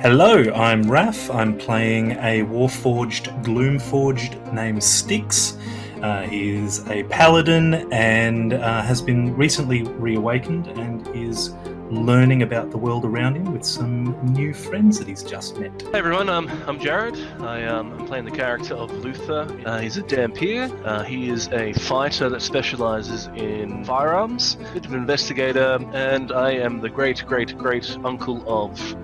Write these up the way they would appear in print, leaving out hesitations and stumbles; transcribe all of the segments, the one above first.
Hello, I'm Raph. I'm playing a Warforged Gloomforged named Styx. He is a Paladin and has been recently reawakened and is learning about the world around him with some new friends that he's just met. Hey everyone, I'm Jared. I'm playing the character of Luther. He's a Dampier. He is a fighter that specializes in firearms, a bit of an investigator, and I am the great uncle of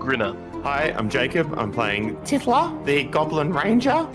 Grinner. Hi, I'm Jacob. I'm playing Tithla, the Goblin Ranger.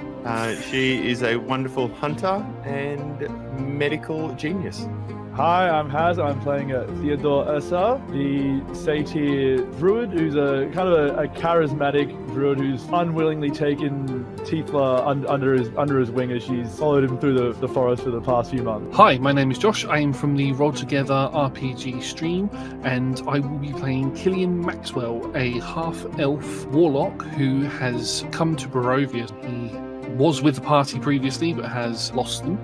She is a wonderful hunter and medical genius. Hi, I'm Haz. I'm playing Theodore, the Satyr Druid, who's a kind of a charismatic Druid who's unwillingly taken Tithla under his wing as she's followed him through the forest for the past few months. Hi, my name is Josh. I am from the RollTogether RPG stream, and I will be playing Killian Maxwell, a half-elf warlock who has come to Barovia. He was with the party previously but has lost them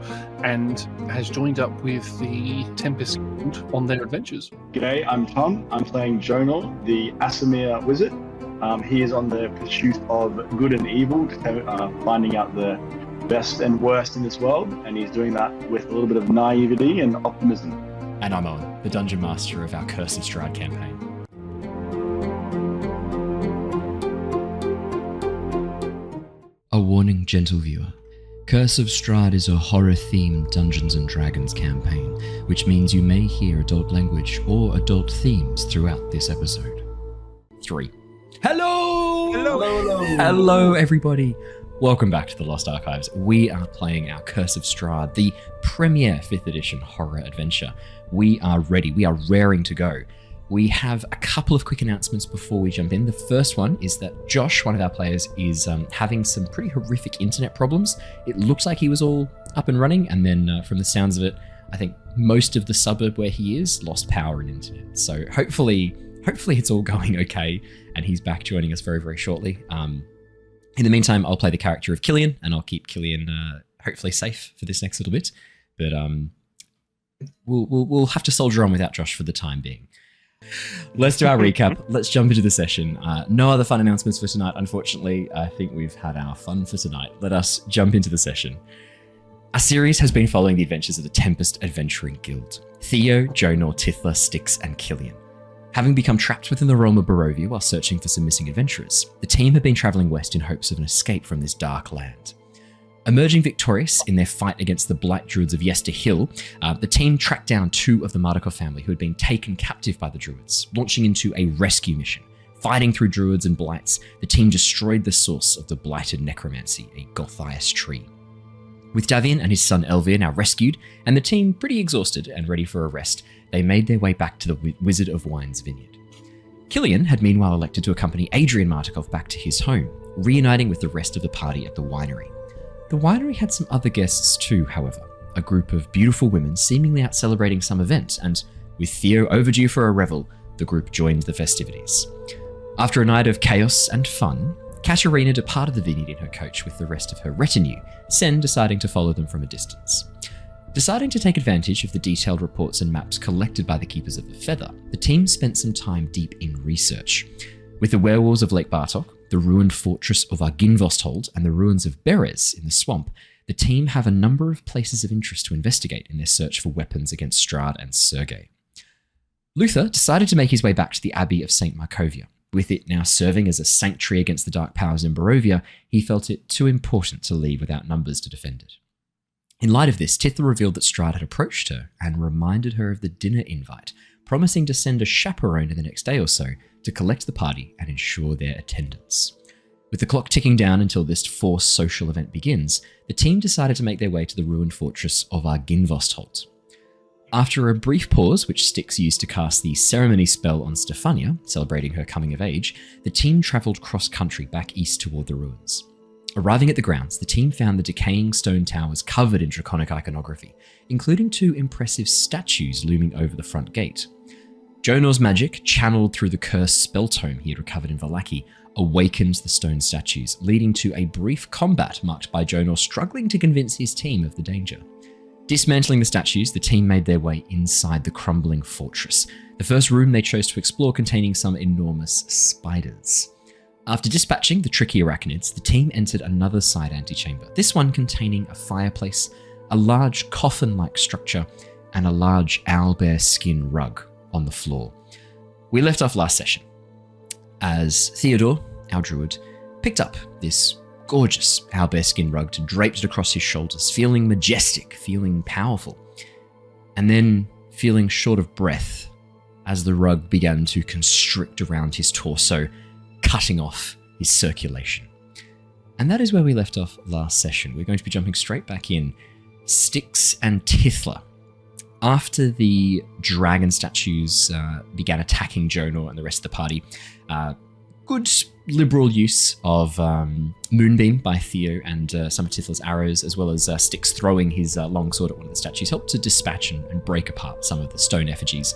and has joined up with the Tempest Guild on their adventures. G'day, I'm Tom. I'm playing Jonor, the Aasimar wizard. He is on the pursuit of good and evil, finding out the best and worst in this world, and he's doing that with a little bit of naivety and optimism. And I'm Owen, the Dungeon Master of our Curse of Strahd campaign. A warning, gentle viewer. Curse of Strahd is a horror-themed Dungeons & Dragons campaign, which means you may hear adult language or adult themes throughout this episode. 3. Hello! Hello, everybody! Welcome back to the Lost Archives. We are playing our Curse of Strahd, the premier 5th edition horror adventure. We are ready. We are raring to go. We have a couple of quick announcements before we jump in. The first one is that Josh, one of our players, is having some pretty horrific internet problems. It looks like he was all up and running, and then from the sounds of it, I think most of the suburb where he is lost power and internet. So hopefully it's all going okay, and he's back joining us very, very shortly. In the meantime, I'll play the character of Killian, and I'll keep Killian hopefully safe for this next little bit. But we'll have to soldier on without Josh for the time being. Let's do our recap. Let's jump into the session. No other fun announcements for tonight, unfortunately. I think we've had our fun for tonight. Let us jump into the session. Our series has been following the adventures of the Tempest Adventuring Guild. Theo, Jonor, Tithla, Styx, and Killian. Having become trapped within the realm of Barovia while searching for some missing adventurers, the team have been travelling west in hopes of an escape from this dark land. Emerging victorious in their fight against the Blight Druids of Yester Hill, the team tracked down 2 of the Mardukov family who had been taken captive by the Druids, launching into a rescue mission. Fighting through Druids and Blights, the team destroyed the source of the Blighted Necromancy, a Gothias tree. With Davian and his son Elvir now rescued, and the team pretty exhausted and ready for a rest, they made their way back to the Wizard of Wine's vineyard. Killian had meanwhile elected to accompany Adrian Mardukov back to his home, reuniting with the rest of the party at the winery. The winery had some other guests too, however, a group of beautiful women seemingly out celebrating some event, and with Theo overdue for a revel, the group joined the festivities. After a night of chaos and fun, Katerina departed the vineyard in her coach with the rest of her retinue, Sen deciding to follow them from a distance. Deciding to take advantage of the detailed reports and maps collected by the Keepers of the Feather, the team spent some time deep in research. With the werewolves of Lake Bartok, the ruined fortress of Argynvostholt, and the ruins of Berez in the swamp, the team have a number of places of interest to investigate in their search for weapons against Strahd and Sergei. Luther decided to make his way back to the Abbey of St. Markovia. With it now serving as a sanctuary against the dark powers in Barovia, he felt it too important to leave without numbers to defend it. In light of this, Tithla revealed that Strahd had approached her and reminded her of the dinner invite, promising to send a chaperone in the next day or so to collect the party and ensure their attendance. With the clock ticking down until this forced social event begins, the team decided to make their way to the ruined fortress of Argynvostholt. After a brief pause, which Styx used to cast the ceremony spell on Stefania, celebrating her coming of age, the team travelled cross-country back east toward the ruins. Arriving at the grounds, the team found the decaying stone towers covered in draconic iconography, including 2 impressive statues looming over the front gate. Jonor's magic, channeled through the cursed spell tome he had recovered in Vallaki, awakened the stone statues, leading to a brief combat marked by Jonor struggling to convince his team of the danger. Dismantling the statues, the team made their way inside the crumbling fortress, the first room they chose to explore containing some enormous spiders. After dispatching the tricky arachnids, the team entered another side antechamber, this one containing a fireplace, a large coffin-like structure, and a large owlbear skin rug on the floor. We left off last session as Theodore, our druid, picked up this gorgeous owlbear skin rug and draped it across his shoulders, feeling majestic, feeling powerful, and then feeling short of breath as the rug began to constrict around his torso, cutting off his circulation. And that is where we left off last session. We're going to be jumping straight back in. Styx and Tithla. After the dragon statues began attacking Jonor and the rest of the party, good liberal use of Moonbeam by Theo and some of Tithla's arrows, as well as Styx throwing his long sword at one of the statues, helped to dispatch and break apart some of the stone effigies.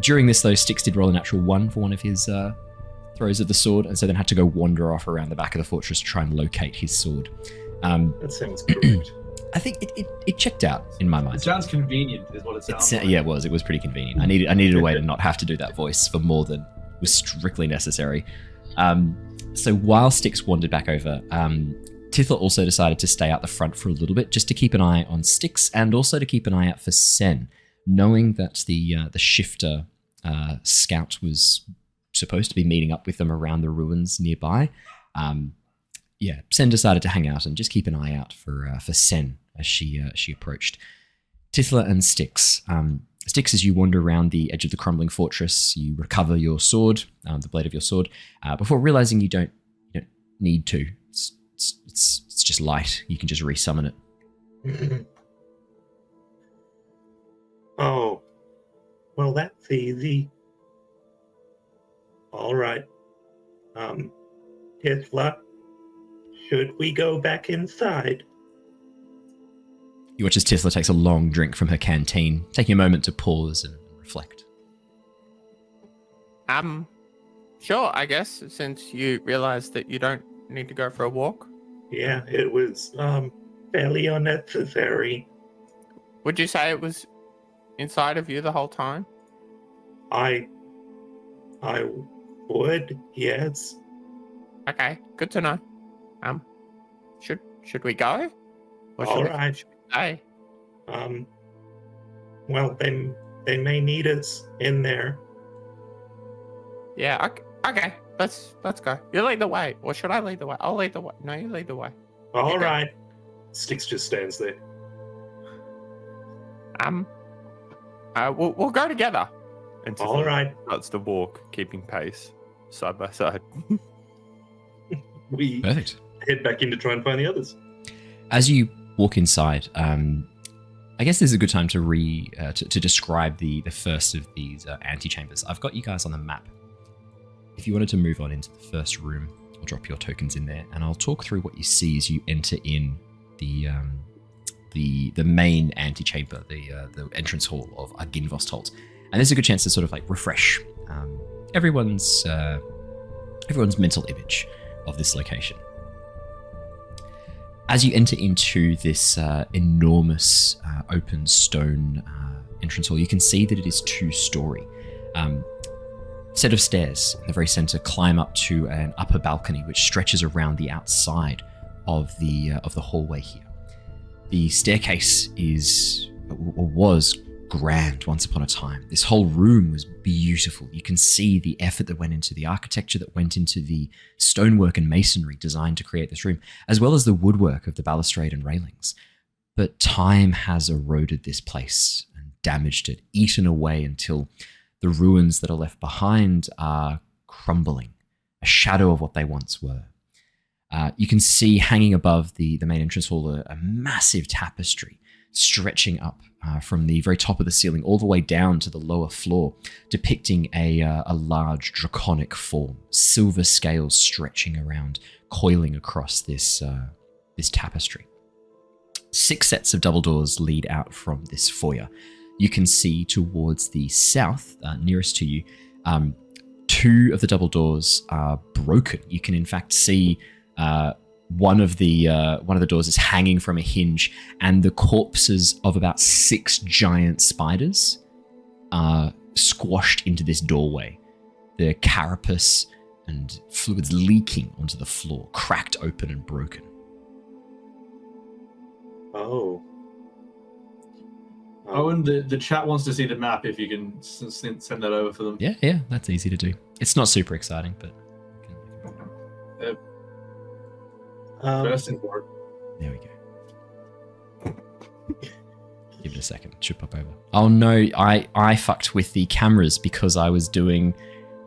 During this, though, Styx did roll a natural 1 for one of his throws of the sword, and so then had to go wander off around the back of the fortress to try and locate his sword. That sounds correct. I think it checked out in my mind. It sounds convenient, is what it sounds like. Yeah, it was. It was pretty convenient. I needed a way to not have to do that voice for more than was strictly necessary. So while Styx wandered back over, Tithla also decided to stay out the front for a little bit, just to keep an eye on Styx and also to keep an eye out for Sen, knowing that the shifter scout was supposed to be meeting up with them around the ruins nearby. Sen decided to hang out and just keep an eye out for Sen as she approached. Tithla and Styx. Styx, as you wander around the edge of the crumbling fortress, you recover your sword, the blade of your sword, before realizing you don't need to. It's just light. You can just resummon it. Oh, well, that's easy. All right. Tithla, should we go back inside? You watch as Tithla takes a long drink from her canteen, taking a moment to pause and reflect. Sure, I guess, since you realize that you don't need to go for a walk. Yeah, it was fairly unnecessary. Would you say it was inside of you the whole time? I would, yes. Okay, good to know. Should we go? Or All right. Should we stay? Well, they may need us in there. Yeah, okay. Let's go. You lead the way, or should I lead the way? I'll lead the way. No, you lead the way. All right. Styx just stands there. We'll go together. And All right. starts to walk, keeping pace, side by side. We Perfect. head back in to try and find the others. As you walk inside, I guess this is a good time to describe the first of these antechambers. I've got you guys on the map. If you wanted to move on into the first room, I'll drop your tokens in there, and I'll talk through what you see as you enter in the main antechamber, the entrance hall of Argynvostholt. And there's a good chance to sort of like refresh everyone's mental image of this location. As you enter into this enormous open stone entrance hall, you can see that it is 2-story. Set of stairs in the very center climb up to an upper balcony which stretches around the outside of the hallway here. The staircase was grand once upon a time. This whole room was beautiful. You can see the effort that went into the architecture, that went into the stonework and masonry designed to create this room, as well as the woodwork of the balustrade and railings. But time has eroded this place and damaged it, eaten away until the ruins that are left behind are crumbling, a shadow of what they once were. You can see hanging above the main entrance hall a massive tapestry stretching up from the very top of the ceiling all the way down to the lower floor, depicting a large draconic form, silver scales stretching around, coiling across this tapestry. 6 sets of double doors lead out from this foyer. You can see towards the south, nearest to you, 2 of the double doors are broken. You can in fact see one of the doors is hanging from a hinge, and the corpses of about 6 giant spiders are squashed into this doorway. The carapace and fluids leaking onto the floor, cracked open and broken. Oh. Owen, the chat wants to see the map. If you can send that over for them. Yeah, that's easy to do. It's not super exciting, but First and forward. there we go. Give it a second. Should pop over. Oh no, I fucked with the cameras because I was doing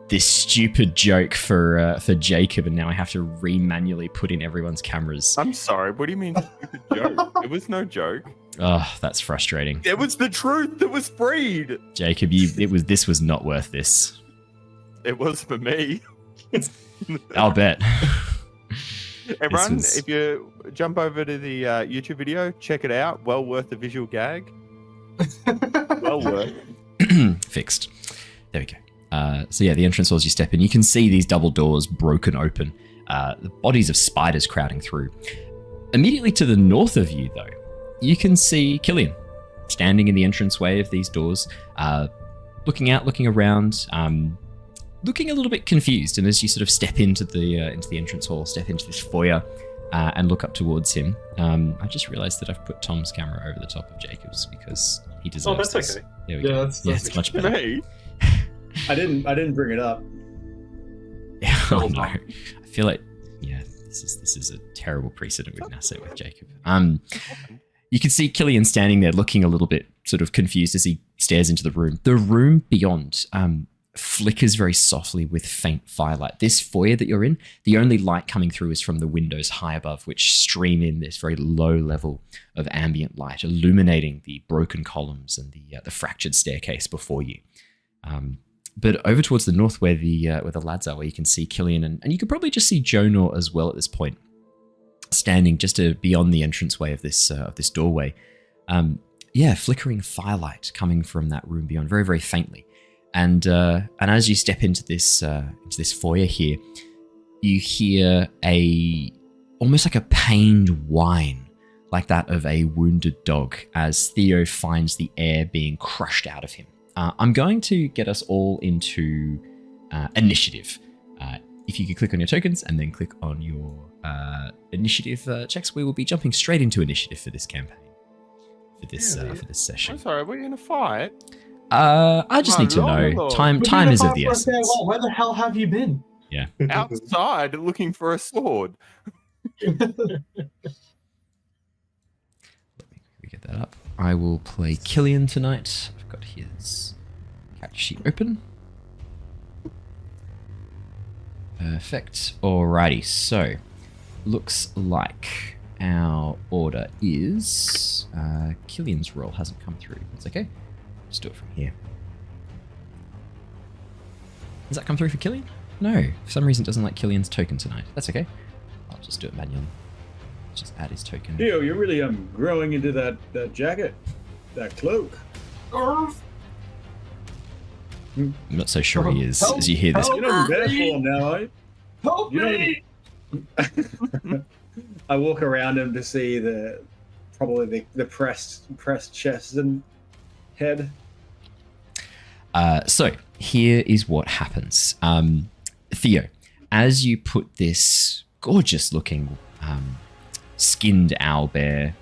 this stupid joke for Jacob, and now I have to manually put in everyone's cameras. I'm sorry. What do you mean stupid joke? It was no joke. Oh, that's frustrating. It was the truth that was freed. Jacob, this was not worth this. It was for me. I'll bet. Everyone, if you jump over to the YouTube video, check it out. Well worth the visual gag. Well worth. Fixed. There we go. So yeah, the entrance hall as you step in, you can see these double doors broken open. The bodies of spiders crowding through. Immediately to the north of you, though, you can see Killian standing in the entranceway of these doors, looking out, looking around, looking a little bit confused. And as you sort of step into the entrance hall, step into this foyer, and look up towards him, I just realized that I've put Tom's camera over the top of Jacob's because he deserves Oh, that's this. okay. There we go. It's much better. Me? I didn't bring it up. Oh no, I feel like this is a terrible precedent we've now set with Jacob. You can see Killian standing there looking a little bit sort of confused as he stares into the room. The room beyond flickers very softly with faint firelight. This foyer that you're in, the only light coming through is from the windows high above, which stream in this very low level of ambient light, illuminating the broken columns and the fractured staircase before you. But over towards the north, where the lads are, where you can see Killian, and you could probably just see Jonor as well at this point, standing just beyond the entranceway of this doorway. Flickering firelight coming from that room beyond, very very faintly. And as you step into this foyer here, you hear almost like a pained whine, like that of a wounded dog, as Theo finds the air being crushed out of him. I'm going to get us all into initiative. If you could click on your tokens and then click on your initiative checks, we will be jumping straight into initiative for this campaign, for this session. I'm sorry, we're in a fight. I just need to know. Time is of the essence. Where the hell have you been? Yeah. Outside looking for a sword. Let me get that up. I will play Killian tonight. I've got his character sheet open. Perfect. Alrighty, so looks like our order is Killian's roll hasn't come through. That's okay. Just do it from here. Does that come through for Killian? No. For some reason it doesn't like Killian's token tonight. That's okay. I'll just do it manually. Just add his token. Theo, you're really growing into that jacket, that cloak. I'm not so sure he is as you hear this. You're not better for him now, are you? Help me! I walk around him to see probably the pressed chest and head. So here is what happens. Theo, as you put this gorgeous looking skinned owlbear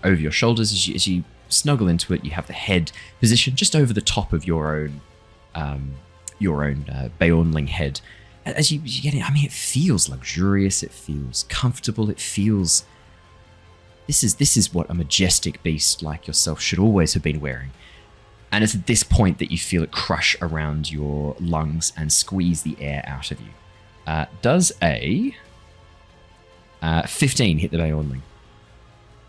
over your shoulders, as you snuggle into it, you have the head positioned just over the top of your own Beornling head. As you get it, I mean, it feels luxurious, it feels comfortable, it feels... This is what a majestic beast like yourself should always have been wearing. And it's at this point that you feel it crush around your lungs and squeeze the air out of you. Does a 15 hit the Beornling?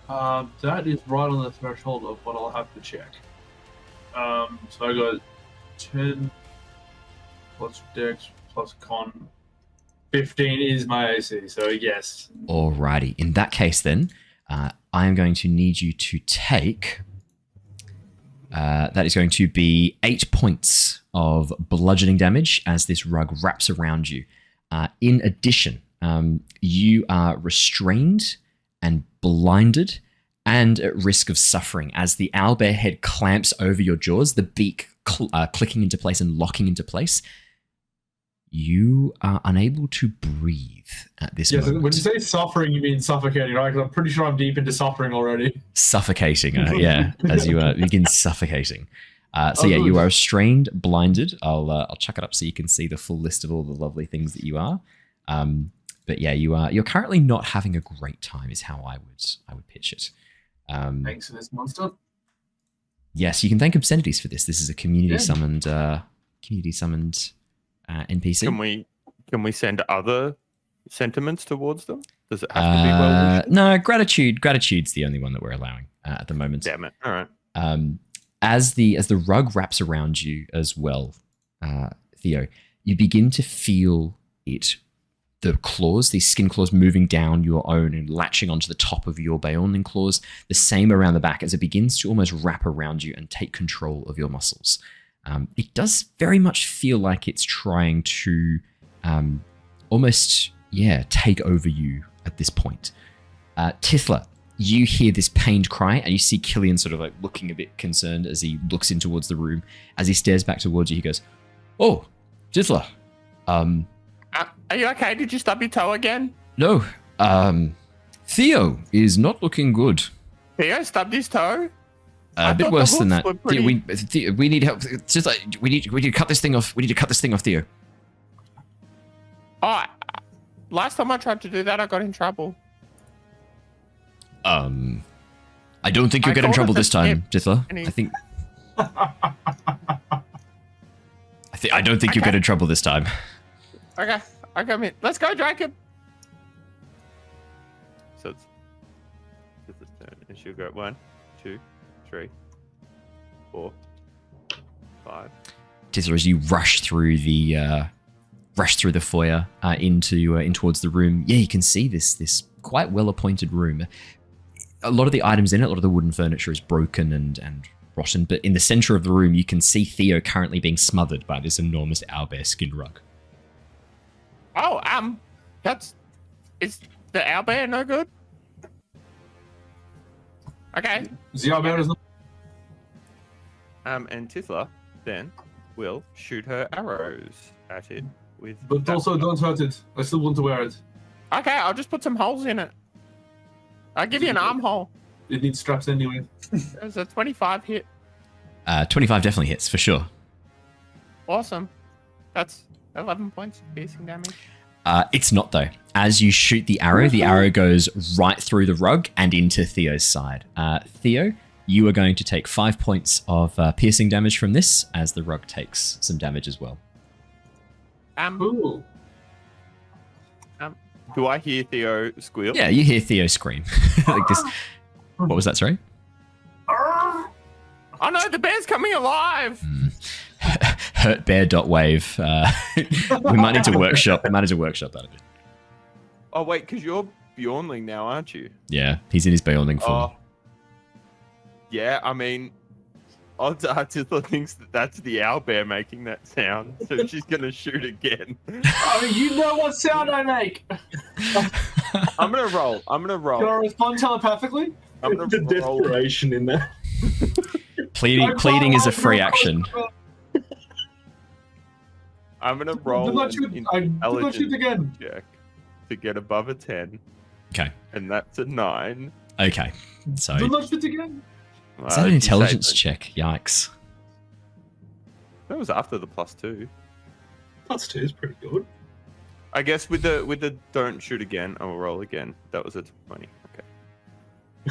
That is right on the threshold of what I'll have to check. So I got 10 plus Dex plus Con. 15 is my AC, so yes. Alrighty. In that case, then, I am going to need you to take. That is going to be 8 points of bludgeoning damage as this rug wraps around you. In addition, you are restrained and blinded and at risk of suffering as the owlbear head clamps over your jaws, the beak clicking into place and locking into place. you are unable to breathe at this Yeah, so moment. when you say suffering, you mean suffocating, right? Because I'm pretty sure I'm deep into suffering already. Suffocating, yeah, as you begin suffocating. So good. you are restrained, blinded. I'll chuck it up so you can see the full list of all the lovely things that you are. But yeah, you're currently not having a great time, is how I would pitch it. Thanks for this monster. Yes, you can thank Obscenities for this. This is a community summoned NPC. Can we send other sentiments towards them? Does it have to be well wished? No, gratitude's the only one that we're allowing at the moment. Damn it! All right. As the rug wraps around you as well, Theo, you begin to feel it. The claws, these skin claws moving down your own and latching onto the top of your Baelning claws, the same around the back as it begins to almost wrap around you and take control of your muscles. It does very much feel like it's trying to almost, take over you at this point. Tithla, you hear this pained cry and you see Killian sort of like looking a bit concerned as he looks in towards the room. As he stares back towards you, he goes, "Oh, Tithla, are you okay? Did you stub your toe again?" No, Theo is not looking good. Theo stubbed his toe? A bit worse than that. Pretty... Theo, we need help. It's just like, we need to cut this thing off. We need to cut this thing off, Theo. Oh, last time I tried to do that, I got in trouble. I don't think you'll get in trouble this time, Tithla. I don't think you'll get in trouble this time. Okay, I come in. Let's go, Jacob. So it's this turn, and she'll go 1, 2, 3, 4, 5. Tithla, as you rush through the foyer in towards the room, you can see this quite well appointed room. A lot of the items in it, a lot of the wooden furniture is broken and rotten, but in the center of the room, you can see Theo currently being smothered by this enormous owlbear skin rug. Oh, is the owlbear no good? Okay. The owlbear is not. And Tithla then will shoot her arrows at it with. But also don't hurt it. I still want to wear it. Okay, I'll just put some holes in it. I'll give you an armhole. It needs straps anyway. There's a 25 hit. 25 definitely hits for sure. Awesome. That's 11 points of piercing damage. It's not though. As you shoot the arrow goes right through the rug and into Theo's side. Theo, you are going to take 5 points of piercing damage from this, as the rug takes some damage as well. Cool. Do I hear Theo squeal? Yeah, you hear Theo scream. Like this. What was that, sorry? Oh no, the bear's coming alive! Hurtbear.wave. We might need to workshop that a bit. Oh wait, because you're Bjornling now, aren't you? Yeah, he's in his Bjornling form. Yeah, I mean, odds are Tithla thinks that's the owlbear making that sound, so she's gonna shoot again. Oh, you know what sound I make! I'm gonna roll. Can I respond telepathically? I'm gonna The roll. desperation in there. Pleading is a free action. I'm gonna roll Do not shoot again. check to get above a 10. Okay. And that's a 9. Okay. So Do not shoot again. is that an intelligence check? Yikes. That was after the +2. +2 is pretty good. I guess with the don't shoot again, I will roll again. That was a 20. Okay.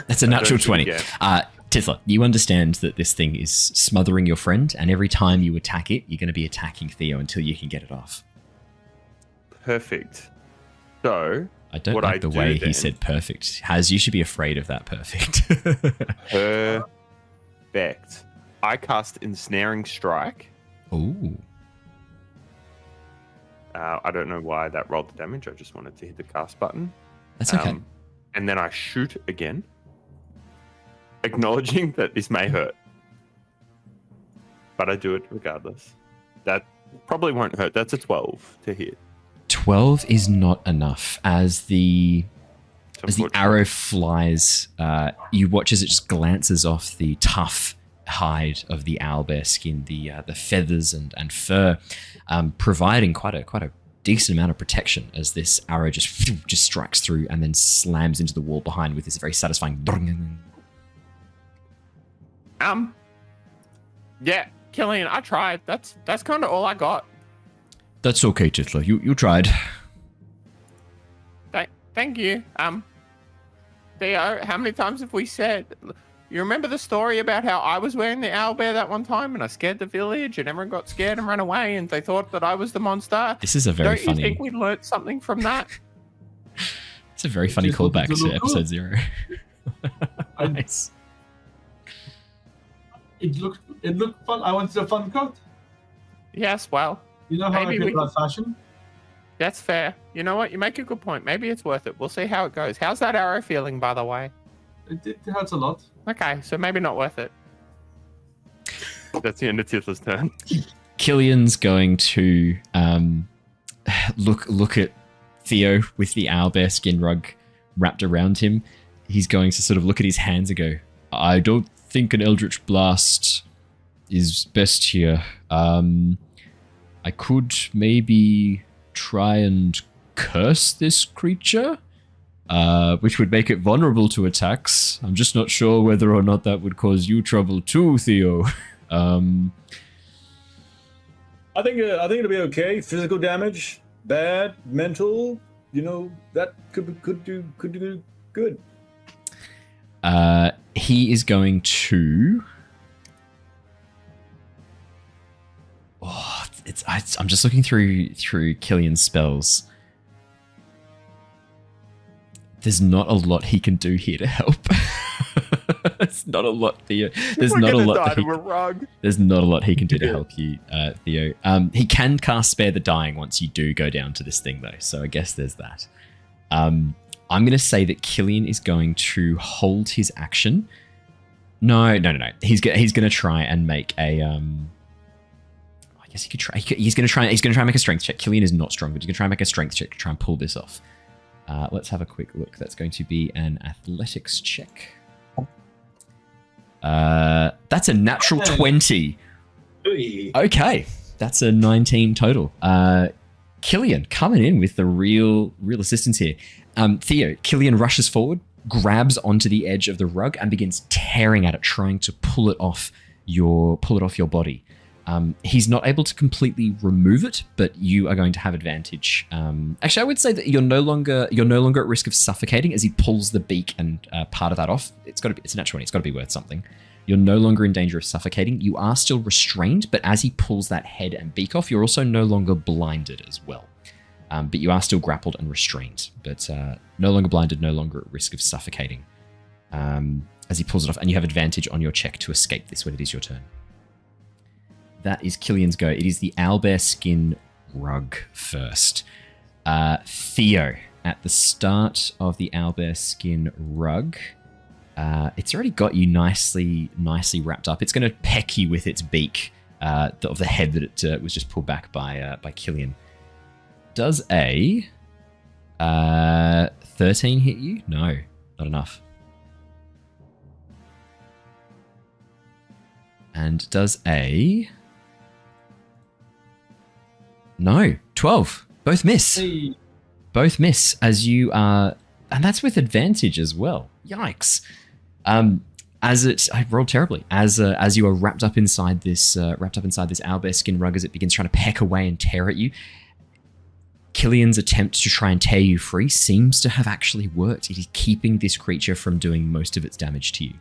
That's a natural Don't shoot 20. again. Tithla, you understand that this thing is smothering your friend, and every time you attack it, you're going to be attacking Theo until you can get it off. Perfect. So I don't what like I the do way he then- said perfect. You should be afraid of that perfect. Perfect. I cast Ensnaring Strike. Ooh. I don't know why that rolled the damage. I just wanted to hit the cast button. That's okay. And then I shoot again, acknowledging that this may hurt. But I do it regardless. That probably won't hurt. That's a 12 to hit. 12 is not enough. As the arrow flies, you watch as it just glances off the tough hide of the owlbear skin, the feathers and fur, providing quite a decent amount of protection as this arrow just strikes through and then slams into the wall behind with this very satisfying. Yeah, Killian, I tried. That's kind of all I got. That's okay, Tithla. You tried. Thank you. Theo, how many times have we said? You remember the story about how I was wearing the owlbear that one time and I scared the village and everyone got scared and ran away and they thought that I was the monster? This is a very Don't funny. you think we learnt something from that? It's a very funny callback to episode 0. Nice. It looked fun. I wanted a fun coat. Yes, well, You know how Maybe I feel we about fashion? that's fair. You know what? You make a good point. Maybe it's worth it. We'll see how it goes. How's that arrow feeling, by the way? It hurts a lot. Okay, so maybe not worth it. That's the end of Tithla's turn. Killian's going to look at Theo with the owlbear skin rug wrapped around him. He's going to sort of look at his hands and go, I don't think an Eldritch Blast is best here. I could maybe try and curse this creature, which would make it vulnerable to attacks. I'm just not sure whether or not that would cause you trouble too, Theo. I think it'll be okay. Physical damage, bad. Mental, that could do good. He is going to. Oh, I'm just looking through Killian's spells. There's not a lot he can do here to help. It's not a lot, Theo. There's not a lot he can do to help you, Theo. He can cast Spare the Dying once you do go down to this thing, though. So I guess there's that. I'm going to say that Killian is going to hold his action. No. He's going to try and make a. I guess he could try. He's going to try and make a strength check. Killian is not strong, but he's going to try and make a strength check to try and pull this off. Let's have a quick look. That's going to be an athletics check. That's a natural 20. Okay, that's a 19 total. Killian coming in with the real assistance here. Theo, Killian rushes forward, grabs onto the edge of the rug, and begins tearing at it, trying to pull it off your body. He's not able to completely remove it, but you are going to have advantage. Actually, I would say that you're no longer at risk of suffocating as he pulls the beak and part of that off. It's a natural 20. It's got to be worth something. You're no longer in danger of suffocating. You are still restrained, but as he pulls that head and beak off, you're also no longer blinded as well. But you are still grappled and restrained, but no longer blinded, no longer at risk of suffocating. As he pulls it off, and you have advantage on your check to escape this when it is your turn. That is Killian's go. It is the owlbear skin rug first. Theo, at the start of the owlbear skin rug, it's already got you nicely wrapped up. It's going to peck you with its beak of the head that it was just pulled back by Killian. Does a 13 hit you? No, not enough. And does a... No, 12. Both miss. Hey. Both miss as you are... And that's with advantage as well. Yikes. I rolled terribly. As you are wrapped up inside this owlbear skin rug, as it begins trying to peck away and tear at you, Killian's attempt to try and tear you free seems to have actually worked. It is keeping this creature from doing most of its damage to you.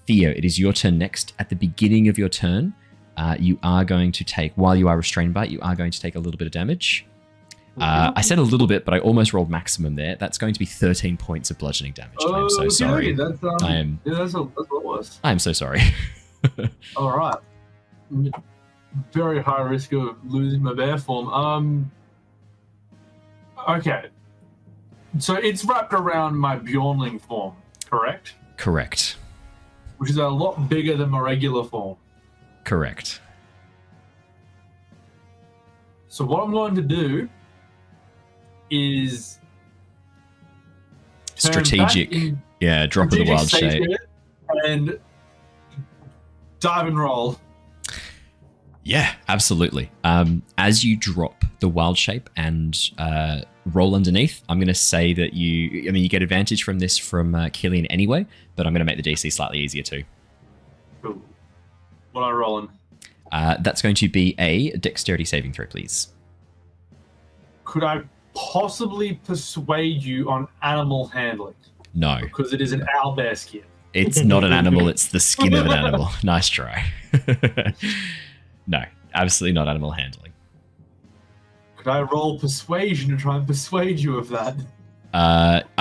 Theo, it is your turn next. At the beginning of your turn, you are going to take, while you are restrained by it, you are going to take a little bit of damage. I said a little bit, but I almost rolled maximum there. That's going to be 13 points of bludgeoning damage. I'm so sorry. That's a lot worse. I am so sorry. All right. Very high risk of losing my bear form. Okay. So it's wrapped around my Bjornling form, correct? Correct. Which is a lot bigger than my regular form. Correct. So what I'm going to do is strategic. Yeah, drop of the wild shape. And dive and roll. Yeah, absolutely. As you drop the wild shape and roll underneath, I'm going to say that you get advantage from this from Killian anyway, but I'm going to make the DC slightly easier too. Cool. What am I rolling? That's going to be a dexterity saving throw, please. Could I possibly persuade you on animal handling? No. Because it is an owlbear skin. It's not an animal, it's the skin of an animal. Nice try. No, absolutely not animal handling. Could I roll persuasion to try and persuade you of that?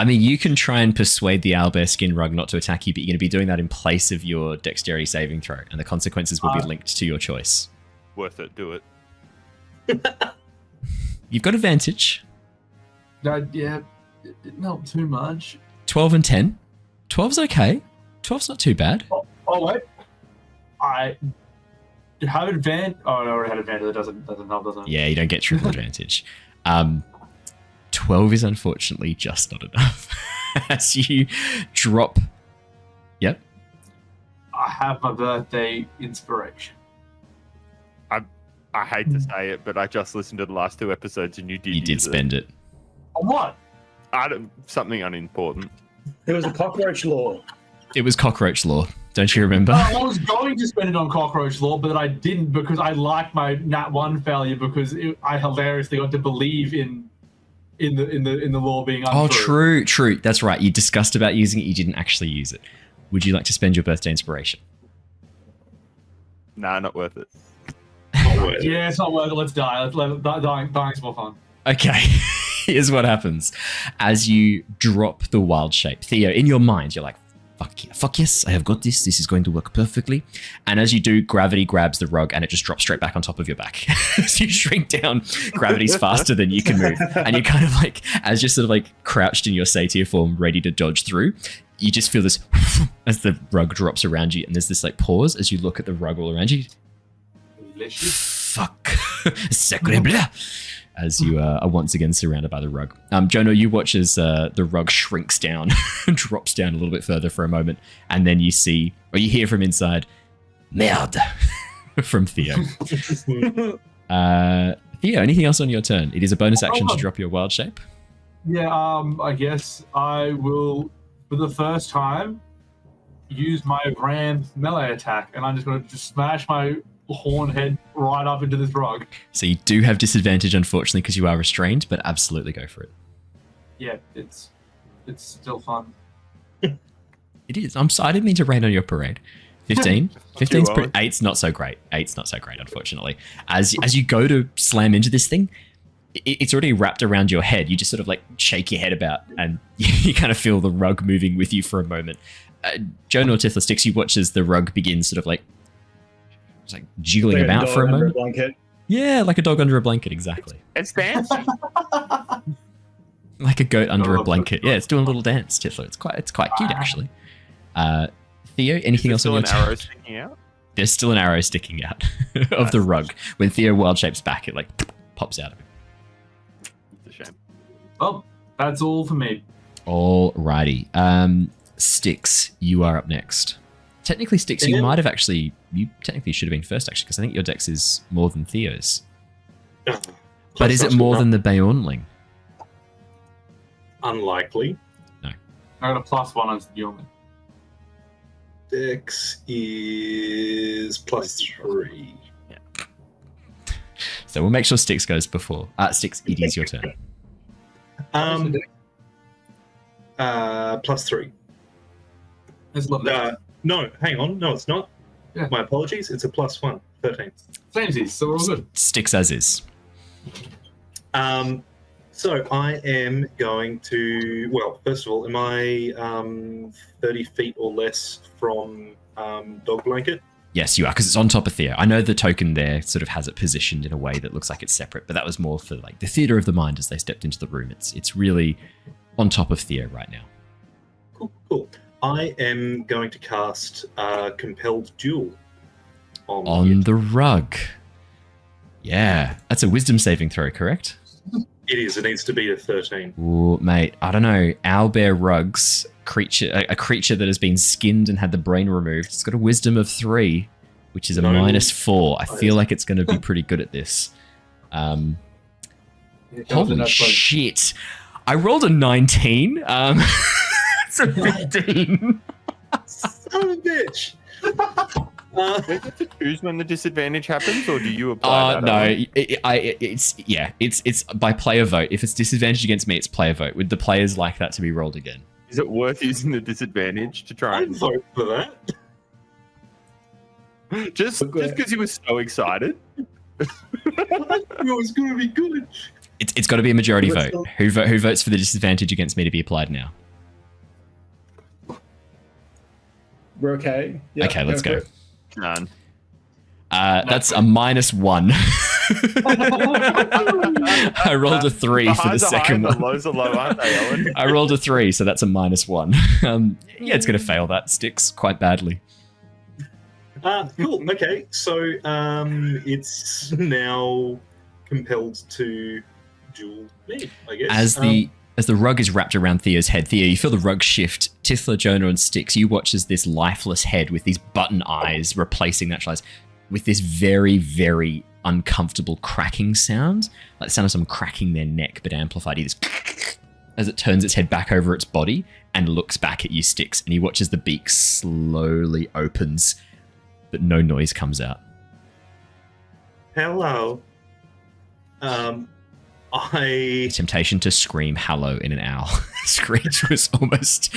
You can try and persuade the owlbear skin rug not to attack you, but you're going to be doing that in place of your dexterity saving throw, and the consequences will be linked to your choice. Worth it. Do it. You've got advantage. Yeah, not too much. 12 and 10. 12's okay. 12's not too bad. Oh wait. I have advantage. Oh, I already had advantage. That doesn't help, doesn't it? Yeah, you don't get triple advantage. 12 is unfortunately just not enough. As you drop... Yep. I have my birthday inspiration. I hate to say it, but I just listened to the last 2 episodes and you did spend it. On what? Something unimportant. It was a cockroach law. It was cockroach law. Don't you remember? I was going to spend it on cockroach law, but I didn't because I liked my Nat 1 failure because I hilariously got to believe in the law being untrue. Oh, true. That's right. You discussed about using it. You didn't actually use it. Would you like to spend your birthday inspiration? Nah, not worth it. Yeah, it's not worth it. Let's die. Dying's more fun. Okay. Here's what happens. As you drop the wild shape, Theo, in your mind, you're like, fuck yes, I have got this. This is going to work perfectly. And as you do, gravity grabs the rug and it just drops straight back on top of your back. So you shrink down, gravity's faster than you can move. And you're kind of like, as you're sort of like crouched in your satyr form, ready to dodge through, you just feel this as the rug drops around you. And there's this like pause as you look at the rug all around you. Fuck. Sacre bleu. As you are once again surrounded by the rug. Jonor, you watch as the rug shrinks down, drops down a little bit further for a moment, and then you hear from inside, merde, from Theo. Theo, anything else on your turn? It is a bonus action to drop your wild shape. Yeah, I guess I will, for the first time, use my ram melee attack, and I'm just going to just smash my horn head right up into this rug. So you do have disadvantage, unfortunately, because you are restrained, but absolutely go for it. Yeah, it's still fun. It is. I didn't mean to rain on your parade. 15? 15's pretty... 8's not so great. 8's not so great, unfortunately. As you go to slam into this thing, it's already wrapped around your head. You just sort of like shake your head about and you kind of feel the rug moving with you for a moment. Jonor, Tithla, Styx, you watch as the rug begins sort of like it's like jiggling like about for a moment. Yeah, like a dog under a blanket, exactly. It's dancing. Like a goat under a blanket. Yeah, it's doing a little dance, Tithla. It's quite cute, actually. Theo, anything else on your turn? Arrow sticking out? There's still an arrow sticking out of the rug. When Theo wild shapes back, it like pops out of it. It's a shame. Well, that's all for me. Alrighty. Styx, you are up next. Technically, Styx, you technically should have been first, actually, because I think your dex is more than Theo's. But is it more than the Beornling? Unlikely. No. I got a +1 on Yeoman. Dex is +3. Yeah. So we'll make sure Styx goes before. Styx, it is your turn. +3. There's a lot no, hang on. No, it's not. Yeah. My apologies. It's a +1. 13. Samesies, so we're all good. Styx as is. So I am going to... Well, first of all, am I 30 feet or less from Dog Blanket? Yes, you are, because it's on top of Theo. I know the token there sort of has it positioned in a way that looks like it's separate, but that was more for like the theater of the mind as they stepped into the room. It's really on top of Theo right now. Cool. I am going to cast Compelled Duel on the rug. Yeah, that's a wisdom saving throw, correct? It is. It needs to be a 13. Ooh, mate, I don't know. Owlbear rugs, a creature that has been skinned and had the brain removed. It's got a wisdom of 3. which is a No. -4. I feel like it's going to be pretty good at this. Holy shit. I rolled a 19. It's a 15. Son of a bitch. Do you get to choose when the disadvantage happens, or do you apply that? No, it's by player vote. If it's disadvantage against me, it's player vote. Would the players like that to be rolled again? Is it worth using the disadvantage to try I'd and vote for that. just because you were so excited? It was going to be good. It's got to be a majority vote. Who votes for the disadvantage against me to be applied now? We're okay. Yeah, Okay, let's go. None. That's a -1. I rolled a 3 for the second one. The lows are low, aren't they, Owen? I rolled a 3, so that's a -1. Yeah, it's going to fail that. Styx quite badly. Cool. Okay, so it's now compelled to duel me, I guess. As the rug is wrapped around Theo's head, Theo, you feel the rug shift. Tithla, Jonor, and Styx, you watch as this lifeless head with these button eyes replacing natural eyes with this very, very uncomfortable cracking sound. Like the sound of someone cracking their neck, but amplified. As it turns its head back over its body and looks back at you, Styx, and you watch as the beak slowly opens, but no noise comes out. Hello. The temptation to scream hello in an owl. Screech was almost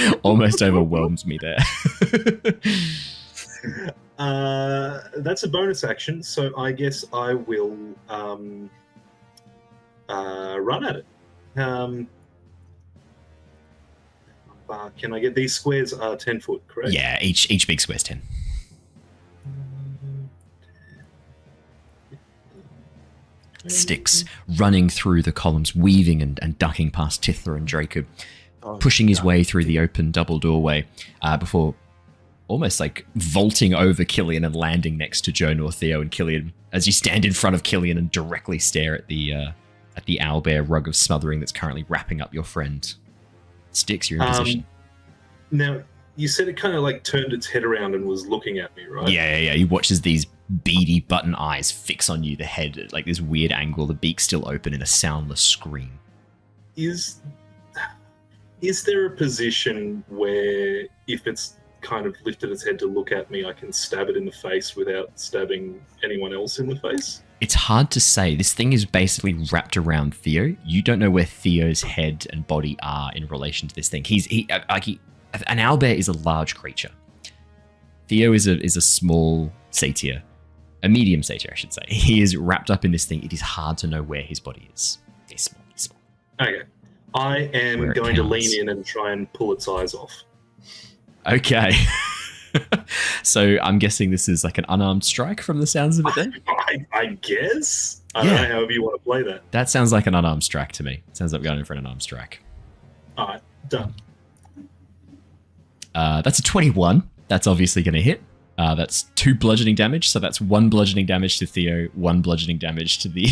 overwhelms me there. That's a bonus action, so I guess I will run at it. Can I get these squares are 10 foot, correct? Yeah, each big square's 10. Styx running through the columns, weaving and ducking past Tithla and Draco, pushing his way through the open double doorway before almost like vaulting over Killian and landing next to Jonor, Theo, and Killian as you stand in front of Killian and directly stare at the owlbear rug of smothering that's currently wrapping up your friend. Styx, you're in position. Now, you said it kind of like turned its head around and was looking at me, right? Yeah. You watch as these beady button eyes fix on you, the head at like this weird angle, the beak still open in a soundless scream. Is there a position where if it's kind of lifted its head to look at me, I can stab it in the face without stabbing anyone else in the face? It's hard to say. This thing is basically wrapped around Theo. You don't know where Theo's head and body are in relation to this thing. An owlbear is a large creature. Theo is a small satyr. A medium satyr, I should say. He is wrapped up in this thing. It is hard to know where his body is. He's small. Okay. I am going to lean in and try and pull its eyes off. Okay. So I'm guessing this is like an unarmed strike from the sounds of it then? I guess. I don't know however you want to play that. That sounds like an unarmed strike to me. Sounds like going in for an unarmed strike. All right, done. That's a 21. That's obviously going to hit. That's 2 bludgeoning damage. So that's 1 bludgeoning damage to Theo, 1 bludgeoning damage to the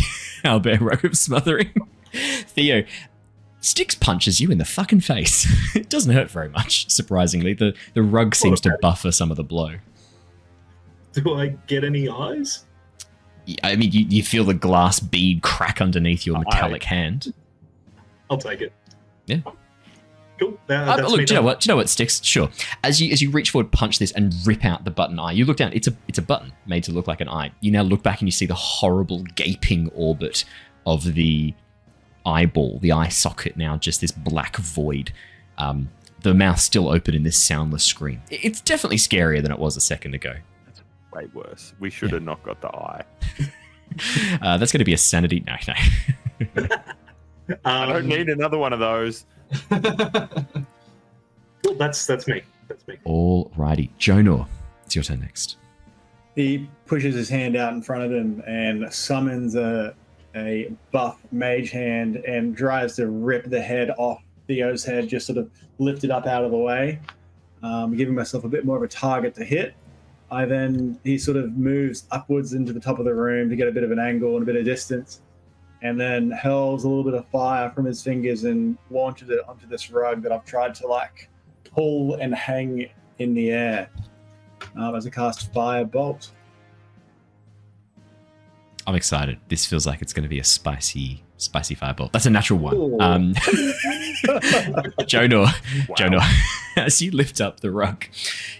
owlbear rug of smothering. Theo, Styx punches you in the fucking face. It doesn't hurt very much, surprisingly. The rug seems to buffer some of the blow. Do I get any eyes? I mean, you feel the glass bead crack underneath your metallic hand. I'll take it. Yeah. Cool. Look, do you know what, Styx? Sure. As you reach forward, punch this, and rip out the button eye, you look down. It's a button made to look like an eye. You now look back and you see the horrible gaping orbit of the eyeball, the eye socket. Now just this black void. The mouth still open in this soundless scream. It's definitely scarier than it was a second ago. That's way worse. We should have not got the eye. That's going to be a sanity. No. I don't need another one of those. Cool, that's me. Alrighty, Jonor, it's your turn next. He pushes his hand out in front of him and summons a buff mage hand and tries to rip the head off Theo's head, just sort of lift it up out of the way, giving myself a bit more of a target to hit. He sort of moves upwards into the top of the room to get a bit of an angle and a bit of distance, and then hurls a little bit of fire from his fingers and launches it onto this rug that I've tried to like pull and hang in the air as I cast Firebolt. I'm excited. This feels like it's going to be a spicy fireball. That's a natural one. Jonor, as you lift up the rug,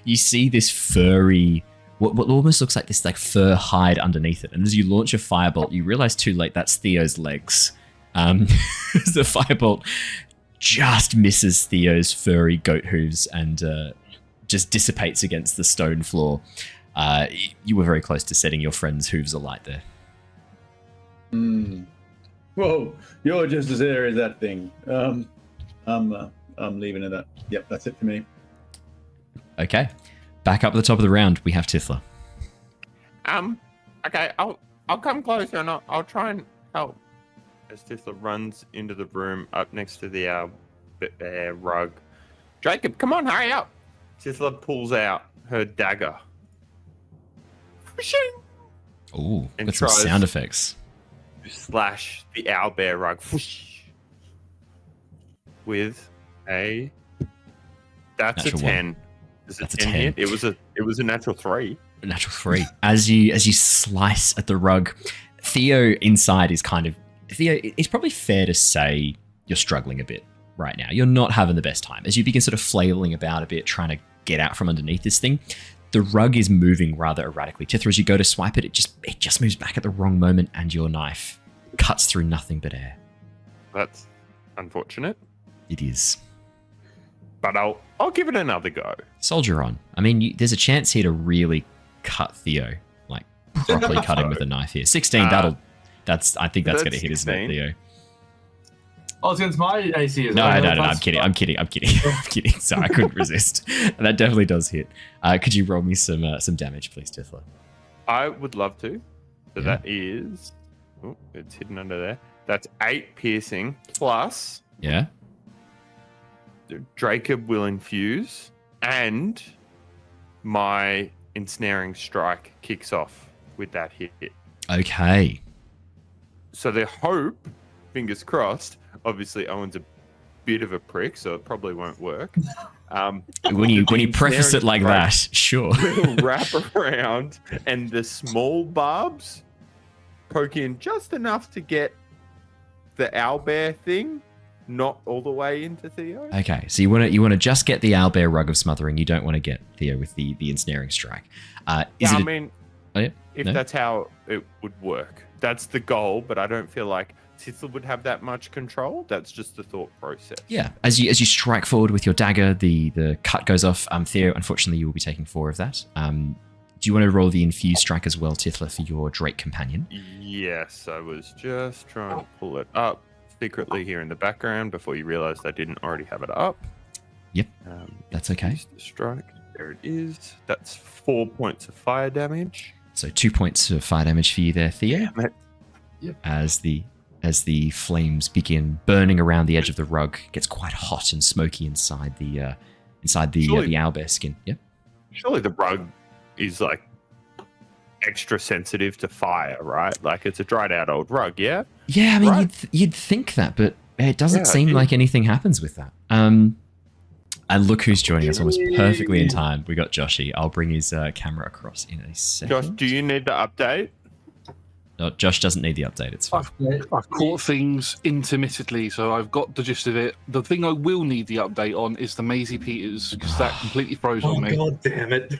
you see this furry, what almost looks like this like fur hide underneath it. And as you launch a firebolt, you realize too late that's Theo's legs. The firebolt just misses Theo's furry goat hooves and just dissipates against the stone floor. You were very close to setting your friend's hooves alight there. Whoa, you're just as there as that thing. I'm leaving it at. Yep, that's it for me. Okay, back up at the top of the round, we have Tithla. Okay, I'll come closer and I'll try and help. As Tithla runs into the room up next to the rug, Jacob, come on, hurry up. Tithla pulls out her dagger. Ooh, And got some tries- sound effects. Slash the owlbear rug with a. That's Natural a 10. Is That's a 10 10. hit? It was a natural 3. Natural 3. As you slice at the rug, Theo inside is kind of Theo. It's probably fair to say you're struggling a bit right now. You're not having the best time as you begin sort of flailing about a bit, trying to get out from underneath this thing. The rug is moving rather erratically. Tithla, as you go to swipe it, it just moves back at the wrong moment, and your knife cuts through nothing but air. That's unfortunate, It is. but I'll give it another go. Soldier on. I mean, there's a chance here to really cut Theo, like properly cut him with a knife here. 16. I think that's going to hit, isn't it, 16. Theo? Oh, it's against my AC. No, I'm kidding. Sorry, I couldn't resist. That definitely does hit. Could you roll me some damage, please, Tithla? I would love to. So Yeah. that is. Oh, it's hidden under there. That's 8 piercing plus Yeah. Jacob will infuse, and my ensnaring strike kicks off with that hit. Okay. So the hope, fingers crossed, obviously Owen's a bit of a prick, so it probably won't work. When you preface it like that, sure. Will wrap around, and the small barbs poke in just enough to get the owlbear thing, not all the way into Theo. Okay, so you want to just get the owlbear rug of smothering. You don't want to get Theo with the ensnaring strike. Oh, yeah? If No? that's how it would work, that's the goal. But I don't feel like Tithla would have that much control. That's just the thought process. Yeah, as you strike forward with your dagger, the cut goes off. Theo, unfortunately, you will be taking 4 of that. Do you want to roll the infused strike as well, Tithla, for your Drake companion? Yes, I was just trying to pull it up secretly here in the background before you realized I didn't already have it up. Yep, that's okay. Use the strike. There it is. That's 4 points of fire damage. So 2 points of fire damage for you there, Theo. Damn it. Yep. As the flames begin burning around the edge of the rug, it gets quite hot and smoky inside the Surely- owlbear skin. Yep. Surely the rug is like extra sensitive to fire, right? Like it's a dried out old rug, yeah? Yeah, I mean, Right. you'd think that, but it doesn't Yeah, seem it- like anything happens with that. And look who's joining us almost perfectly in time. We got Joshy. I'll bring his camera across in a second. Josh, do you need the update? No, Josh doesn't need the update. It's fine. I've caught things intermittently, so I've got the gist of it. The thing I will need the update on is the Maisie Peters, because that completely froze Oh on me. god damn it!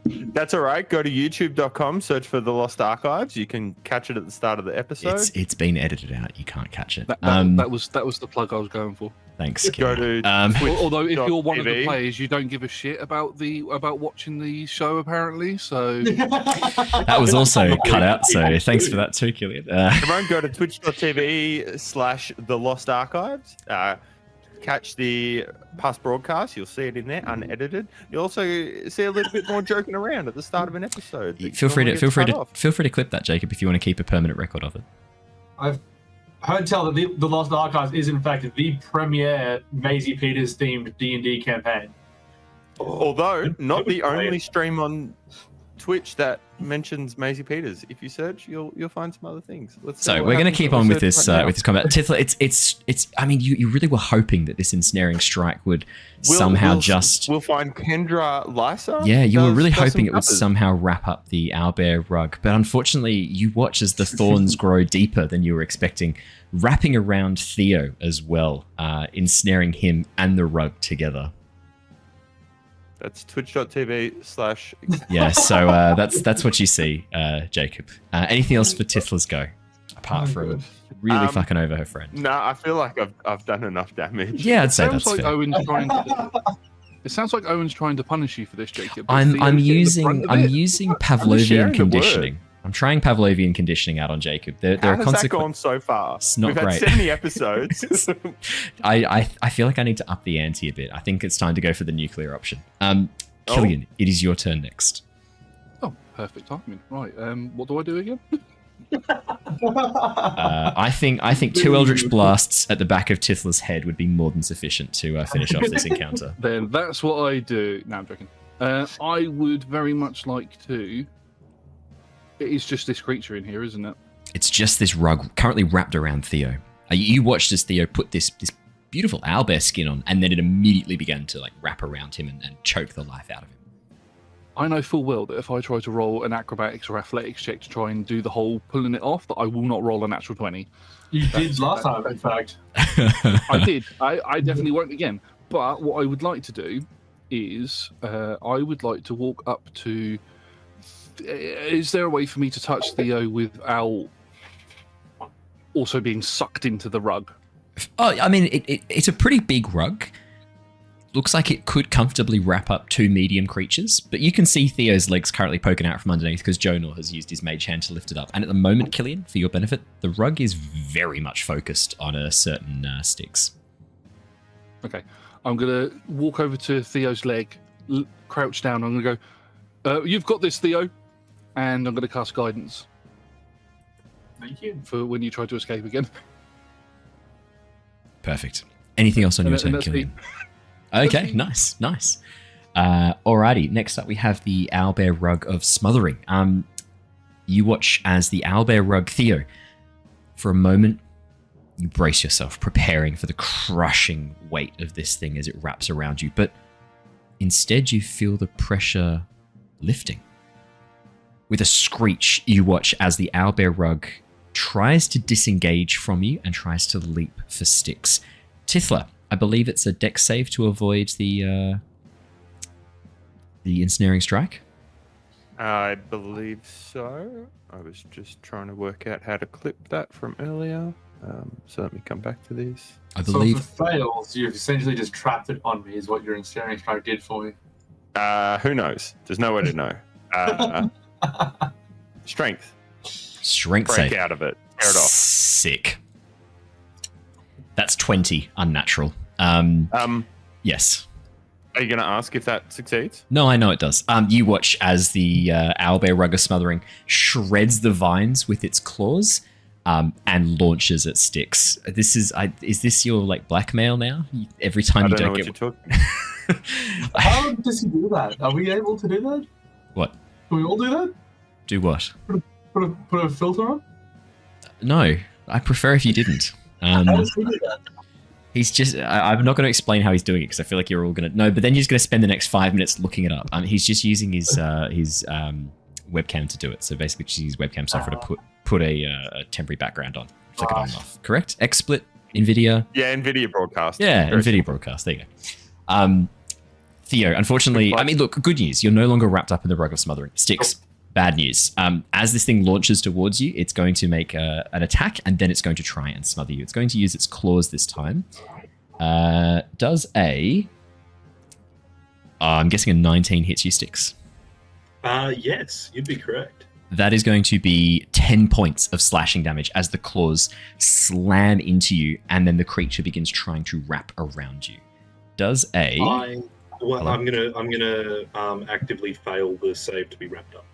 That's all right. Go to youtube.com, search for The Lost Archives. You can catch it at the start of the episode. It's been edited out. You can't catch it. That was the plug I was going for. Thanks. Go Killian. to Although if you're one of the Twitch.tv. players, you don't give a shit about watching the show apparently. So That was also cut out, so thanks for that too, Killian. Everyone go to twitch.tv/The Lost Archives. Catch the past broadcast. You'll see it in there, unedited. You'll also see a little bit more joking around at the start of an episode. that feel free normally to gets cut off. clip that, Jacob, if you want to keep a permanent record of it. I've heard tell that the Lost Archives is in fact the premier Maisie Peters themed D&D campaign. Although not the only stream on Twitch that mentions Maisie Peters. If you search, you'll find some other things. Let's see So what we're going to happens keep when on we with search this right now. with this combat. Tithla, it's. I mean, you really were hoping that this ensnaring strike would somehow We'll find Kendra Lysa. Yeah, you were does- really does hoping some it would covers. somehow wrap up the owlbear rug, but unfortunately, you watch as the thorns grow deeper than you were expecting, wrapping around Theo as well, ensnaring him and the rug together. That's twitch.tv/ Yeah, so that's what you see, Jacob. Anything else for Tithla's go, apart from really fucking over her friend? No, I feel like I've done enough damage. Yeah, I'd say Sounds that's like fair. Owen's trying to. It sounds like Owen's trying to punish you for this, Jacob. but I'm Theo's getting the using brunt of I'm it. using sharing Pavlovian the conditioning. I'm trying Pavlovian conditioning out on Jacob. There How are has that consequences. gone so far? It's not We've had great. 70 episodes. I feel like I need to up the ante a bit. I think it's time to go for the nuclear option. Oh. Killian, it is your turn next. Oh, perfect timing. Right. What do I do again? I think 2 Eldritch Blasts at the back of Tithla's head would be more than sufficient to finish off this encounter. Then that's what I do. No, I'm joking. I would very much like to. It is just this creature in here, isn't it? It's just this rug currently wrapped around Theo. You watched as Theo put this beautiful owlbear skin on, and then it immediately began to like wrap around him and choke the life out of him. I know full well that if I try to roll an acrobatics or athletics check to try and do the whole pulling it off, that I will not roll a natural 20. You did last time, in fact. I did. I definitely won't again. But what I would like to do is I would like to walk up to. Is there a way for me to touch Theo without also being sucked into the rug? Oh, I mean, it's a pretty big rug. Looks like it could comfortably wrap up 2 medium creatures, but you can see Theo's legs currently poking out from underneath because Jonor has used his mage hand to lift it up. And at the moment, Killian, for your benefit, the rug is very much focused on a certain Styx. Okay. I'm going to walk over to Theo's leg, crouch down. I'm going to go, you've got this, Theo. And I'm going to cast guidance Thank you. for when you try to escape again. Perfect. Anything else on your turn, that's me. Killian? Okay, nice. Alrighty, next up we have the owlbear rug of smothering. You watch as the owlbear rug, Theo, for a moment, you brace yourself, preparing for the crushing weight of this thing as it wraps around you, but instead you feel the pressure lifting. With a screech, you watch as the owlbear rug tries to disengage from you and tries to leap for Styx. Tithla, I believe it's a dex save to avoid the ensnaring strike. I believe so. I was just trying to work out how to clip that from earlier. So let me come back to these. I So believe. if it fails, you've essentially just trapped it on me, is what your ensnaring strike did for me. Who knows? There's no way to know. Strength. Strength Break save. out of it. Tear it off. Sick. That's 20 unnatural. Yes. Are you going to ask if that succeeds? No, I know it does. You watch as the owlbear rug of smothering shreds the vines with its claws and launches at Styx. Is this your like blackmail now? Every time I you don't know don't what get you're talking. How does he do that? Are we able to do that? What? Can we all do that? Do what? Put a filter on? No, I prefer if you didn't. How does he do that? He's just. I'm not going to explain how he's doing it because I feel like you're all going to. No, but then you're just going to spend the next 5 minutes looking it up. He's just using his webcam to do it. So basically, just use webcam software to put a temporary background on, flick it on and off. Correct? XSplit, NVIDIA. Yeah, NVIDIA broadcast. Yeah, Very NVIDIA simple. broadcast. There you go. Theo, unfortunately, I mean, look, good news. You're no longer wrapped up in the rug of smothering. Styx, bad news. As this thing launches towards you, it's going to make an attack, and then it's going to try and smother you. It's going to use its claws this time. Does a... I'm guessing a 19 hits you, Styx. Yes, you'd be correct. That is going to be 10 points of slashing damage as the claws slam into you, and then the creature begins trying to wrap around you. Does a... Well, Hello? I'm gonna actively fail the save to be wrapped up.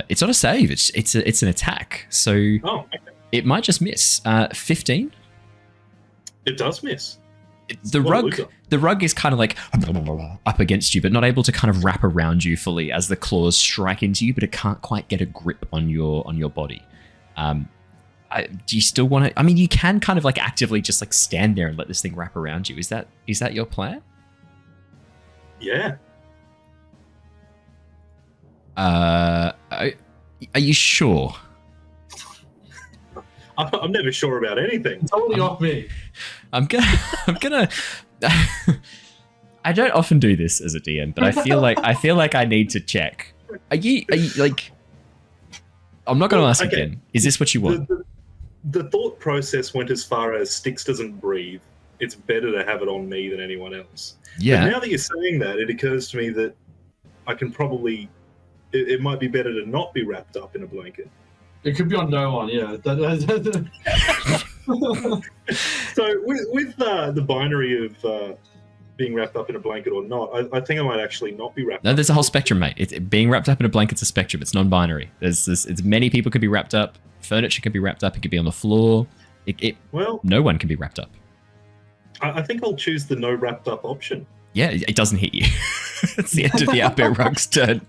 It's not a save. It's an attack. So Oh, okay. it might just miss. 15. It does miss. The What a rug, loser. the rug is kind of like up against you, but not able to kind of wrap around you fully as the claws strike into you, but it can't quite get a grip on your body. Do you still want to? I mean, you can kind of like actively just like stand there and let this thing wrap around you. Is that your plan? Yeah. Are you sure? I'm never sure about anything. It's only off me. I'm gonna. I don't often do this as a DM, but I feel like I need to check. Are you like? I'm not going to ask Okay. again. Is this what you want? The thought process went as far as Styx doesn't breathe. It's better to have it on me than anyone else. Yeah. But now that you're saying that, it occurs to me that I can probably. It might be better to not be wrapped up in a blanket. It could be on no one, yeah. So with the binary of being wrapped up in a blanket or not, I think I might actually not be wrapped No, up. there's a whole spectrum, mate. Being wrapped up in a blanket's a spectrum. It's non-binary. It's many people could be wrapped up. Furniture could be wrapped up. It could be on the floor. Well, No one can be wrapped up. I think I'll choose the no wrapped up option. Yeah, it doesn't hit you. It's the end of the Outbear Rug's turn.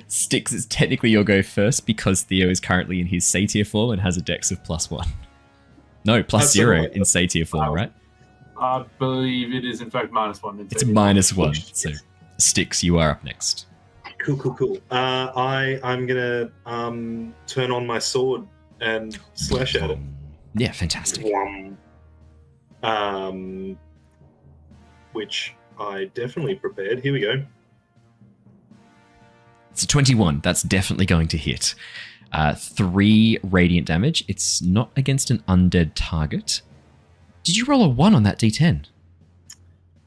Styx, it's technically your go first because Theo is currently in his Satyr form and has a dex of +1. No, +0 in Satyr form, right? I believe it is, in fact, -1. It's -1. So, Styx, you are up next. Cool. I'm gonna turn on my sword and slash at it. Yeah, fantastic. Which I definitely prepared. Here we go. It's a 21. That's definitely going to hit. 3 radiant damage. It's not against an undead target. Did you roll a 1 on that d10?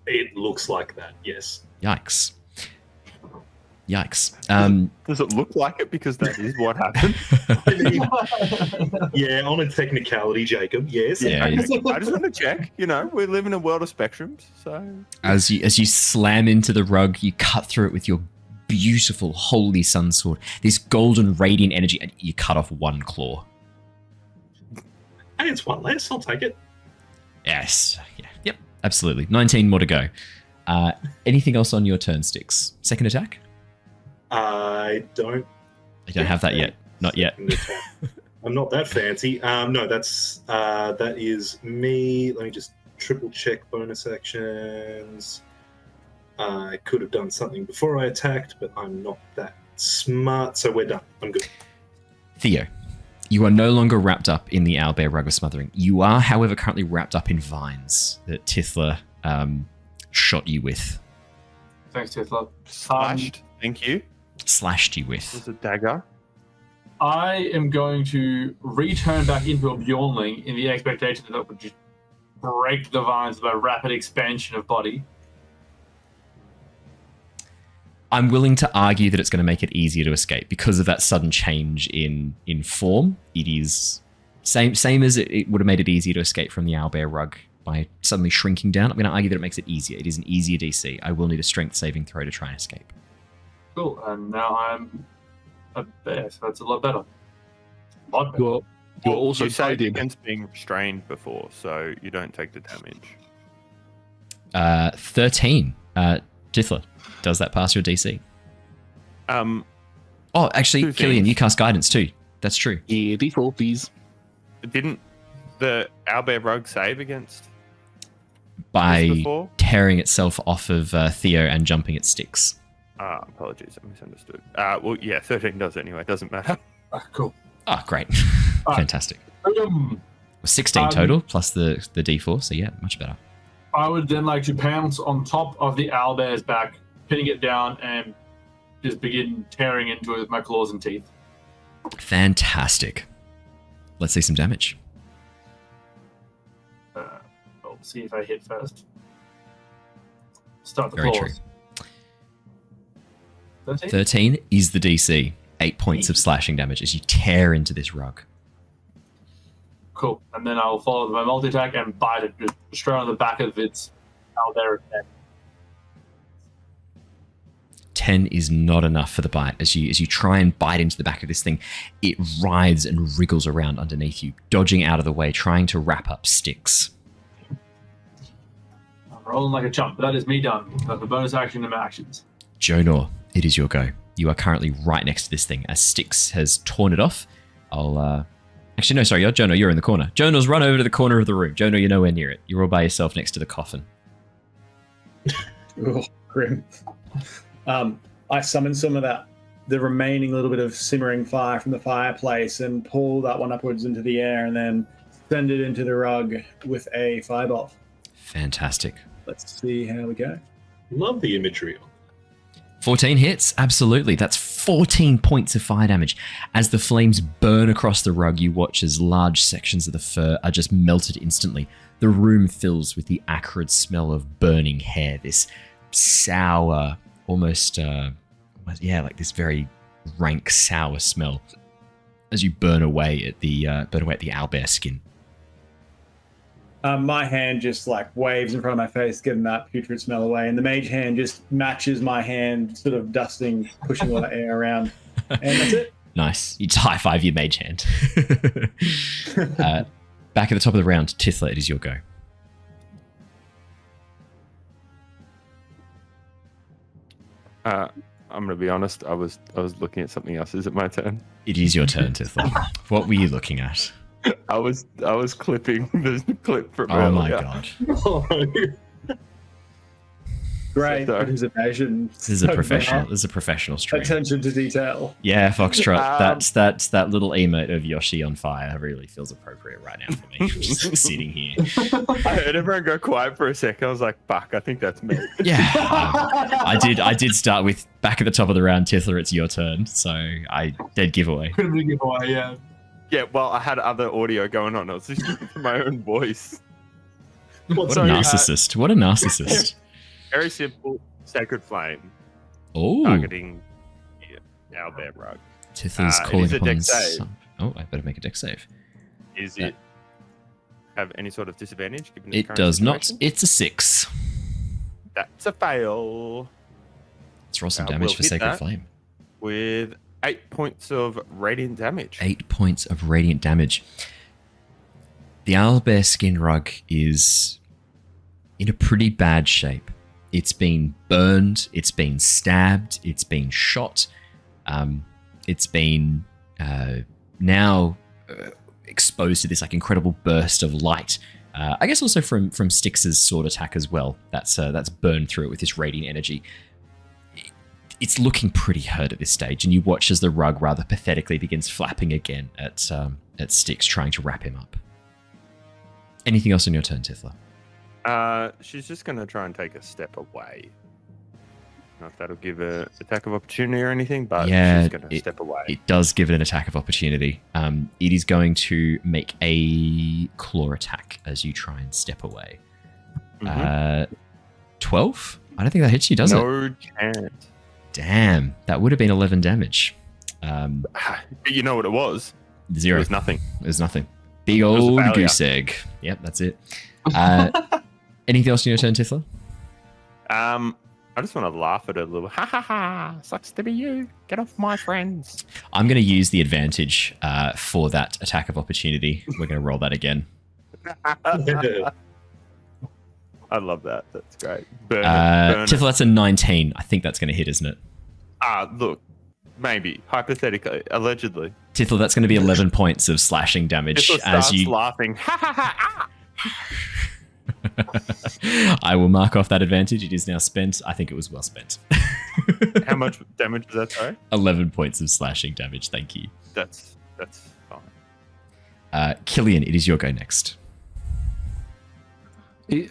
It looks like that, yes. Yikes. Does it look like it? Because that is what happened. Yeah, on a technicality, Jacob, yes. Yeah, I just want to check. You know, we live in a world of spectrums, so As you slam into the rug, you cut through it with your beautiful holy sun sword. This golden radiant energy, and you cut off 1 claw. Hey, it's one less. I'll take it. Yes. Yeah. Yep. Absolutely. 19 more to go. Anything else on your turn, Styx? Second attack? I don't. I don't have that yet. Not yet. Second attack. I'm not that fancy. No, that is me. Let me just triple check bonus actions. I could have done something before I attacked, but I'm not that smart, so we're done. I'm good. Theo, you are no longer wrapped up in the owlbear rug of smothering. You are, however, currently wrapped up in vines that Tithla shot you with. Thanks, Tithla. slashed. Thank you. Slashed you with. There's a dagger. I am going to return back into a Bjornling in the expectation that it would just break the vines by rapid expansion of body. I'm willing to argue that it's going to make it easier to escape because of that sudden change in form. It is same as it would have made it easier to escape from the owlbear rug by suddenly shrinking down. I'm going to argue that it makes it easier. It is an easier DC. I will need a strength saving throw to try and escape. Cool, and now I'm a bear, so that's a lot better. Lot better. You're also you saved fighting against being restrained before, so you don't take the damage. 13. Tithla, does that pass your DC? Oh, actually, Two Killian, things. you cast guidance too. That's true. Yeah, D4, please. Didn't the owlbear rug save against this By before? tearing itself off of Theo and jumping at Styx. Apologies, I misunderstood. Well, yeah, 13 does anyway. Doesn't matter. Cool. Oh, great. Alright. Fantastic. 16 Um, total plus the D4, so yeah, much better. I would then like to pounce on top of the owlbear's back, pinning it down, and just begin tearing into it with my claws and teeth. Fantastic. Let's see some damage. I'll see if I hit first. Start the Very claws. 13? 13 is the DC. 8 points of slashing damage as you tear into this rug. Cool. And then I'll follow with my multi-attack and bite it just straight on the back of its owlbear head. 10 is not enough for the bite. As you try and bite into the back of this thing, it writhes and wriggles around underneath you, dodging out of the way, trying to wrap up Styx. rolling like a chump, but that is me done. That's a bonus action and my actions. Jonor, it is your go. You are currently right next to this thing as Styx has torn it off. Actually, no, sorry, Jonor, you're in the corner. Jonor's run over to the corner of the room. Jonor, you're nowhere near it. You're all by yourself next to the coffin. Oh, grim. I summon some of the remaining little bit of simmering fire from the fireplace and pull that one upwards into the air and then send it into the rug with a fireball. Fantastic. Let's see how we go. Love the imagery on 14 hits, absolutely. That's 14 points of fire damage. As the flames burn across the rug, you watch as large sections of the fur are just melted instantly. The room fills with the acrid smell of burning hair, this sour, almost, like this very rank, sour smell as you burn away at the owlbear skin. My hand just like waves in front of my face, getting that putrid smell away, and the mage hand just matches my hand, sort of dusting, pushing all the air around, and that's it. Nice. You high five your mage hand. Back at the top of the round, Tithla, it is your go. I'm gonna be honest. I was looking at something else. Is it my turn? It is your turn, Tithla. What were you looking at? I was clipping the clip from Oh my earlier. god. Great So- participation. This is a professional. This is a professional stream. Attention to detail. Yeah, Foxtrot. That's that little emote of Yoshi on fire really feels appropriate right now for me. Just sitting here. I heard everyone go quiet for a second. I was like, "Fuck, I think that's me." Yeah, I did start with back at the top of the round, Tithla. It's your turn. So I dead giveaway. Could have been a giveaway, yeah. Yeah, well, I had other audio going on. I was listening to my own voice. What a narcissist! What a narcissist! Very simple, Sacred Flame, Oh, targeting owlbear rug. Tithla's it calling is a upon dex save. some. Oh, I better make a dex save. Is it have any sort of disadvantage? Given its It current does not. situation? It's a 6. That's a fail. Let's roll some We'll damage for hit Sacred that. Flame. With 8 points of radiant damage. 8 points of radiant damage. The owlbear skin rug is in a pretty bad shape. It's been burned, it's been stabbed, it's been shot, it's been now exposed to this like incredible burst of light. I guess also from Styx's sword attack as well. That's burned through it with this radiant energy. It's looking pretty hurt at this stage, and you watch as the rug rather pathetically begins flapping again at Styx, trying to wrap him up. Anything else on your turn, Tithla? She's just going to try and take a step away. Not if that'll give an attack of opportunity or anything, but Yeah, she's going to step away. It does give it an attack of opportunity. It is going to make a claw attack as you try and step away. 12? I don't think that hits you, does it? No chance. Damn, that would have been 11 damage. You know what it was? 0. It was nothing. It was nothing. Big was a old failure. goose egg. Yep, that's it. Anything else in your turn, Tithla? I just want to laugh at it a little. Ha ha ha! Sucks to be you. Get off my friends. I'm going to use the advantage for that attack of opportunity. We're going to roll that again. Yeah. I love that. That's great. Burn it. Tithla, that's a 19. I think that's going to hit, isn't it? Look, maybe hypothetically, allegedly. Tithla, that's going to be 11 points of slashing damage Just as starts you. laughing. Ha ha ha! I will mark off that advantage. It is now spent. I think it was well spent. How much damage was that? Sorry. 11 points of slashing damage. Thank you. That's fine. Killian, it is your go next.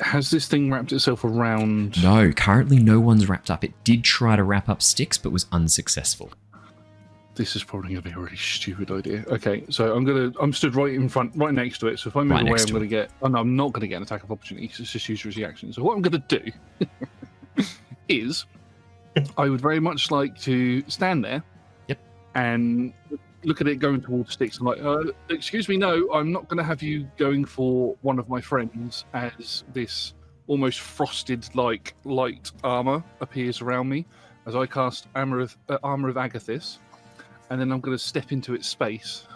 Has this thing wrapped itself around? No, currently no one's wrapped up. It did try to wrap up Styx, but was unsuccessful. This is probably going to be a really stupid idea. Okay, so I'm stood right in front, right next to it. So if I move Right away, next I'm to going to get. Oh no, I'm not going to get an attack of opportunity because it's just use as reaction. So what I'm going to do is, I would very much like to stand there. Yep. And look at it going towards Styx. I'm like, excuse me, no, I'm not going to have you going for one of my friends as this almost frosted like light armor appears around me as I cast armor of Agathis. And then I'm going to step into its space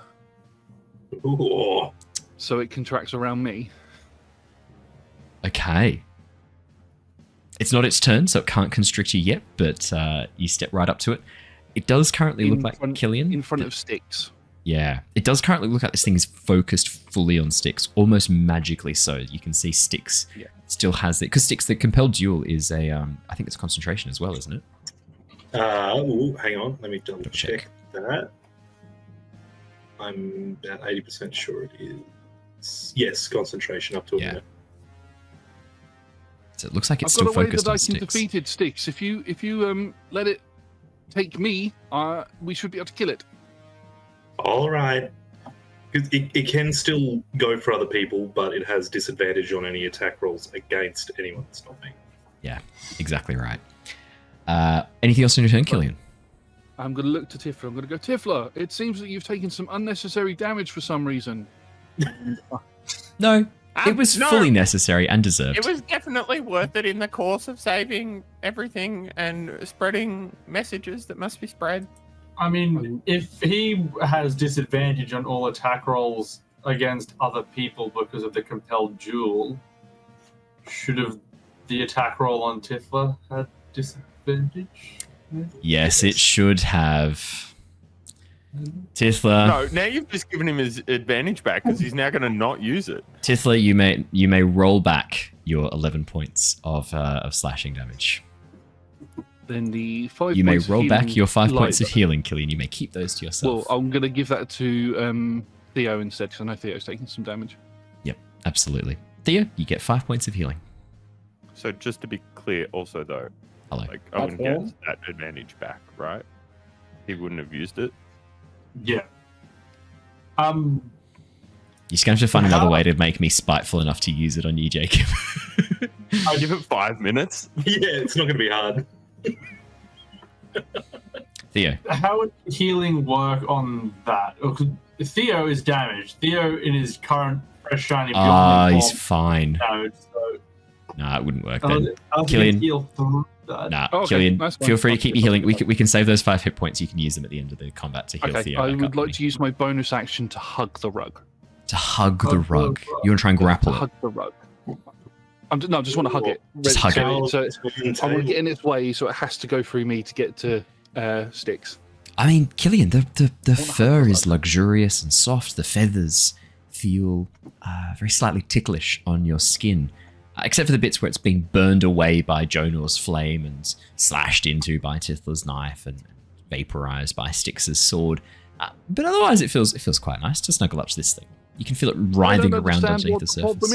Ooh. so it contracts around me. Okay. It's not its turn, so it can't constrict you yet, but you step right up to it. It does currently look like Killian. In front of Styx. Yeah, it does currently look like this thing is focused fully on Styx, almost magically so. You can see Styx still has it. Because Styx, the compelled duel is I think it's concentration as well, isn't it? Hang on, let me double check that. I'm about 80% sure it is. Yes, concentration up to a minute. So it looks like it's I've still got a way focused that on I can Styx. defeat Styx. If you let it take me, we should be able to kill it. All right. It can still go for other people, but it has disadvantage on any attack rolls against anyone that's not me. Yeah, exactly right. Anything else on your turn, Killian? I'm going to look to Tithla. I'm going to go, Tithla, it seems that you've taken some unnecessary damage for some reason. No, it was fully necessary and deserved. It was definitely worth it in the course of saving everything and spreading messages that must be spread. I mean, if he has disadvantage on all attack rolls against other people because of the compelled duel, should have the attack roll on Tithla had disadvantage? Yes, it should have. Tithla. No, now you've just given him his advantage back because he's now going to not use it. Tithla, you may roll back your 11 points of slashing damage. Then the 5 You may points of roll back healing your 5 points of lies- healing, Killian. You may keep those to yourself. Well, I'm going to give that to Theo instead, because I know Theo's taking some damage. Yep, absolutely. Theo, you get 5 points of healing. So just to be clear, also though, Hello. like Owen gets that advantage back, right? He wouldn't have used it. Yeah. You're just going to have to find another way to make me spiteful enough to use it on you, Jacob. I give it 5 minutes. Yeah, it's not going to be hard. Theo. How would healing work on that? Theo is damaged. Theo, in his current fresh shiny beyond He's fine. damage, so Nah, it wouldn't work then. I'll Killian. heal through that. Nah, Oh, okay, Killian, that's fine. feel free to keep your healing. We can save those 5 hit points. You can use them at the end of the combat to heal Okay, Theo. I back would up like me. to use my bonus action to hug the rug. To hug the rug. You want to try and grapple To it? hug the rug. I just want to hug it. Just hug so, it. So I want to get in its way, so it has to go through me to get to Styx. I mean, Killian, the fur is luxurious and soft. The feathers feel very slightly ticklish on your skin, except for the bits where it's being burned away by Jonor's flame and slashed into by Tithla's knife and vaporized by Styx's sword. But otherwise, it feels quite nice to snuggle up to this thing. You can feel it writhing around underneath the surface.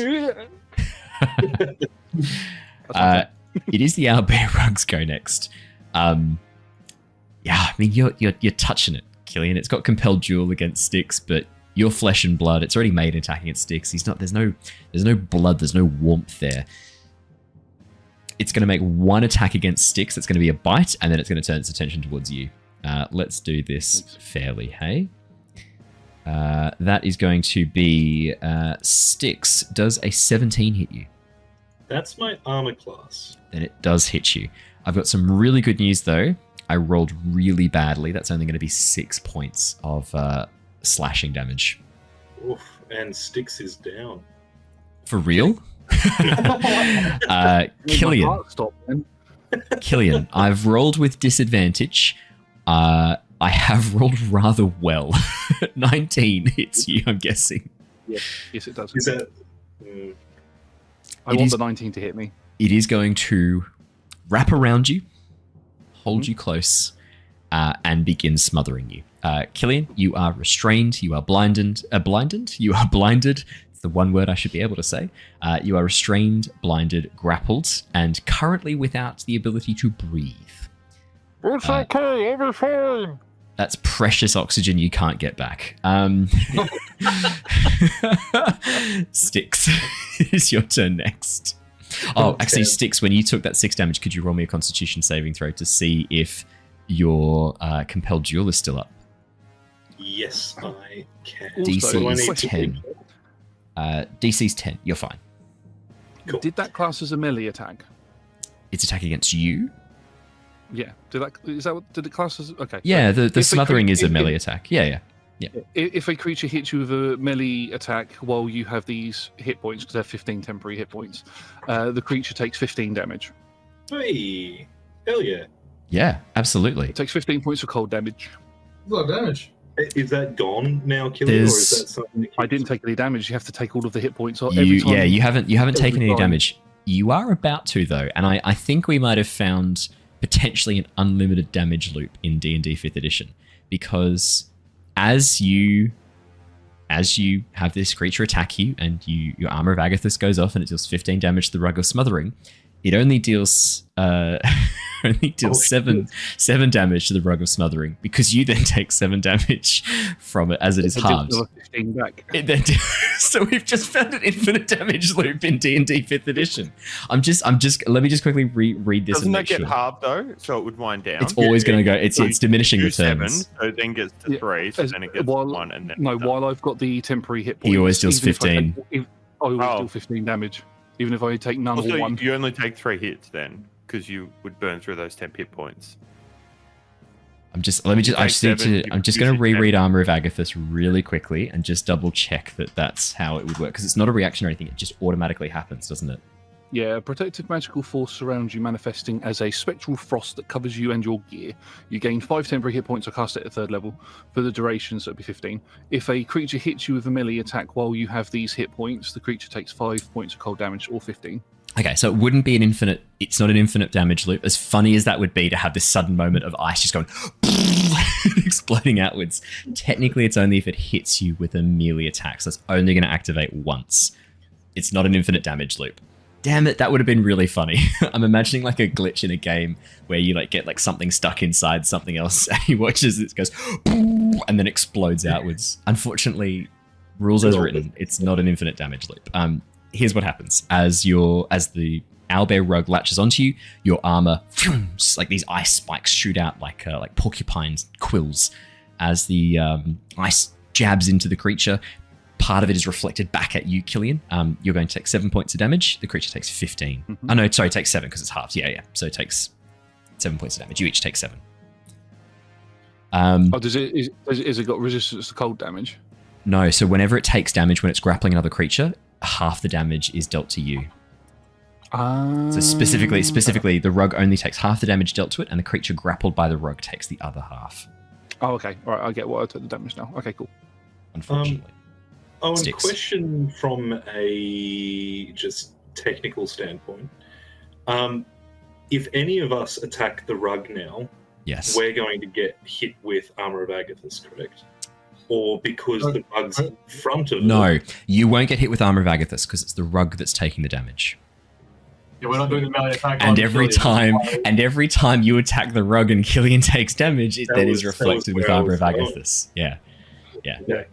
It is the owlbear rugs go next. Yeah, I mean you're touching it, Killian. It's got compelled duel against Styx, but your flesh and blood. It's already made attacking against Styx. He's not. There's no blood. There's no warmth there. It's going to make one attack against Styx. That's going to be a bite, and then it's going to turn its attention towards you. Let's do this fairly. Hey, that is going to be Styx. Does a 17 hit you? That's my armor class. Then it does hit you. I've got some really good news though. I rolled really badly. That's only going to be 6 points of slashing damage. Oof, and Styx is down. For real? Killian. Killian, I've rolled with disadvantage. I have rolled rather well. 19 hits you, I'm guessing. Yes, it does. Is that? I want the 19 to hit me. It is going to wrap around you, hold you close, and begin smothering you. Killian, you are restrained. You are blinded. You are blinded. It's the one word I should be able to say. You are restrained, blinded, grappled, and currently without the ability to breathe. It's okay, I'll be fine. That's precious oxygen you can't get back. Styx, it's your turn next. Oh, actually, Styx, when you took that 6 damage, could you roll me a Constitution saving throw to see if your compelled duel is still up? Yes, I can. DC is 10. DC's 10. You're fine. Cool. Did that class as a melee attack? It's attack against you? Yeah. Did it class as... Okay. Yeah, so the smothering is a melee attack. Yeah. If a creature hits you with a melee attack while you have these hit points, because they're 15 temporary hit points, the creature takes 15 damage. Hey, hell yeah. Yeah, absolutely. It takes 15 points of cold damage. A lot of damage. Is that gone now, Killian, or is There's- that something that I didn't take any damage. You have to take all of the hit points. Or You, every time yeah, you haven't taken any time. damage. You are about to though, and I think we might have found potentially an unlimited damage loop in D&D 5th edition, because as you have this creature attack you and your Armor of Agathis goes off and it deals 15 damage to the Rug of Smothering, it only deals seven damage to the Rug of Smothering, because you then take 7 damage from it as it is I did halved. another 15 back. So we've just found an infinite damage loop in D&D 5th edition. Let me just quickly read this. Doesn't and that make get sure. halved though? So it would wind down. It's always going to go. It's So diminishing do 7, returns. so it then gets to Yeah, 3, so as- then it gets while- 1, and then While I've got the temporary hit points, He always deals even if I 15. I always Oh. deal 15 damage, even if I take none or Also, 1. you only take 3 hits then, because you would burn through those 10 hit points. I'm just Take going 7, to you reread use it. Armor of Agathis really quickly and just double check that that's how it would work, because it's not a reaction or anything. It just automatically happens, doesn't it? Yeah, a protective magical force surrounds you, manifesting as a spectral frost that covers you and your gear. You gain 5 temporary hit points or cast it at 3rd level for the duration, so it'll be 15. If a creature hits you with a melee attack while you have these hit points, the creature takes 5 points of cold damage, or 15. Okay, so it wouldn't be an infinite. It's not an infinite damage loop. As funny as that would be to have this sudden moment of ice just going exploding outwards, technically it's only if it hits you with a melee attack. So it's only going to activate once. It's not an infinite damage loop. Damn it, that would have been really funny. I'm imagining like a glitch in a game where you like get like something stuck inside something else and you watch as it goes and then explodes outwards. Unfortunately, rules as written, it's not an infinite damage loop. Here's what happens. As the owlbear rug latches onto you, your armor, like these ice spikes shoot out like porcupines quills. As the ice jabs into the creature, part of it is reflected back at you, Killian. You're going to take 7 points of damage. The creature takes 15. Mhm. Oh no, sorry, it takes 7 because it's halved. Yeah. So it takes 7 points of damage. You each take 7. Is it got resistance to cold damage? No, so whenever it takes damage when it's grappling another creature, half the damage is dealt to you. So specifically, the rug only takes half the damage dealt to it, and the creature grappled by the rug takes the other half. Oh, okay. All right, I get why I took the damage now. Okay, cool. Unfortunately. Owen, Styx. question from a just technical standpoint. If any of us attack the rug now, Yes. we're going to get hit with Armor of Agathis, correct? Or because the rug's in front of No, you won't get hit with Armor of Agathis because it's the rug that's taking the damage. Yeah, we're not doing the melee attack. And on every Killian. time you attack the rug and Killian takes damage, it That then was- is that was reflected with where I Armor of was going. Agathis. Yeah. Okay.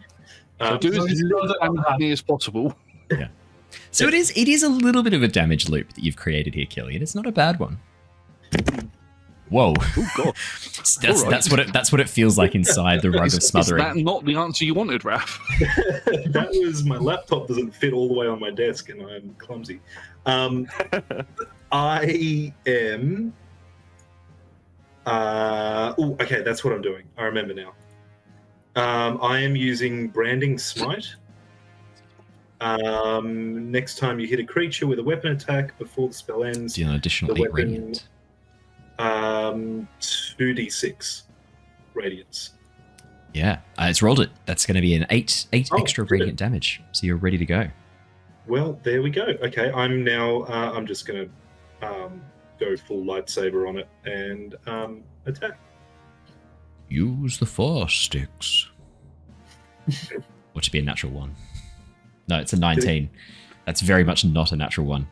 So do so as this little doesn't damage happen. as possible. So it is a little bit of a damage loop that you've created here, Killian. It's not a bad one. Whoa. Oh god. That's what it feels like inside the rug of Is smothering. that not the answer you wanted, Raph? That was my laptop doesn't fit all the way on my desk and I'm clumsy. I am okay, that's what I'm doing. I remember now. I am using Branding Smite. Next time you hit a creature with a weapon attack before the spell ends, Deal an additional the 8 weapon- radiant. 2d6 radiance. Yeah, it's rolled it. That's going to be an 8 Oh, extra good. radiant damage. So you're ready to go. Well, there we go. Okay, I'm now. I'm just gonna go full lightsaber on it and attack. Use the force, Styx. Or to be a natural 1. No, it's a 19. That's very much not a natural 1.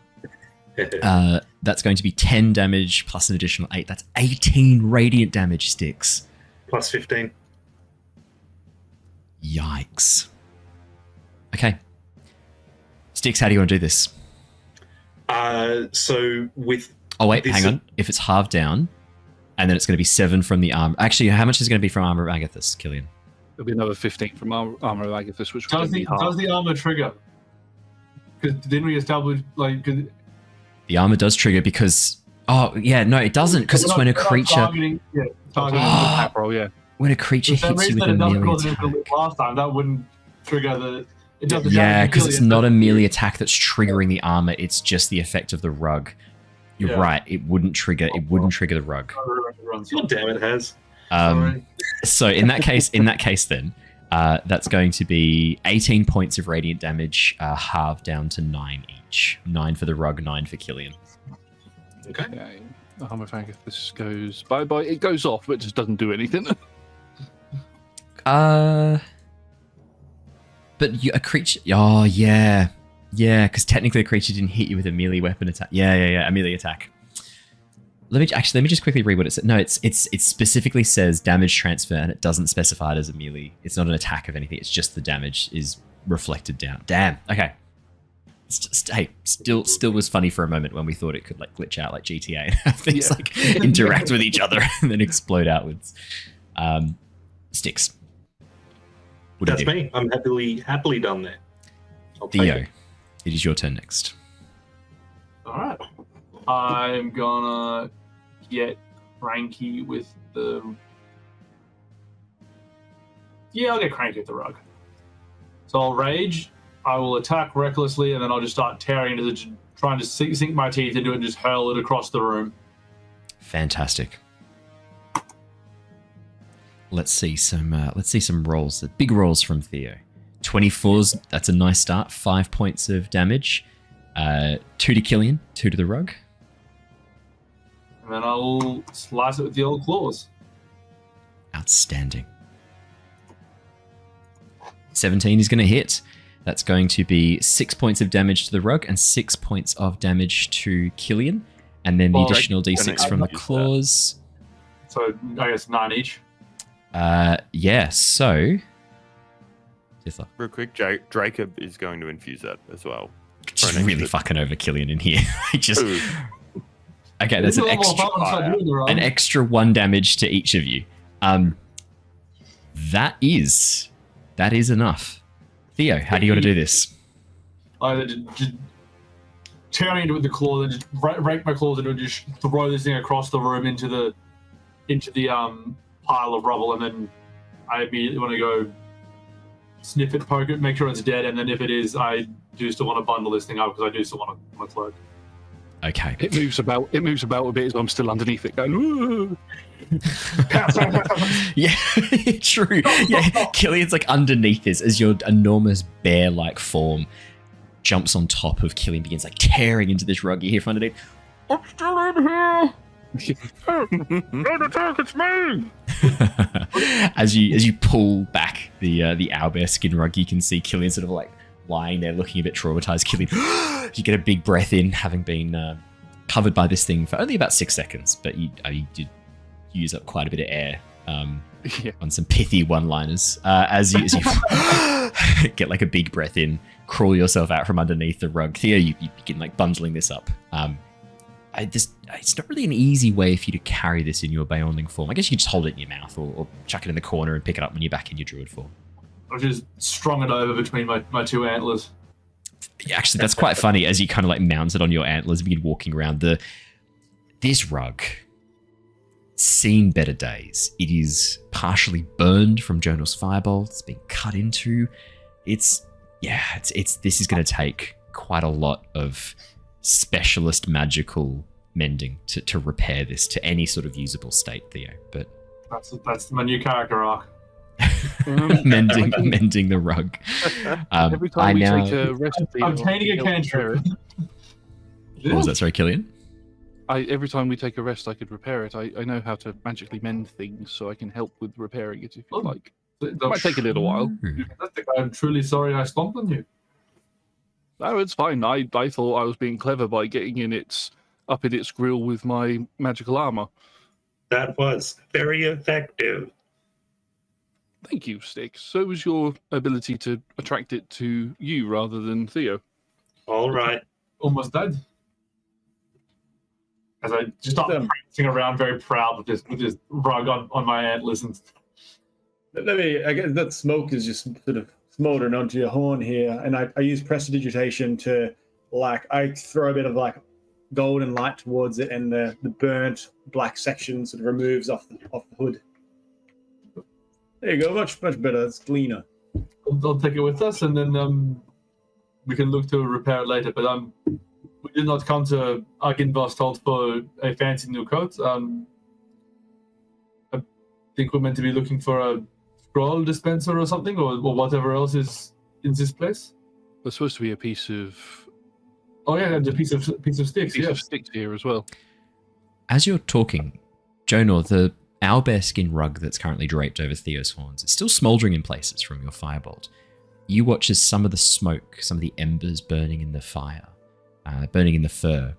That's going to be 10 damage plus an additional 8. That's 18 radiant damage, Styx. Plus 15. Yikes. Okay. Styx, how do you want to do this? So with Oh, wait, This hang is- on. If it's halved down, and then it's going to be 7 from the armor. Actually, how much is it going to be from Armor of Agathis, Killian? There'll be another 15 from Armor of Agathis, which will Does be the, half. does the armor trigger? Because didn't we establish cause The armor does trigger because... Oh, yeah, no, it doesn't, because it's when a creature... targeting Attack roll, yeah. When a creature For some hits you with reason a it doesn't melee cause an attack. infinite loop last time. That wouldn't trigger the. It does the Yeah, damage to because it's Killian, not but- a melee attack that's triggering the armor, it's just the effect of the rug. You're right. It wouldn't trigger. It wouldn't trigger the rug. God damn it, has. So in that case, then that's going to be 18 points of radiant damage, halved down to 9 each. 9 for the rug, 9 for Killian. Okay. If this goes bye-bye, it goes off, but just doesn't do anything. But a creature. Oh yeah, because technically a creature didn't hit you with a melee weapon attack. Yeah, a melee attack. Let me just quickly read what it said. No, it specifically says damage transfer, and it doesn't specify it as a melee. It's not an attack of anything. It's just the damage is reflected down. Damn. Okay. Still was funny for a moment when we thought it could like glitch out like GTA and have things like interact with each other and then explode outwards. Styx. That's me. I'm happily done there. Theo, it is your turn next. All right. I'm gonna get cranky with the. Yeah, I'll get cranky with the rug. So I'll rage. I will attack recklessly, and then I'll just start tearing into the, trying to sink my teeth into it and just hurl it across the room. Fantastic. Let's see some rolls. The big rolls from Theo. 24s. That's a nice start. 5 points of damage. 2 to Killian. 2 to the rug. And then I'll slice it with the old claws. Outstanding. 17 is going to hit. That's going to be 6 points of damage to the rug and 6 points of damage to Killian. And then the additional d6 from the claws. So I guess 9 each. Yeah, so... Tithla. Real quick, Jacob is going to infuse that as well. Just really fucking over Killian in here. Okay, there's an extra 1 damage to each of you. That is enough. Theo, how do you want to do this? I just tearing into it with the claw, then just rake my claws into it, and just throw this thing across the room into the pile of rubble, and then I immediately want to go sniff it, poke it, make sure it's dead, and then if it is, I do still want to bundle this thing up because I do still want to cloak. Okay. It moves about a bit as I'm still underneath it going, ooh. Yeah, true. Yeah, Killian's like underneath this as your enormous bear-like form jumps on top of Killian, begins like tearing into this rug you hear from underneath. I'm still in here. Don't attack, it's me. As you pull back the owlbear skin rug, you can see Killian sort of like lying there looking a bit traumatized. Killian, you get a big breath in, having been covered by this thing for only about 6 seconds, but you did use up quite a bit of air on some pithy one-liners. As you get like a big breath in, crawl yourself out from underneath the rug. Theo, you begin like bundling this up. It's not really an easy way for you to carry this in your Beyondling form. I guess you can just hold it in your mouth or chuck it in the corner and pick it up when you're back in your Druid form. I've just strung it over between my 2 antlers. Yeah, actually, that's quite funny as you kind of like mount it on your antlers and begin walking around. This rug, seen better days. It is partially burned from Jonor's fireball. It's been cut into. This is going to take quite a lot of specialist magical mending to repair this to any sort of usable state, Theo. But that's my new character arc. mending the rug. Every time we take a rest, I'm painting a cantrip. What was that? Sorry, Killian? Every time we take a rest, I could repair it. I know how to magically mend things, so I can help with repairing it if you like. It might take a little while. I'm truly sorry I stomped on you. No, it's fine. I thought I was being clever by getting up in its grill with my magical armor. That was very effective. Thank you, Styx. So was your ability to attract it to you rather than Theo. All right. Almost dead. As I just start prancing around, very proud with this rug on my antlers. And I guess that smoke is just sort of smoldering onto your horn here, and I use prestidigitation to, I throw a bit of golden light towards it, and the burnt black section sort of removes off the hood. There you go, much better. It's cleaner. I'll take it with us, and then we can look to repair it later. But we did not come to Argynvostholt for a fancy new coat. I think we're meant to be looking for a scroll dispenser or something, or whatever else is in this place. There's supposed to be a piece of Oh yeah, and a piece of sticks. piece Yes. of sticks here as well. As you're talking, Jonor, the owlbear skin rug that's currently draped over Theo's horns is still smouldering in places from your firebolt. You watch as some of the smoke, some of the embers burning in the fire, burning in the fur,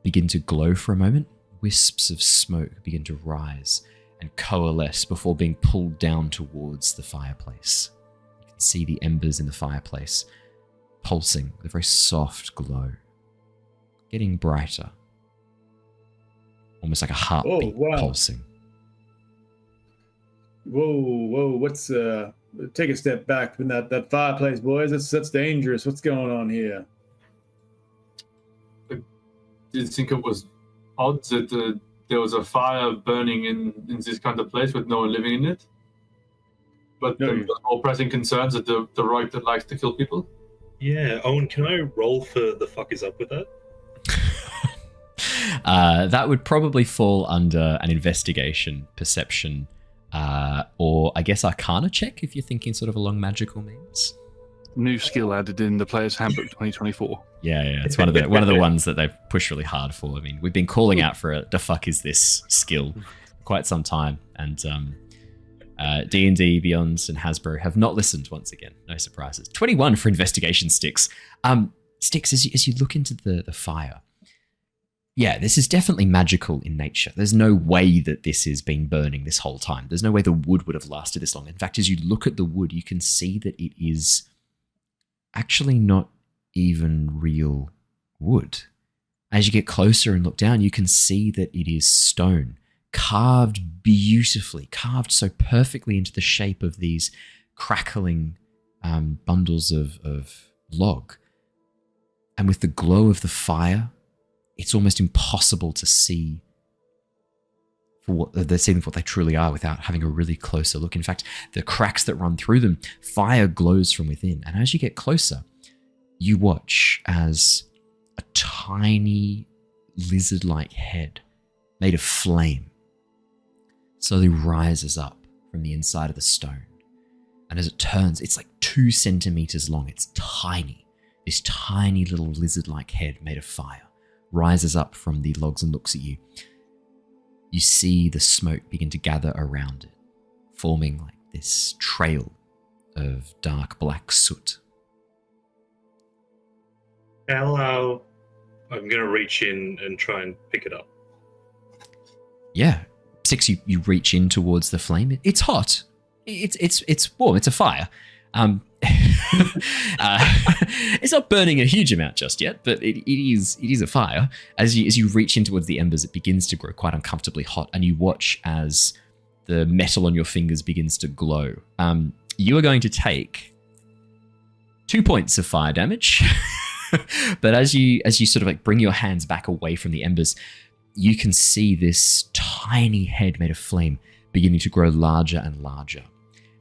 begin to glow for a moment. Wisps of smoke begin to rise and coalesce before being pulled down towards the fireplace. You can see the embers in the fireplace pulsing with a very soft glow, getting brighter, almost like a heartbeat pulsing. Whoa, what's take a step back from that fireplace, boys. That's dangerous. What's going on here? Did you think it was odd that there was a fire burning in this kind of place with no one living in it? But No. the more pressing concerns at the rogue that likes to kill people? Yeah, Owen, can I roll for the fuck is up with that? That would probably fall under an investigation, perception, or I guess Arcana check if you're thinking sort of along magical means. New skill added in the Player's Handbook 2024. Yeah, it's one of the ones that they've pushed really hard for. I mean, we've been calling out for the fuck is this skill for quite some time, and D&D, Beyond, and Hasbro have not listened once again. No surprises. 21 for investigation, Styx. Styx, as you look into the fire, yeah, this is definitely magical in nature. There's no way that this has been burning this whole time. There's no way the wood would have lasted this long. In fact, as you look at the wood, you can see that it is actually not even real wood. As you get closer and look down, you can see that it is stone, carved beautifully, carved so perfectly into the shape of these crackling bundles of log. And with the glow of the fire, it's almost impossible to see for what they truly are without having a really closer look. In fact, the cracks that run through them, fire glows from within. And as you get closer, you watch as a tiny lizard-like head made of flame slowly rises up from the inside of the stone. And as it turns, it's like 2 centimeters long. It's tiny. This tiny little lizard-like head made of fire rises up from the logs and looks at you. You see the smoke begin to gather around it, forming like this trail of dark black soot. Hello. I'm going to reach in and try and pick it up. Yeah. Six, you reach in towards the flame. It's hot. It's warm. It's a fire. It's not burning a huge amount just yet, but it is a fire. As you reach in towards the embers, it begins to grow quite uncomfortably hot, and you watch as the metal on your fingers begins to glow. You are going to take 2 points of fire damage, but as you sort of like bring your hands back away from the embers, you can see this tiny head made of flame beginning to grow larger and larger.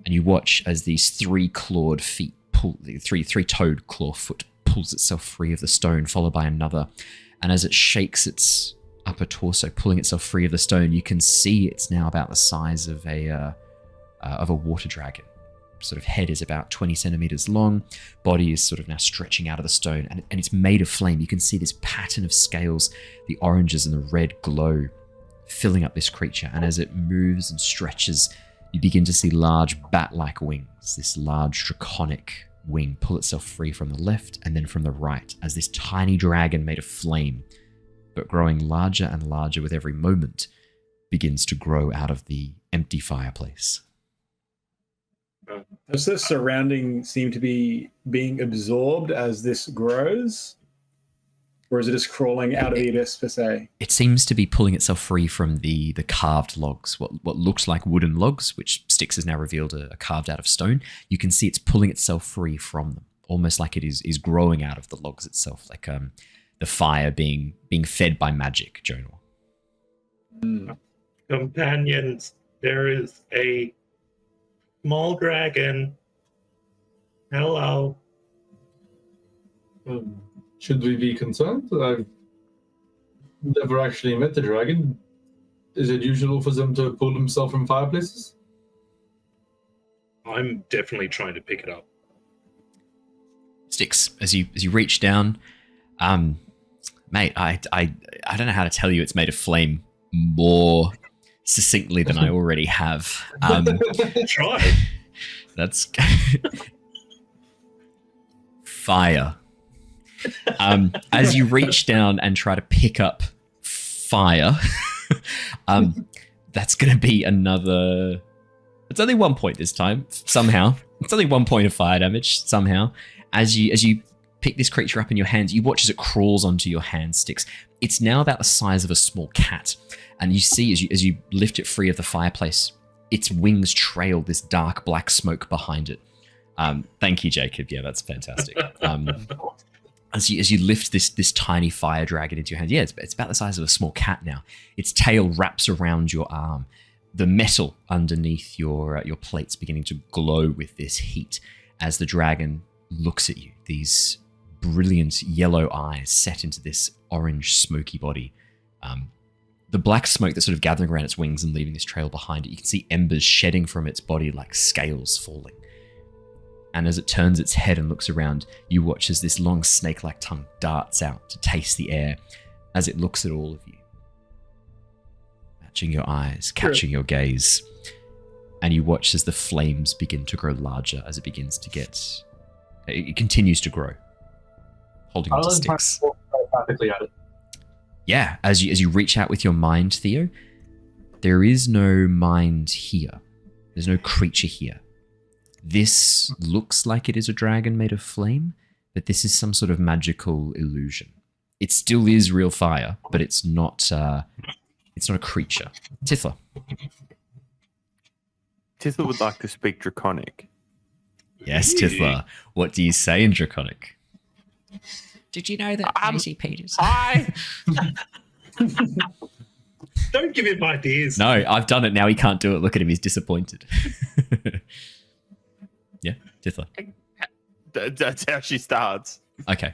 And you watch as these 3-clawed feet pull, the three-toed claw foot pulls itself free of the stone, followed by another. And as it shakes its upper torso, pulling itself free of the stone, you can see it's now about the size of a water dragon. Sort of head is about 20 centimeters long, body is sort of now stretching out of the stone, and it's made of flame. You can see this pattern of scales, the oranges and the red glow filling up this creature. And as it moves and stretches, you begin to see large bat-like wings, this large draconic wing pull itself free from the left and then from the right as this tiny dragon made of flame, but growing larger and larger with every moment, begins to grow out of the empty fireplace. Does the surrounding seem to be being absorbed as this grows? Or is it just crawling out of the abyss per se? It seems to be pulling itself free from the carved logs, what looks like wooden logs, which Styx has now revealed are carved out of stone. You can see it's pulling itself free from them, almost like it is growing out of the logs itself, like the fire being fed by magic, Jonor. Companions, there is a small dragon. Hello. Should we be concerned? I've never actually met the dragon. Is it usual for them to pull themselves from fireplaces? I'm definitely trying to pick it up. Styx, as you reach down, mate, I don't know how to tell you it's made of flame more succinctly than I already have. Try. That's fire. As you reach down and try to pick up fire, that's going to be another. It's only 1 point this time. Somehow, it's only 1 point of fire damage. Somehow, as you pick this creature up in your hands, you watch as it crawls onto your hand, Styx. It's now about the size of a small cat, and you see as you lift it free of the fireplace, its wings trail this dark black smoke behind it. Thank you, Jacob. Yeah, that's fantastic. As you lift this tiny fire dragon into your hand, yeah, it's about the size of a small cat now. Its tail wraps around your arm. The metal underneath your plates beginning to glow with this heat as the dragon looks at you. These brilliant yellow eyes set into this orange smoky body. The black smoke that's sort of gathering around its wings and leaving this trail behind it. You can see embers shedding from its body like scales falling. And as it turns its head and looks around, you watch as this long snake-like tongue darts out to taste the air as it looks at all of you. Matching your eyes, catching your gaze. And you watch as the flames begin to grow larger as it begins to get... It continues to grow. Holding onto Styx. At it. Yeah, as you reach out with your mind, Theo, there is no mind here. There's no creature here. This looks like it is a dragon made of flame, but this is some sort of magical illusion. It still is real fire, but it's not a creature. Tithla. Tithla would like to speak Draconic. Yes, Tithla. What do you say in Draconic? Did you know that Maisie Peters? Hi. Don't give him ideas. No, I've done it now. He can't do it. Look at him. He's disappointed. Yeah, Tithla. That's how she starts. Okay.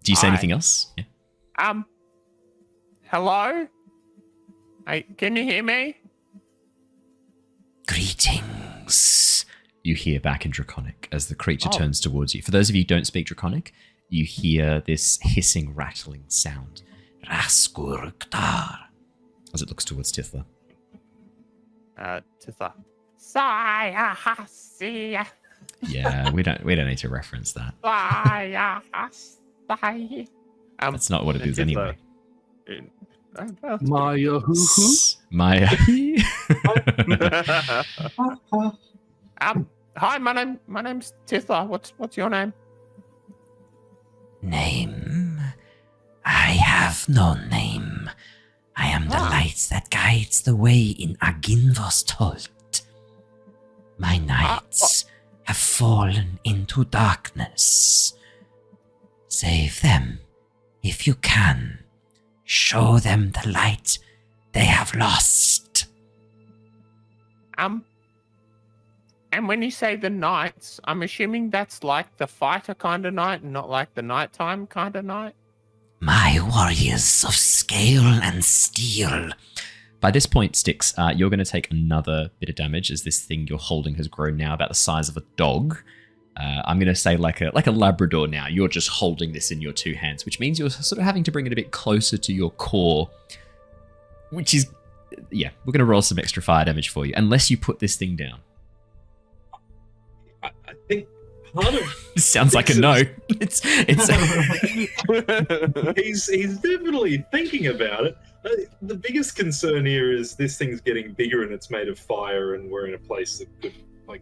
Do you say anything else? Yeah. Hello? Hey, can you hear me? Greetings. You hear back in Draconic as the creature turns towards you. For those of you who don't speak Draconic, you hear this hissing, rattling sound. Raskurktar. As it looks towards Tithla. Tithla. Yeah, we don't need to reference that. That's not what it is anyway. Maya hoo hoo. Maya. Hi, my name's Tithla. What's your name? Name? I have no name. I am the light that guides the way in Argynvostholt. My nights have fallen into darkness. Save them, if you can. Show them the light they have lost. And when you say the nights, I'm assuming that's like the fighter kind of night and not like the nighttime kind of night? My warriors of scale and steel. By this point, Styx, you're going to take another bit of damage as this thing you're holding has grown now about the size of a dog. I'm going to say like a Labrador now. You're just holding this in your two hands, which means you're sort of having to bring it a bit closer to your core, which is, yeah, we're going to roll some extra fire damage for you, unless you put this thing down. I think part of This sounds like a no. It's he's definitely thinking about it. The biggest concern here is this thing's getting bigger and it's made of fire, and we're in a place that could like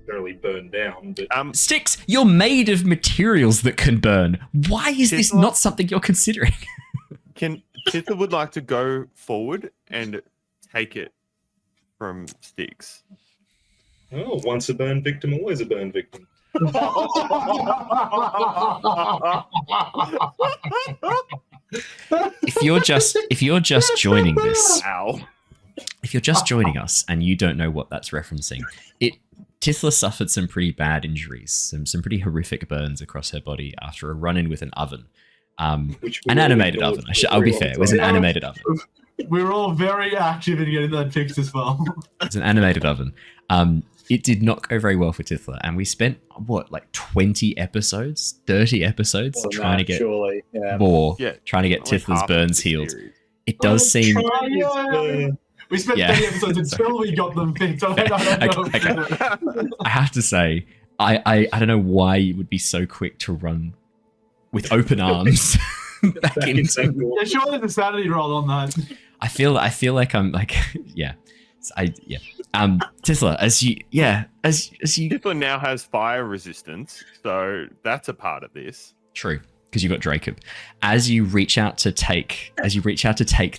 barely burn down. But Styx, you're made of materials that can burn. Why is this not something you're considering? Tithla would like to go forward and take it from Styx. Oh, once a burn victim, always a burn victim. If you're just joining this, Ow. if you're just joining us and you don't know what that's referencing, Tithla suffered some pretty bad injuries, some pretty horrific burns across her body after a run-in with an oven. An animated oven. I'll be fair. It was an animated oven. We were all very active in getting that fixed as well. It's an animated oven. It did not go very well for Tithla, and we spent, 20 episodes, 30 episodes trying to get trying to get Tithla's burns healed. It does seem... We spent 30 episodes until we got them fixed. I don't know. I have to say, I don't know why you would be so quick to run with open arms back into... Yeah, sure, there's a sanity roll on that. I feel like I'm like, Tithla, as you Tithla now has fire resistance, so that's a part of this. True, because you got Dracob. As you reach out to take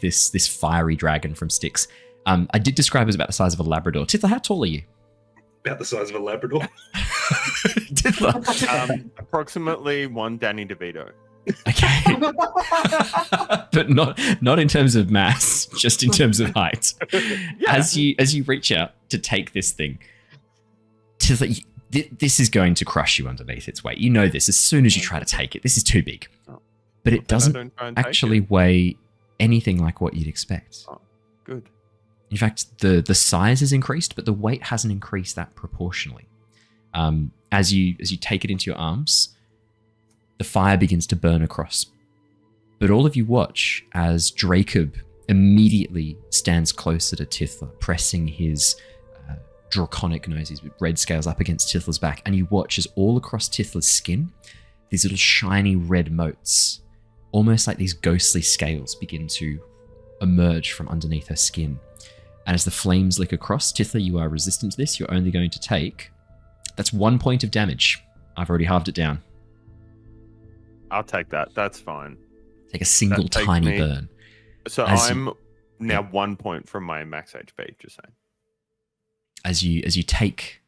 this fiery dragon from Styx, I did describe it as about the size of a Labrador. Tithla, how tall are you? About the size of a Labrador. Tithla, approximately one Danny DeVito. Okay, but not in terms of mass, just in terms of height. Yeah. As you reach out to take this thing, Tithla, this is going to crush you underneath its weight. You know this. As soon as you try to take it, this is too big. But it doesn't actually weigh anything like what you'd expect. Oh, good. In fact, the size has increased, but the weight hasn't increased that proportionally. As you take it into your arms, the fire begins to burn across. But all of you watch as Dracob immediately stands closer to Tithla, pressing his draconic nose, his red scales up against Tithla's back, and you watch as all across Tithla's skin, these little shiny red motes, almost like these ghostly scales, begin to emerge from underneath her skin. And as the flames lick across, Tithla, you are resistant to this. You're only going to take... That's 1 point of damage. I've already halved it down. I'll take that. That's fine. Take a single tiny burn. So I'm now 1 point from my max HP, just saying. As you take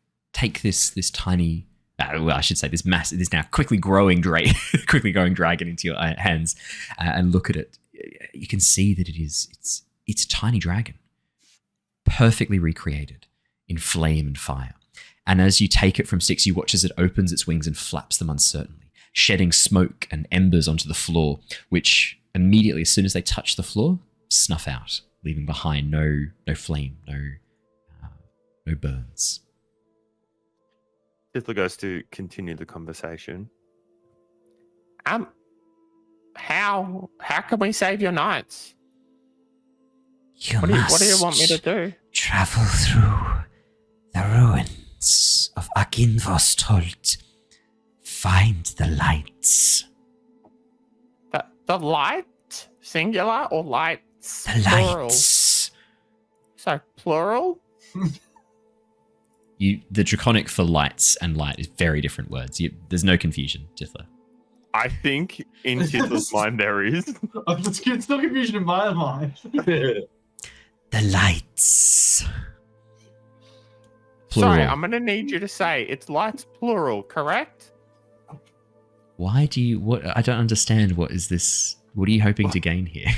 this tiny... well, I should say this now quickly growing dragon into your hands and look at it, you can see that it's a tiny dragon, perfectly recreated in flame and fire. And as you take it from Styx, you watch as it opens its wings and flaps them uncertainly, shedding smoke and embers onto the floor, which immediately, as soon as they touch the floor, snuff out, leaving behind no flame, no burns. Tithla goes to continue the conversation. How can we save your knights? You what do you want me to do? Travel through the ruins of Argynvostholt. Find the lights. The light? Singular or lights? The plural? lights. So, plural? The draconic for lights and light is very different words. There's no confusion, Tithla. I think in Tithla's mind there is. It's no confusion in my mind. The lights. Plural. Sorry, I'm going to need you to say it's lights plural, correct? Why do you... What? I don't understand. What is this? What are you hoping to gain here?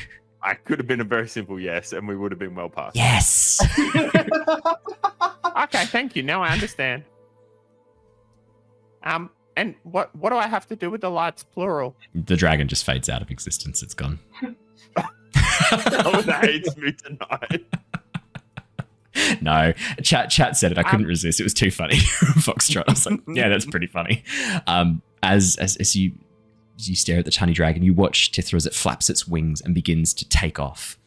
I could have been a very simple yes, and we would have been well past. Yes. Okay, thank you. Now I understand. And what do I have to do with the lights plural? The dragon just fades out of existence. It's gone. Owen hates me tonight. No, chat said it. I couldn't resist. It was too funny. Foxtrot. I was like, yeah, that's pretty funny. As you stare at the tiny dragon, you watch Tithla as it flaps its wings and begins to take off,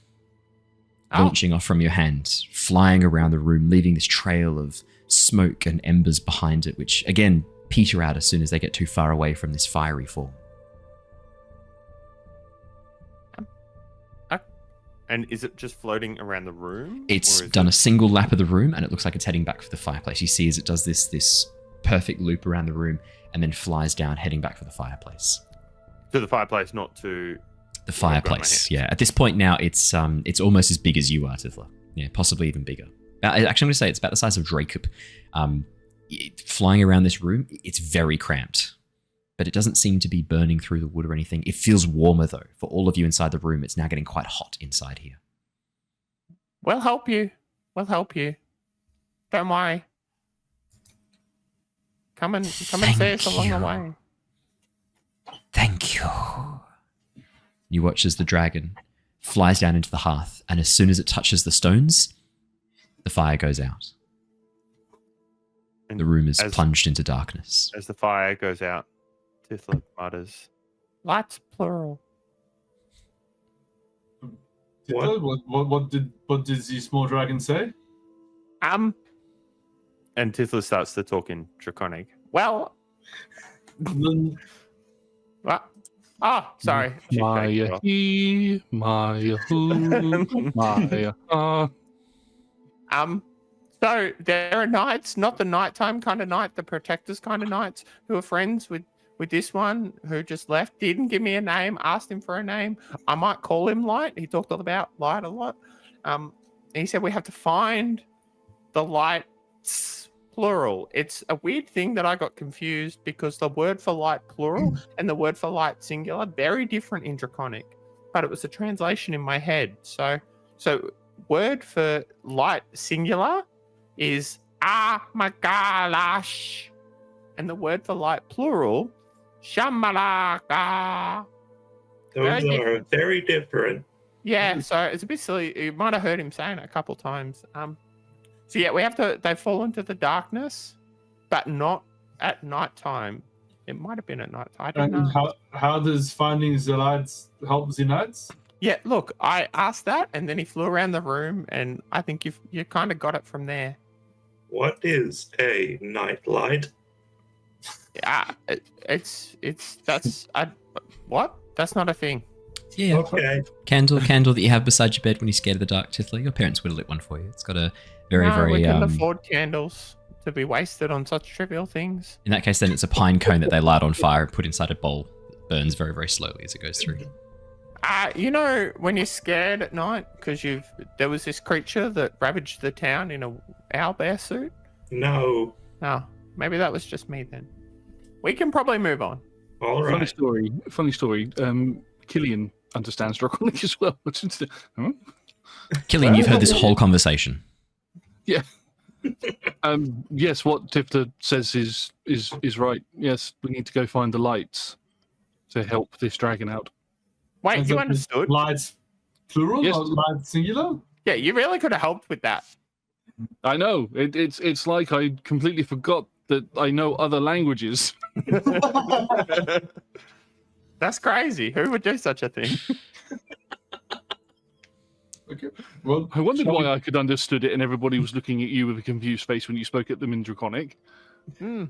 launching off from your hand, flying around the room, leaving this trail of smoke and embers behind it, which again peter out as soon as they get too far away from this fiery form. And is it just floating around the room? It's done a single lap of the room, and it looks like it's heading back for the fireplace. You see as it does this perfect loop around the room and then flies down, heading back for the fireplace. To the fireplace, not to... The fireplace, yeah. At this point now, it's almost as big as you are, Tithla. Yeah, possibly even bigger. Actually, I'm going to say it's about the size of Dracob. Flying around this room, it's very cramped. But it doesn't seem to be burning through the wood or anything. It feels warmer, though. For all of you inside the room, it's now getting quite hot inside here. We'll help you. Don't worry. Come and see us along the way. Thank you. You watch as the dragon flies down into the hearth, and as soon as it touches the stones, the fire goes out. And The room is as- plunged into darkness. As the fire goes out, Tithla mutters, Lights plural. What did the small dragon say? and Tithla starts to talk in Draconic. Well, what? Oh, sorry. Maya he, Maya who, Maya So there are knights, not the nighttime kind of knight, the protectors kind of knights, who are friends with this one who just left, didn't give me a name, asked him for a name. I might call him Light. He talked all about Light a lot. He said we have to find the lights plural. It's a weird thing that I got confused because the word for light plural and the word for light singular, very different in Draconic, but it was a translation in my head. So word for light singular is Amagalash, and the word for light plural, Shamalaka. Those are very different. Yeah, so it's a bit silly. You might have heard him saying it a couple times. So yeah, they fall into the darkness, but not at nighttime. It might have been at night. I don't know. How does finding the lights help the knights? Yeah, look, I asked that, and then he flew around the room, and I think you kind of got it from there. What is a nightlight? What? That's not a thing. Yeah. Okay. Candle that you have beside your bed when you're scared of the dark, Tithla. Your parents would have lit one for you. It's got a very, No, we couldn't very... afford candles to be wasted on such trivial things. In that case, then it's a pine cone that they light on fire and put inside a bowl. It burns very, very slowly as it goes through. You know when you're scared at night because there was this creature that ravaged the town in a owlbear suit? No. Oh, maybe that was just me then. We can probably move on. All right. Funny story. Killian understands Draconic as well. Huh? Killian, you've heard this whole conversation. Yeah. Yes, what Tithla says is right. Yes, we need to go find the lights to help this dragon out. Wait, you understood? Lights plural, Yes. not lights singular? Yeah, you really could have helped with that. I know. It's like I completely forgot that I know other languages. That's crazy. Who would do such a thing? Okay. Well, I wondered why I could understood it and everybody was looking at you with a confused face when you spoke at them in Draconic. It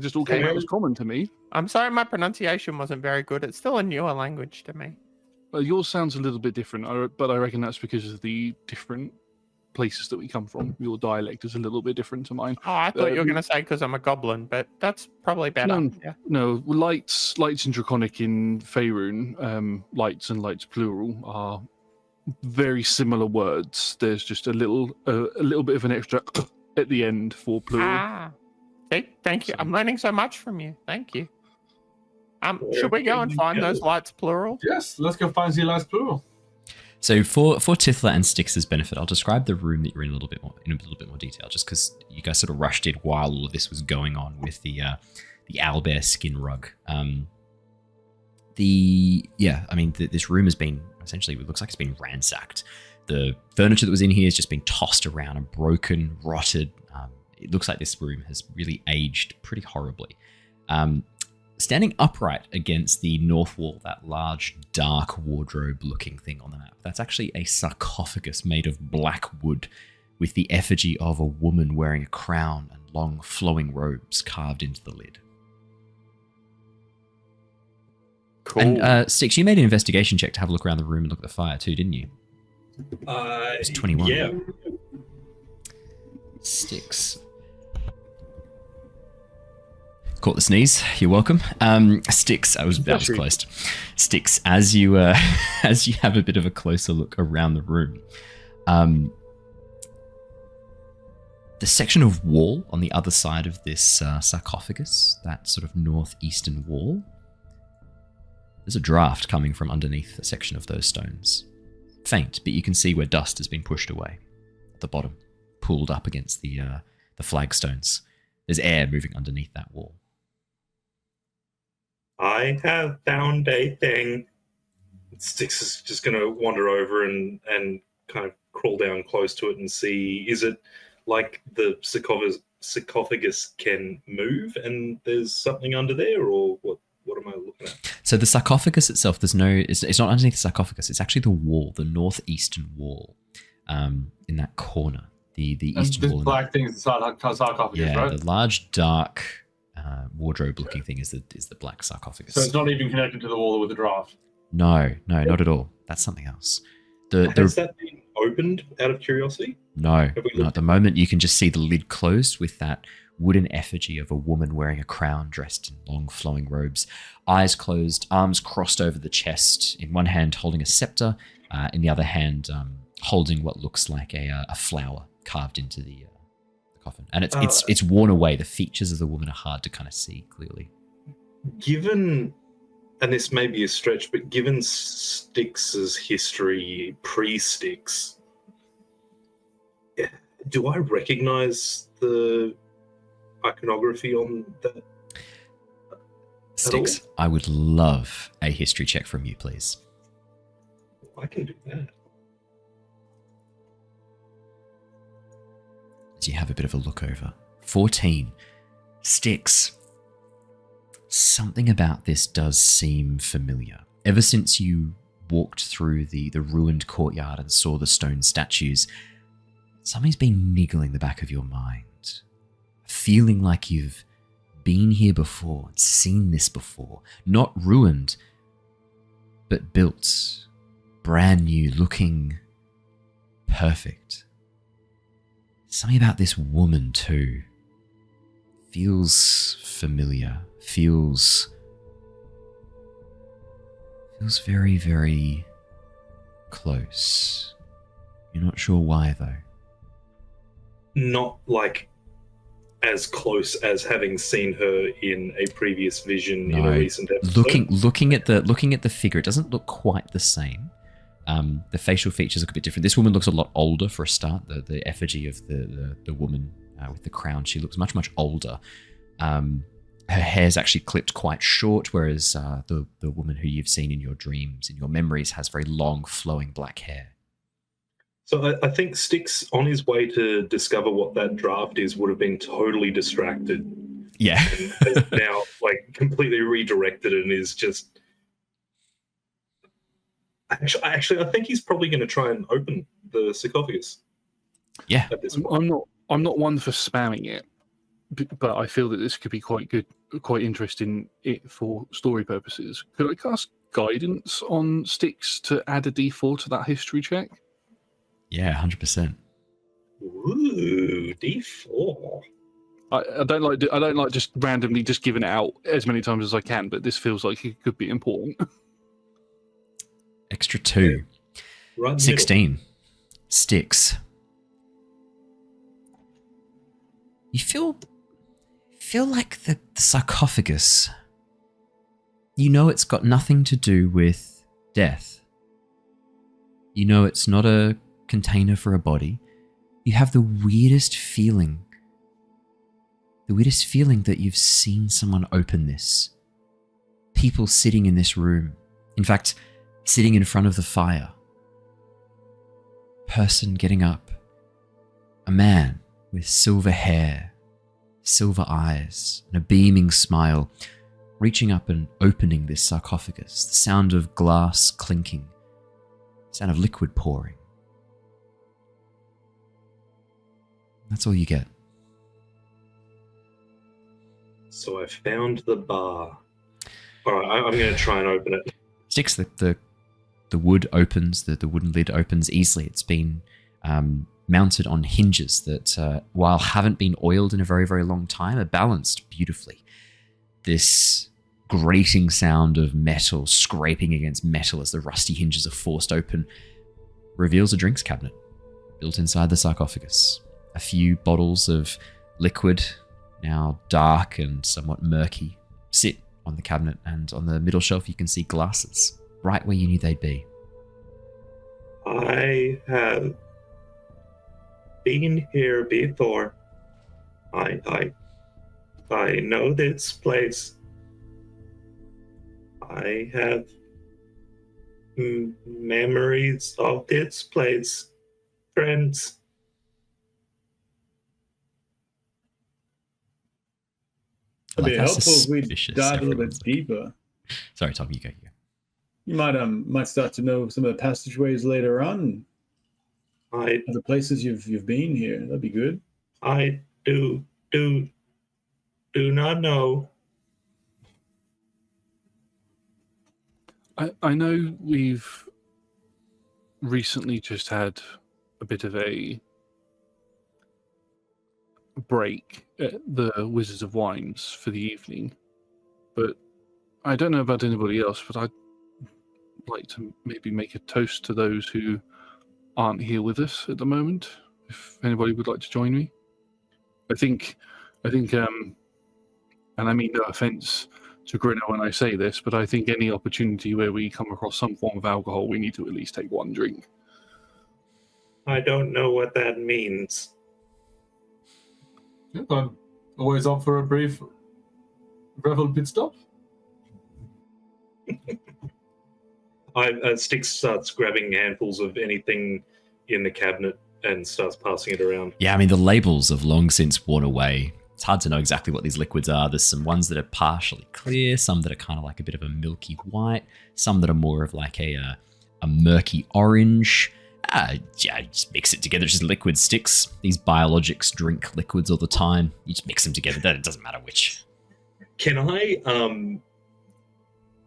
just all came out as common to me. I'm sorry my pronunciation wasn't very good. It's still a newer language to me. Well, yours sounds a little bit different, but I reckon that's because of the different places that we come from. Your dialect is a little bit different to mine. Oh, I thought you were going to say because I'm a goblin, but that's probably better. No, lights in Draconic in Faerun, lights and lights plural are very similar words. There's just a little bit of an extra at the end for plural. Thank you. I'm learning so much from you. Thank you. Should we go and find those lights plural? Yes, let's go find the lights plural. So for Tithla and Styx's benefit, I'll describe the room that you're in a little bit more detail, just because you guys sort of rushed in while all of this was going on with the owlbear skin rug. This room has been essentially, it looks like it's been ransacked. The furniture that was in here has just been tossed around and broken, rotted. It looks like this room has really aged pretty horribly. Standing upright against the north wall, that large, dark wardrobe-looking thing on the map, that's actually a sarcophagus made of black wood with the effigy of a woman wearing a crown and long, flowing robes carved into the lid. Cool. And Styx, you made an investigation check to have a look around the room and look at the fire too, didn't you? It was 21. Yeah. Styx. Caught the sneeze. You're welcome. Styx. I was close. Styx. As you have a bit of a closer look around the room, the section of wall on the other side of this sarcophagus, that sort of northeastern wall, there's a draft coming from underneath a section of those stones. Faint, but you can see where dust has been pushed away at the bottom, pulled up against the flagstones. There's air moving underneath that wall. I have found a thing. Styx is just going to wander over and kind of crawl down close to it and see, is it like the sarcophagus can move and there's something under there, or what am I looking at? So the sarcophagus itself, it's not underneath the sarcophagus, it's actually the wall, the northeastern wall, in that corner. The eastern this wall. black thing is the sarcophagus, Yeah, right? the large, dark, wardrobe-looking thing is the black sarcophagus. So it's not even connected to the wall with the draft. No, not at all. That's something else. Has that been opened out of curiosity? No, at the moment you can just see the lid closed with that wooden effigy of a woman wearing a crown, dressed in long flowing robes, eyes closed, arms crossed over the chest, in one hand holding a scepter, in the other hand holding what looks like a flower carved into the coffin. And it's worn away. The features of the woman are hard to kind of see clearly. Given, and this may be a stretch, but given Styx's history pre-Styx, do I recognize the iconography on that? Styx, I would love a history check from you, please. I can do that. As you have a bit of a look over. 14. Styx. Something about this does seem familiar. Ever since you walked through the ruined courtyard and saw the stone statues, something's been niggling the back of your mind. Feeling like you've been here before, seen this before. Not ruined, but built. Brand new, looking perfect. Something about this woman too. Feels familiar. Feels very, very close. You're not sure why though. Not like as close as having seen her in a previous vision in a recent episode. Looking at the figure, it doesn't look quite the same. The facial features look a bit different. This woman looks a lot older for a start. The effigy of the woman with the crown, she looks much, much older. Her hair's actually clipped quite short, whereas the woman who you've seen in your dreams, in your memories, has very long, flowing black hair. So I think Styx, on his way to discover what that draft is, would have been totally distracted. Yeah. And is now completely redirected and is just... Actually, I think he's probably going to try and open the sarcophagus. Yeah. I'm not one for spamming it, but I feel that this could be quite good, quite interesting for story purposes. Could I cast guidance on Styx to add a D4 to that history check? Yeah, 100%. Ooh, D4. I don't like just randomly just giving it out as many times as I can, but this feels like it could be important. Extra 2. Right 16. Styx. You feel like the sarcophagus. You know it's got nothing to do with death. You know it's not a container for a body. You have the weirdest feeling that you've seen someone open this. People sitting in this room. In fact, sitting in front of the fire. Person getting up. A man with silver hair, silver eyes, and a beaming smile, reaching up and opening this sarcophagus. The sound of glass clinking. The sound of liquid pouring. That's all you get. So I found the bar. All right, I'm going to try and open it. Styx, the wood opens, the wooden lid opens easily. It's been mounted on hinges that, while haven't been oiled in a very, very long time, are balanced beautifully. This grating sound of metal scraping against metal as the rusty hinges are forced open reveals a drinks cabinet built inside the sarcophagus. A few bottles of liquid, now dark and somewhat murky, sit on the cabinet, and on the middle shelf you can see glasses, right where you knew they'd be. I have been here before. I I know this place. I have memories of this place, friends. It'd be I like how helpful if we suspicious dive a little everyone's bit deeper. Sorry, Tom, you go. You might start to know some of the passageways later on. The places you've been here. That'd be good. I do not know. I know we've recently just had a bit of a break at the Wizards of Wines for the evening, but I don't know about anybody else, but I'd like to maybe make a toast to those who aren't here with us at the moment, if anybody would like to join me. I think, and I mean no offense to Grinner when I say this, but I think any opportunity where we come across some form of alcohol, we need to at least take one drink. I don't know what that means. Yep, I'm always up for a brief revel pit stop. Styx starts grabbing handfuls of anything in the cabinet and starts passing it around. Yeah, I mean, the labels have long since worn away. It's hard to know exactly what these liquids are. There's some ones that are partially clear, some that are kind of like a bit of a milky white, some that are more of like a murky orange. Just mix it together. It's just liquid Styx. These biologics drink liquids all the time. You just mix them together. It doesn't matter which. Can I,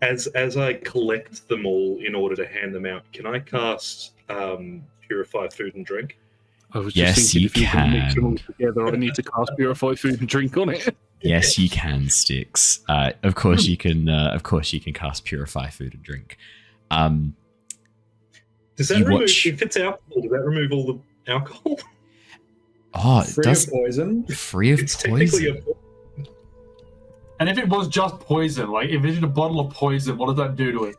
as I collect them all in order to hand them out, can I cast Purify Food and Drink? I was just thinking if you can mix them all together, I need to cast Purify Food and Drink on it. Yes, you can, Styx. Of course you can. Of course you can cast Purify Food and Drink. Does that remove? If it's alcohol, does that remove all the alcohol? Oh, it Free does. of poison. Free of poison. And if it was just poison, like if it's a bottle of poison, what does that do to it?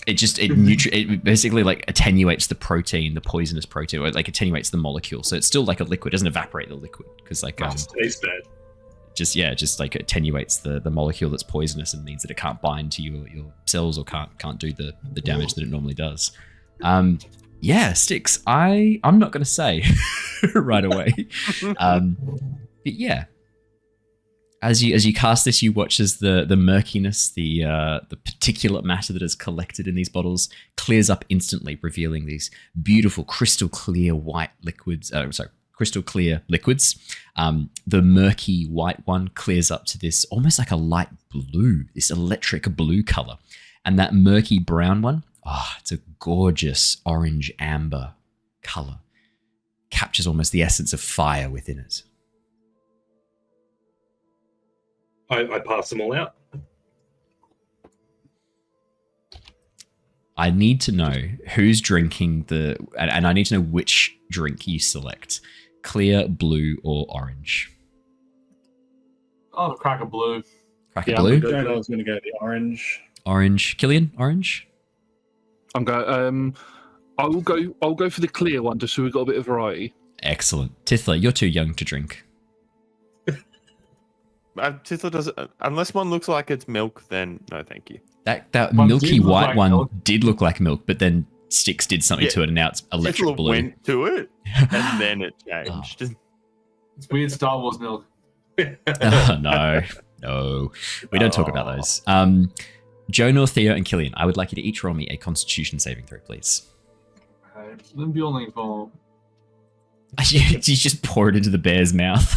It basically like attenuates the protein, the poisonous protein, or like attenuates the molecule. So it's still like a liquid. It doesn't evaporate the liquid because like tastes bad. Just like attenuates the molecule that's poisonous and means that it can't bind to your cells or can't do the damage that it normally does. Styx, I'm not going to say right away. But yeah, as you cast this, you watch as the murkiness, the particulate matter that is collected in these bottles clears up instantly, revealing these beautiful crystal clear white liquids. Crystal clear liquids. The murky white one clears up to this almost like a light blue, this electric blue color, and that murky brown one. It's a gorgeous orange amber color. Captures almost the essence of fire within it. I pass them all out. I need to know who's drinking and I need to know which drink you select. Clear, blue, or orange? Oh, crack a blue. Crack a blue? I was going to go the orange. Orange. Killian, orange? I'll go for the clear one just so we've got a bit of variety. Excellent. Tithla, you're too young to drink. Tithla doesn't. Unless one looks like it's milk, then no, thank you. That milky white one did look like milk, but then Styx did something to it, and now it's electric Tithla blue. went to it, and then it changed. It's weird Star Wars milk. No, we don't talk about those. Jonor, Theo, and Killian, I would like you to each roll me a Constitution saving throw, please. Okay, then be only for. You just pour it into the bear's mouth.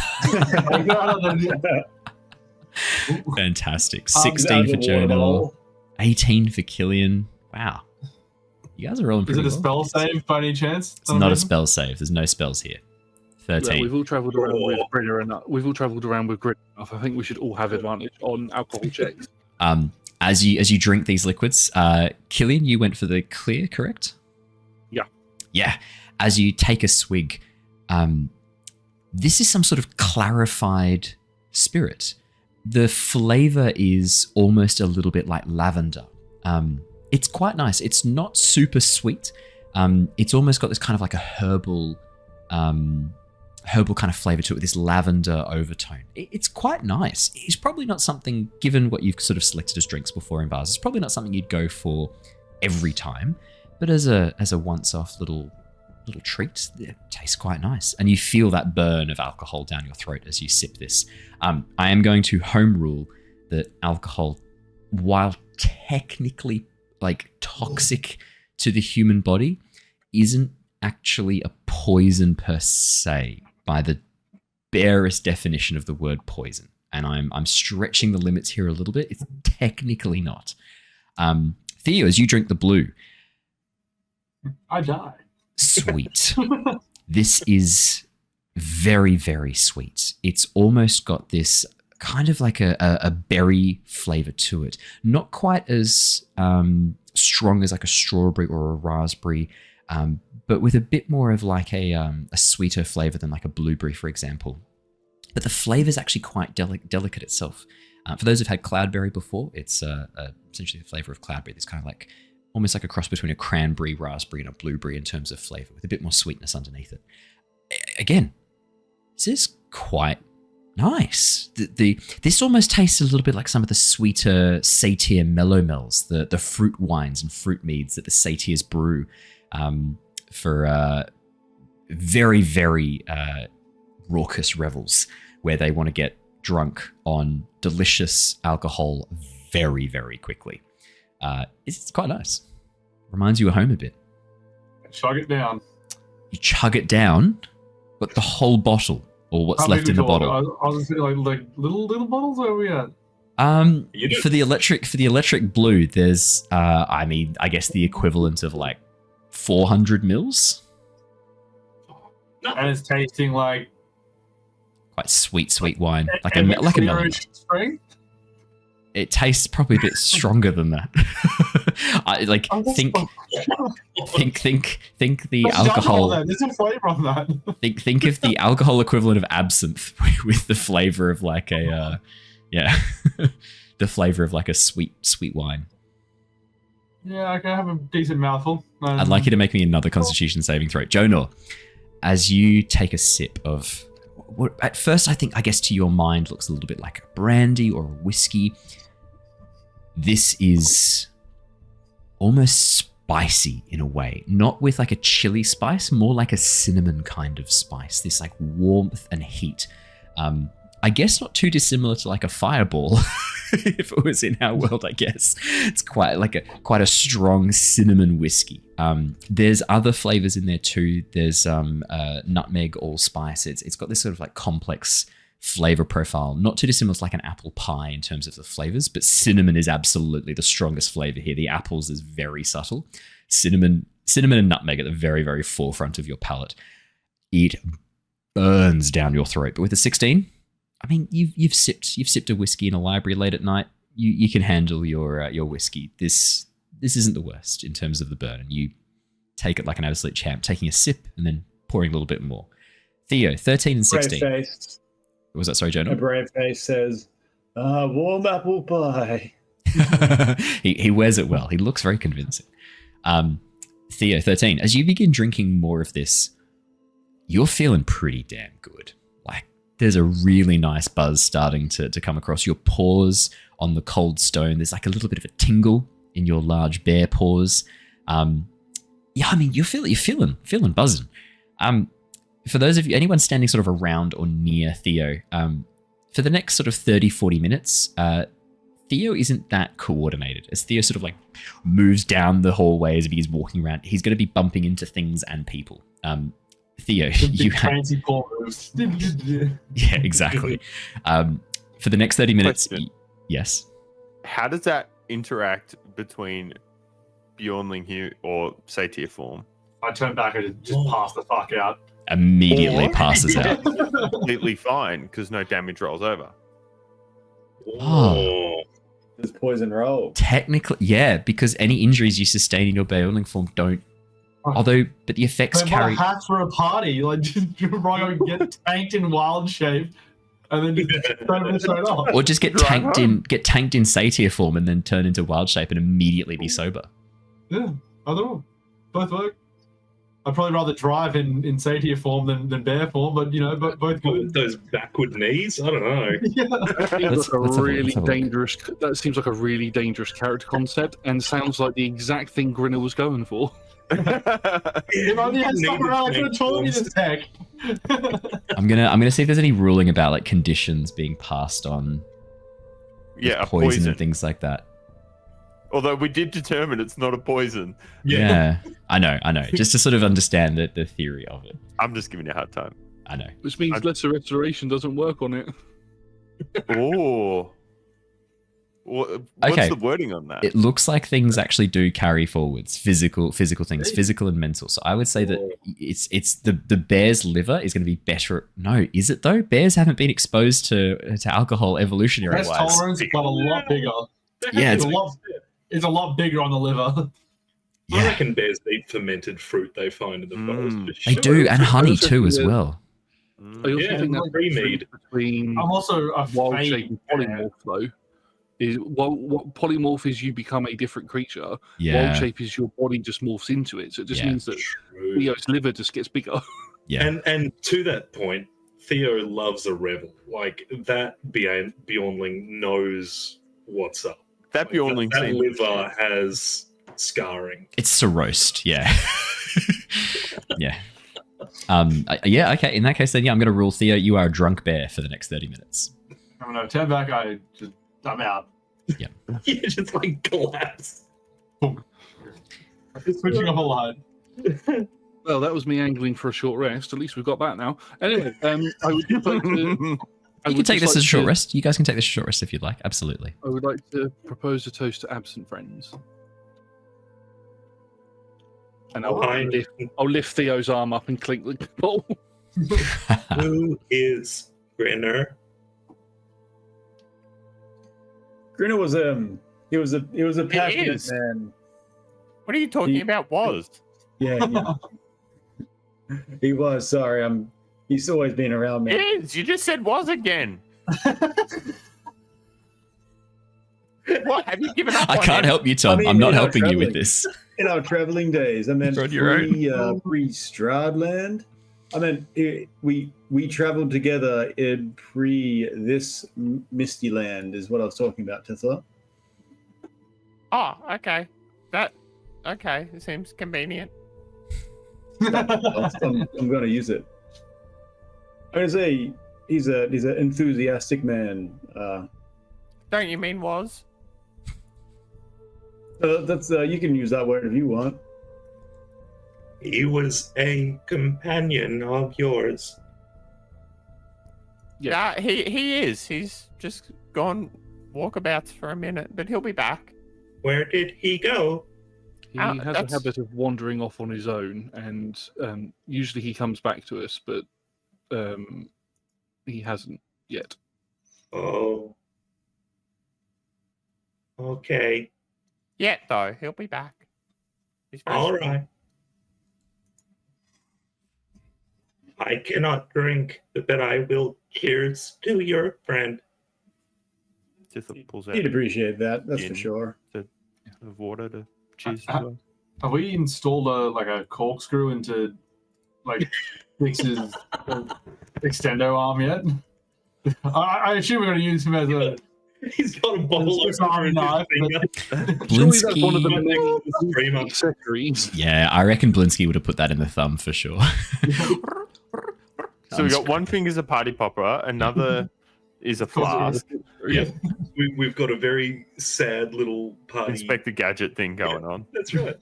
Fantastic. 16 for Jonor, 18 for Killian. Wow. You guys are rolling pretty well. Is it a spell save by any chance? It's not a spell save. There's no spells here. 13. Yeah, we've all travelled around with Grinner enough. I think we should all have advantage on alcohol checks. As you drink these liquids, Killian, you went for the clear, correct? Yeah. Yeah. As you take a swig, this is some sort of clarified spirit. The flavor is almost a little bit like lavender. It's quite nice. It's not super sweet. It's almost got this kind of like a herbal herbal kind of flavor to it with this lavender overtone. It's quite nice. It's probably not something, given what you've sort of selected as drinks before in bars, it's probably not something you'd go for every time, but as a once-off little treat, it tastes quite nice. And you feel that burn of alcohol down your throat as you sip this. I am going to home rule that alcohol, while technically like toxic to the human body, isn't actually a poison per se by the barest definition of the word poison. And I'm stretching the limits here a little bit. It's technically not. Theo, as you drink the blue, I die. Sweet. This is very, very sweet. It's almost got this kind of like a berry flavor to it. Not quite as strong as like a strawberry or a raspberry, but with a bit more of like a sweeter flavor than like a blueberry, for example. But the flavor is actually quite delicate itself. For those who've had cloudberry before, it's essentially the flavor of cloudberry. It's kind of like almost like a cross between a cranberry, raspberry, and a blueberry in terms of flavor, with a bit more sweetness underneath it. Again, this is quite nice. This almost tastes a little bit like some of the sweeter Satyr mellow-mels, the fruit wines and fruit meads that the Satyrs brew for very, very raucous revels, where they want to get drunk on delicious alcohol very, very quickly. It's quite nice. Reminds you of home a bit. Chug it down. You chug it down, but the whole bottle, or what's left in the bottle. I was just saying, like little bottles. Where are we at? For the electric blue, there's I guess the equivalent of like 400 mils. And it's tasting like quite sweet wine, like a melon. Spring. It tastes probably a bit stronger than that. Think the alcohol. There's a flavor on that. Think of the alcohol equivalent of absinthe with the flavor of like a the flavor of like a sweet wine. Yeah, I can have a decent mouthful. I'd like you to make me another Constitution saving throw, Jonor. As you take a sip of what at first I guess to your mind looks a little bit like a brandy or a whiskey. This is almost spicy in a way, not with like a chili spice, more like a cinnamon kind of spice. This like warmth and heat. I guess not too dissimilar to like a fireball, if it was in our world. I guess it's quite a strong cinnamon whiskey. There's other flavors in there too. There's nutmeg, allspice. It's got this sort of like complex flavor profile, not too dissimilar to like an apple pie in terms of the flavors, but cinnamon is absolutely the strongest flavor here. The apples is very subtle. Cinnamon and nutmeg at the very, very forefront of your palate. It burns down your throat. But with a 16, I mean, you've sipped a whiskey in a library late at night. You can handle your whiskey. This isn't the worst in terms of the burn, and you take it like an absolute champ, taking a sip and then pouring a little bit more. Theo, 13 and 16. Brave-faced. What was that? Sorry, Jonor? A brave face says, warm apple pie. He wears it well. He looks very convincing. Theo, 13. As you begin drinking more of this, you're feeling pretty damn good. Like, there's a really nice buzz starting to come across your pores on the cold stone. There's like a little bit of a tingle in your large bare pores. Yeah, I mean, you're feeling buzzing. For those of you, anyone standing sort of around or near Theo, for the next sort of 30, 40 minutes, Theo isn't that coordinated. As Theo sort of like moves down the hallways, if he's walking around, he's going to be bumping into things and people. Theo, you have... fancy ball moves. Yeah, exactly. For the next 30 minutes, yes? How does that interact between Bjornling here or Satyr form? I turn back and just pass the fuck out. Immediately passes out. Completely fine, because no damage rolls over. Oh. Does poison roll? Technically, yeah, because any injuries you sustain in your Bjornling form don't. Although, but the effects carry. Hack for a party, like just right on, get tanked in wild shape, and then just turn straight off. Or just get tanked in Satyr form and then turn into wild shape and immediately be sober. Yeah, either one. Both work. I'd probably rather drive in Satyr form than bear form, but both good. With those backward knees, I don't know. That seems like a let's have a look, really let's have a look. dangerous. That seems like a really dangerous character concept, and sounds like the exact thing Grinner was going for. If only I had stuck around, I could have taught me this tech. I'm gonna see if there's any ruling about like conditions being passed on. Yeah, a poison and things like that. Although we did determine it's not a poison. Yeah, I know. Just to sort of understand the theory of it. I'm just giving you a hard time. I know. Which means lesser restoration doesn't work on it. Oh. What's Okay. the wording on that? It looks like things actually do carry forwards, physical things, physical and mental. So I would say that it's the bear's liver is going to be better. No, is it though? Bears haven't been exposed to alcohol evolutionary Stress wise. tolerance got a lot bigger. Yeah, it's a lot bigger on the liver. I reckon bears eat fermented fruit they find in the forest. for They sure. do, and honey too as well. I also Yeah, think that pre-made. between I'm also a wild fake shape and polymorph though. Is what polymorph is you become a different creature. Yeah. Wild shape is your body just morphs into it. So it just Yeah. means that True. Theo's liver just gets bigger. Yeah. And to that point, Theo loves a revel. Like that Bjornling knows what's up. That Bjornling that seems liver has scarring. It's to roast, yeah. Yeah. Yeah, okay. In that case, then, I'm going to rule Theo, you are a drunk bear for the next 30 minutes. I don't know. Turn back. I'm out. Yeah. You just like collapse. Switching off a line. Well, that was me angling for a short rest. At least we've got that now. Anyway, I would just like to. You can take this as a short rest. You guys can take this as a short rest if you'd like. Absolutely. I would like to propose a toast to absent friends. And I'll lift Theo's arm up and clink the bowl. Who is Grinner? Grinner was he was a passionate is. man. What are you talking about? Was Yeah. He was. Sorry, he's always been around me. it is? You just said was again. What have you given up? I on can't him? help you, Tom. I mean, I'm not you know, helping you with traveling. this. In our traveling days, I meant You're on your own. pre Stradland. I mean, we traveled together in pre this Misty Land is what I was talking about, Tithla. Oh, okay. Okay. It seems convenient. I'm going to use it. I'm going to say he's an enthusiastic man. Don't you mean was? That's you can use that word if you want. He was a companion of yours. Yeah, he is. He's just gone walkabouts for a minute, but he'll be back. Where did he go? He has that's- a habit of wandering off on his own, and usually he comes back to us, but he hasn't yet. Oh. Okay. Yet though, he'll be back. He's very All strong. right. I cannot drink, but I will cheers to your friend. Just pulls out He'd appreciate that. That's for Gin. sure. of water to cheers. Have we installed a corkscrew into Dix's extendo arm yet? I assume we're going to use him as a He's got a bottle Swiss of Army knife. Surely that's one of the Blinsky. main accessories. Yeah, I reckon Blinsky would have put that in the thumb for sure. So we got one thing is a party popper, another is a flask. Yeah, we've got a very sad little party. Inspector Gadget thing going on. That's right.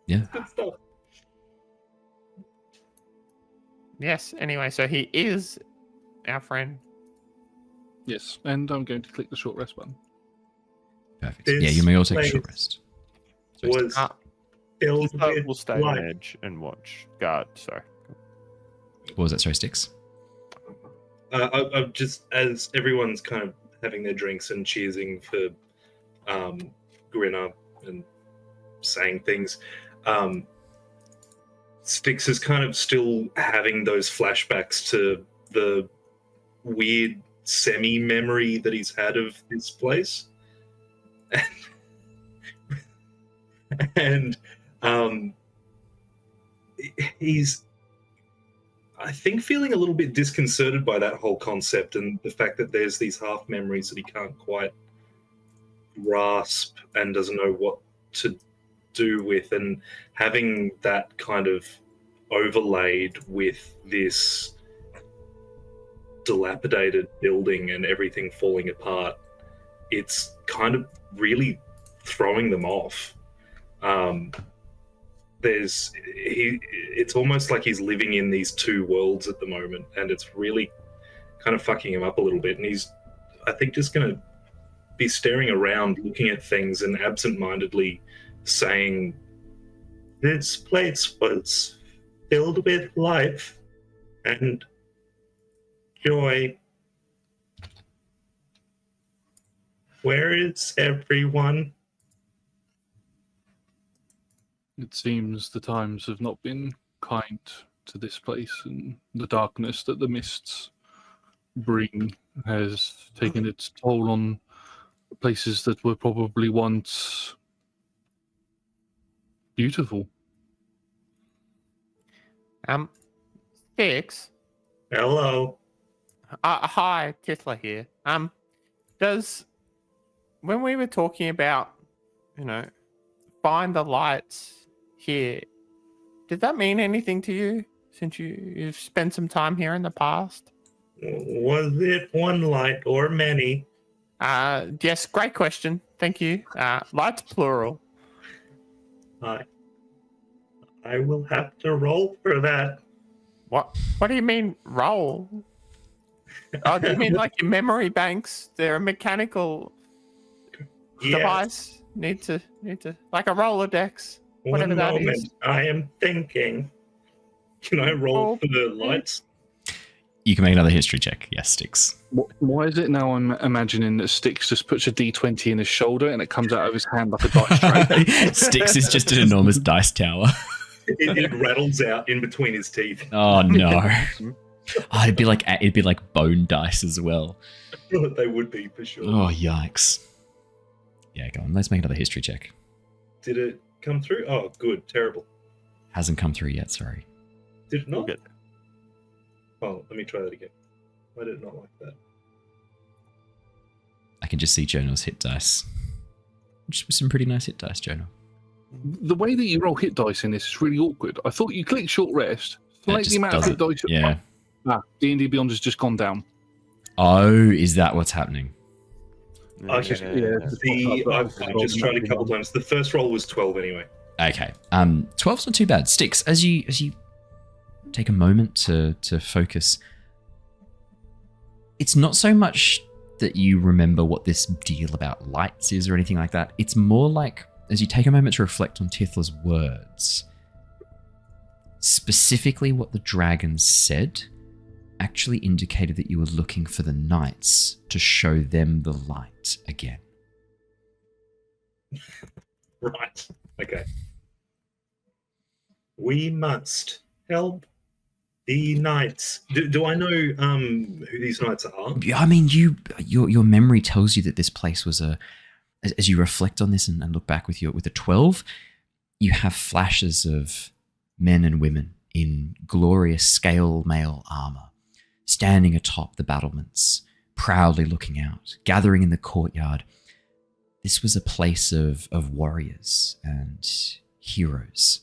Yeah. Good stuff. Yes. Anyway, so he is our friend. Yes, and I'm going to click the short rest button. Perfect. This Yeah, you may all take a place short rest. Was Ah. filled with We'll stay on light. edge and watch. Guard, sorry. What was that? Sorry, Styx? I'm just as everyone's kind of having their drinks and cheersing for Grinner and saying things. Styx is kind of still having those flashbacks to the weird semi-memory that he's had of this place. And he's, I think, feeling a little bit disconcerted by that whole concept and the fact that there's these half memories that he can't quite grasp and doesn't know what to do with, and having that kind of overlaid with this dilapidated building and everything falling apart, it's kind of really throwing them off. It's almost like he's living in these two worlds at the moment, and it's really kind of fucking him up a little bit. And he's, I think, just going to be staring around, looking at things, and absent-mindedly saying, "This place was filled with life and joy. Where is everyone?" It seems the times have not been kind to this place, and the darkness that the mists bring has taken its toll on places that were probably once beautiful. Styx. Hello. Hi, Tithla here. When we were talking about, find the lights here, did that mean anything to you since you've spent some time here in the past? Was it one light or many? Yes, great question. Thank you. Lights plural. I will have to roll for that. What do you mean roll? Oh, do you mean like your memory banks? They're a mechanical device. Need to like a Rolodex. Whatever One that moment. is. I am thinking. Can I roll for the lights? You can make another history check. Yes, Styx. Why is it now I'm imagining that Styx just puts a D20 in his shoulder and it comes out of his hand like a dice tray? Styx is just an enormous dice tower. It rattles out in between his teeth. Oh no! Oh, it'd be like bone dice as well. They would be for sure. Oh yikes! Yeah, go on. Let's make another history check. Did it come through? Oh, good. Terrible. Hasn't come through yet. Sorry. Did it not? Good. Oh, let me try that again. Why did it not like that? I can just see Jonor's hit dice. Just some pretty nice hit dice, Jonor. The way that you roll hit dice in this is really awkward. I thought you click short rest, select the amount of hit dice. Yeah. D&D Beyond has just gone down. Oh, is that what's happening? Okay. I've just tried a couple times. The first roll was 12 anyway. Okay. 12's not too bad. Styx, as you take a moment to focus, it's not so much that you remember what this deal about lights is or anything like that. It's more like, as you take a moment to reflect on Tithla's words, specifically what the dragon said actually indicated that you were looking for the knights to show them the light again. Right. Okay. We must help the knights. Do I know who these knights are? I mean, your memory tells you that this place was as you reflect on this and look back with a 12, you have flashes of men and women in glorious scale mail armor, standing atop the battlements, proudly looking out, gathering in the courtyard. This was a place of warriors and heroes.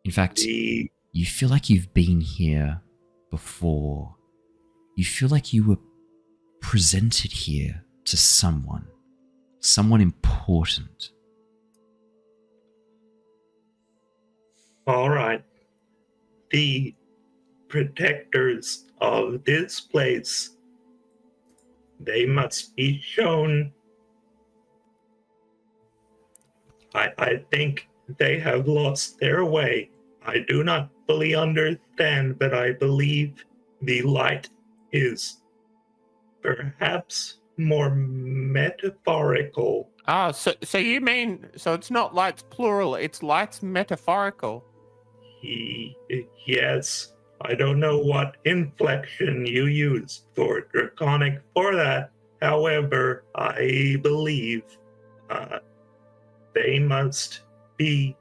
In fact, you feel like you've been here before. You feel like you were presented here to someone important. All right. The protectors of this place, they must be shown. I think they have lost their way. I do not fully understand, but I believe the light is perhaps more metaphorical. Ah, so you mean, so it's not lights plural, it's lights metaphorical. Yes, I don't know what inflection you use for draconic for that. However, I believe they must be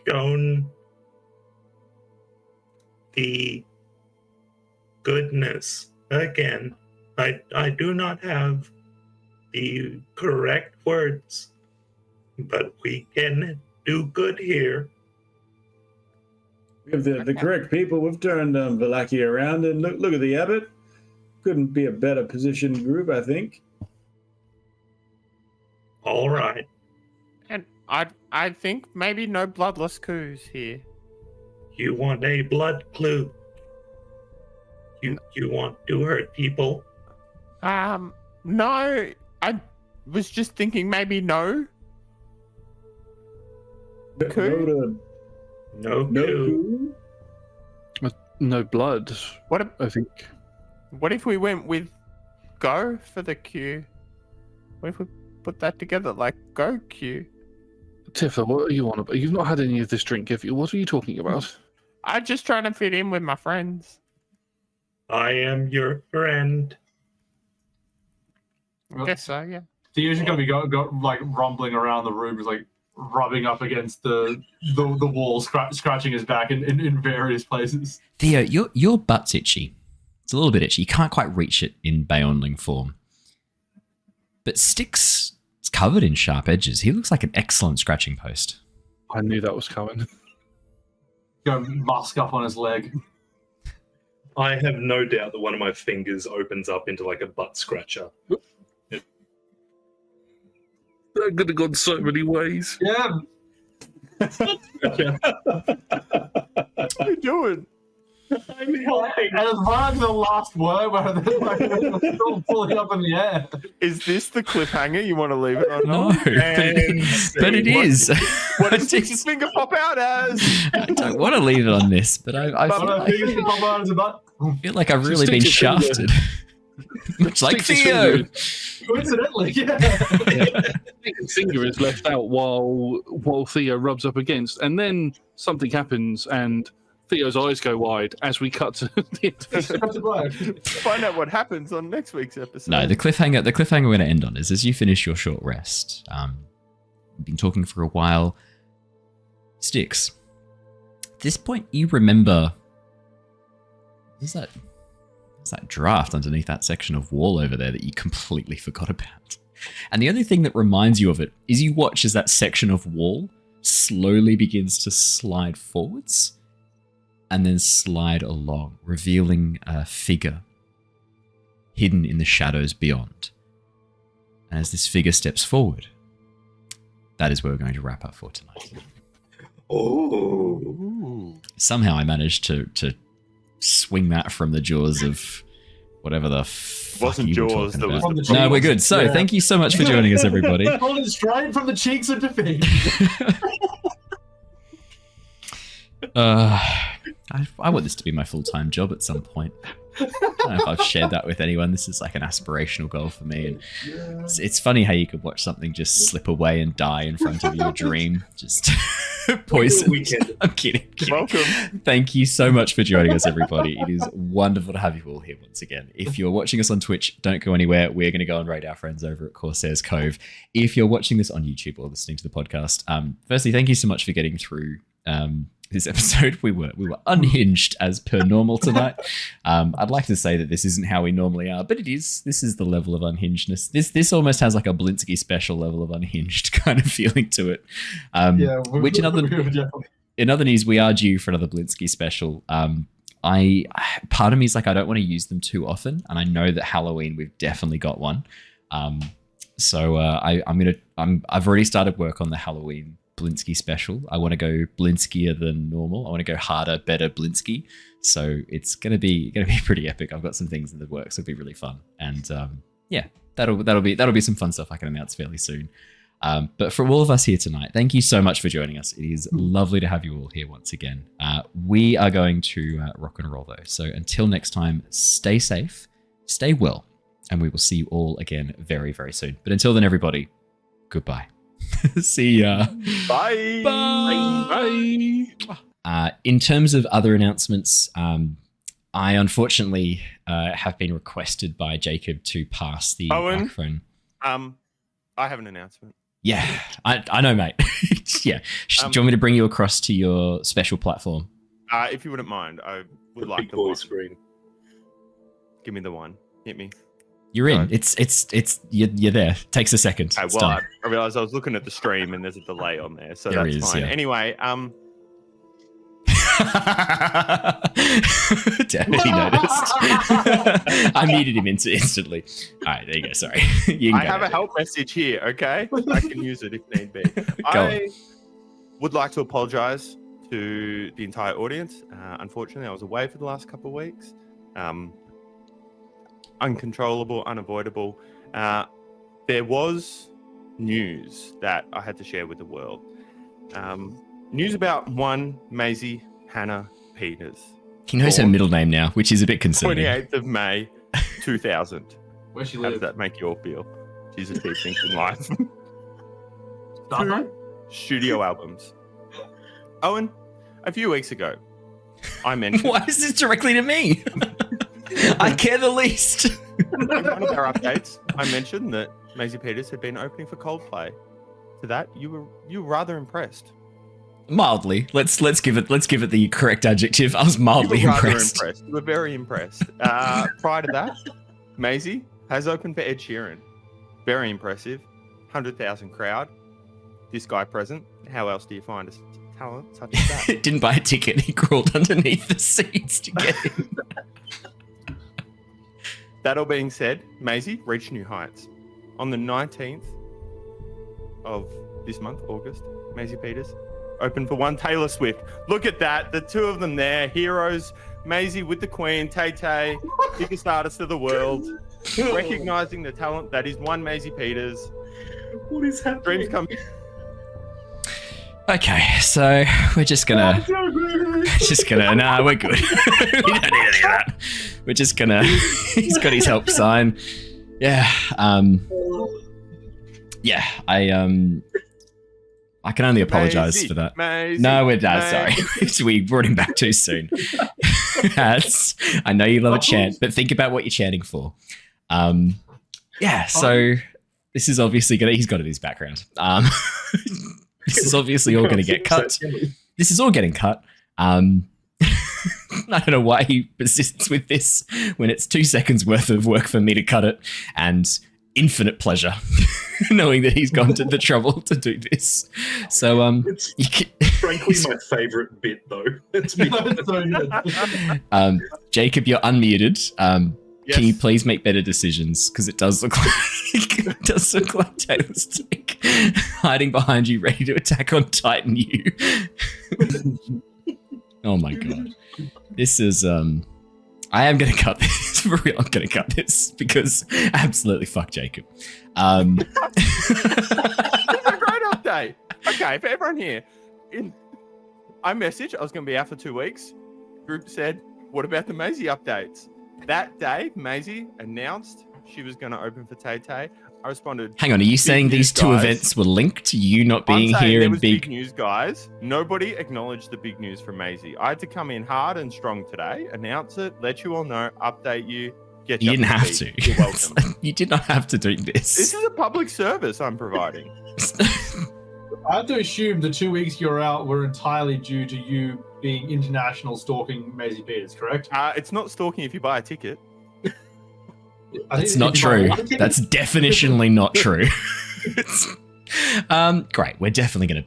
shown the goodness again. I do not have the correct words, but we can do good here. We have the correct people. We've turned Valakia around, and look at the abbot. Couldn't be a better positioned group, I think. All right. And I think maybe no bloodless coups here. You want a blood clue? You want to hurt people? No. I was just thinking maybe no. Coup? No coup. No blood. I think. What if we went with go for the Q? What if we put that together like go Q? Tithla, what are you on about? You've not had any of this drink, have you? What are you talking about? I'm just trying to fit in with my friends. I am your friend. I guess so, yeah. Theo's going to be like rumbling around the room, just like rubbing up against the wall, scratching his back in various places. Theo, your butt's itchy. It's a little bit itchy. You can't quite reach it in Bayonling form. But Styx is covered in sharp edges. He looks like an excellent scratching post. I knew that was coming. Go musk up on his leg. I have no doubt that one of my fingers opens up into like a butt scratcher. That could have gone so many ways. Yeah. What are you doing? I'm helping. And as far as the last word, where they're like, still pulling up in the air. Is this the cliffhanger you want to leave it on? No, but it is. What does Styx's finger pop out as? I don't want to leave it on this, but I feel like I've really been shafted. Much like Theo. Coincidentally, yeah. His finger is left out while Theo rubs up against, and then something happens, and Theo's eyes go wide as we cut to the end of the Find out what happens on next week's episode. No, the cliffhanger we're going to end on is as you finish your short rest. We've been talking for a while. Styx, at this point, you remember there's that draft underneath that section of wall over there that you completely forgot about. And the only thing that reminds you of it is you watch as that section of wall slowly begins to slide forwards and then slide along, revealing a figure hidden in the shadows beyond. And as this figure steps forward, that is where we're going to wrap up for tonight. Oh. Somehow I managed to swing that from the jaws of whatever the fuck wasn't you were jaws, talking that about. was the No, we're good. So thank you so much for joining us, everybody. Pulling straight from the cheeks of defeat. I want this to be my full-time job at some point. I don't know if I've shared that with anyone. This is like an aspirational goal for me. And it's funny how you could watch something just slip away and die in front of your dream. Just poison. I'm kidding. Welcome. Thank you so much for joining us, everybody. It is wonderful to have you all here once again. If you're watching us on Twitch, don't go anywhere. We're going to go and raid our friends over at Corsair's Cove. If you're watching this on YouTube or listening to the podcast, firstly, thank you so much for getting through this episode. We were unhinged as per normal tonight. I'd like to say that this isn't how we normally are, but it is. This is the level of unhingedness. This almost has like a Blinsky special level of unhinged kind of feeling to it. Which in other news, we are due for another Blinsky special. Part of me is like I don't want to use them too often, and I know that Halloween we've definitely got one. So I've already started work on the Halloween Blinsky special. I want to go Blinskier than normal. I want to go harder, better Blinsky. So it's gonna be pretty epic. I've got some things in the works. It'll be really fun, and that'll be some fun stuff I can announce fairly soon. But for all of us here tonight, thank you so much for joining us. It is lovely to have you all here once again. We are going to rock and roll though. So until next time, stay safe, stay well, and we will see you all again very, very soon. But until then, everybody, goodbye. See ya. Bye. Bye. Bye. In terms of other announcements, I unfortunately have been requested by Jacob to pass the microphone. I have an announcement. Yeah, I know, mate. Yeah. Do you want me to bring you across to your special platform? If you wouldn't mind, I would like Big the boy one. screen. Give me the one. Hit me. You're in. Right. It's you're there. Takes a second. Okay, It's well, done. I realized I was looking at the stream and there's a delay on there, so There that's is, fine. yeah. Anyway, Damn it, he noticed. I muted him instantly. All right, there you go. Sorry. You can I go have now. a help message here, okay? I can use it if need be. Go on. I would like to apologize to the entire audience. Unfortunately, I was away for the last couple of weeks. Uncontrollable, unavoidable. There was news that I had to share with the world. News about one Maisie Hannah Peters. He knows her born middle name now, which is a bit concerning. 28th of May, 2000. Where she How does lives? that make you all feel? She's achieved things in life. Starlight? Studio albums. Owen, a few weeks ago, I mentioned Why is this directly to me? I care the least. in one of our updates, I mentioned that Maisie Peters had been opening for Coldplay. To that, you were rather impressed. Mildly. Let's give it the correct adjective. I was mildly You were rather impressed. You were very impressed. Prior to that, Maisie has opened for Ed Sheeran. Very impressive. 100,000 crowd. This guy present. How else do you find a talent such as that? Didn't buy a ticket. He crawled underneath the seats to get in. That all being said, Maisie reached new heights. On the 19th of this month, August, Maisie Peters opened for one Taylor Swift. Look at that, the two of them there, heroes. Maisie with the Queen, Tay-Tay, biggest artist of the world, recognizing the talent that is one Maisie Peters. What is happening? Dreams come. Okay, so we're just gonna. Nah, we're good. We don't need any of that. We're just gonna. He's got his help sign. Yeah. Yeah. I can only apologize Maisie, for that. Maisie, No, we're done. Maisie. Sorry, we brought him back too soon. I know you love a chant, but think about what you're chanting for. Yeah. So this is obviously gonna. He's got it in his background. This is obviously all going to get cut. This is all getting cut. I don't know why he persists with this when it's 2 seconds worth of work for me to cut it and infinite pleasure knowing that he's gone to the trouble to do this. So, It's frankly my favorite bit, though. Let's be honest. Jacob, you're unmuted. Yes. Can you please make better decisions? Because it does look like Taylor's Stick hiding behind you, ready to attack on Titan you. Oh my god. This is I am gonna cut this. For real, I'm gonna cut this because absolutely fuck Jacob. It's a great update. Okay, for everyone here, I messaged, I was going to be out for 2 weeks. Group said, what about the Maisie updates? That day, Maisie announced she was going to open for Tay-Tay. I responded, Hang on, are you saying these two guys. events were linked? You not I'm being saying here there and was big. big news, guys. Nobody acknowledged the big news from Maisie. I had to come in hard and strong today, announce it, let you all know, update you, get You up didn't to have speed. to. You're welcome. You did not have to do This this. is a public service I'm providing. I have to assume the 2 weeks you're out were entirely due to you being international stalking Maisie Peters, correct? It's not stalking if you buy a ticket. That's not true. That's definitionally not true. Great. We're definitely gonna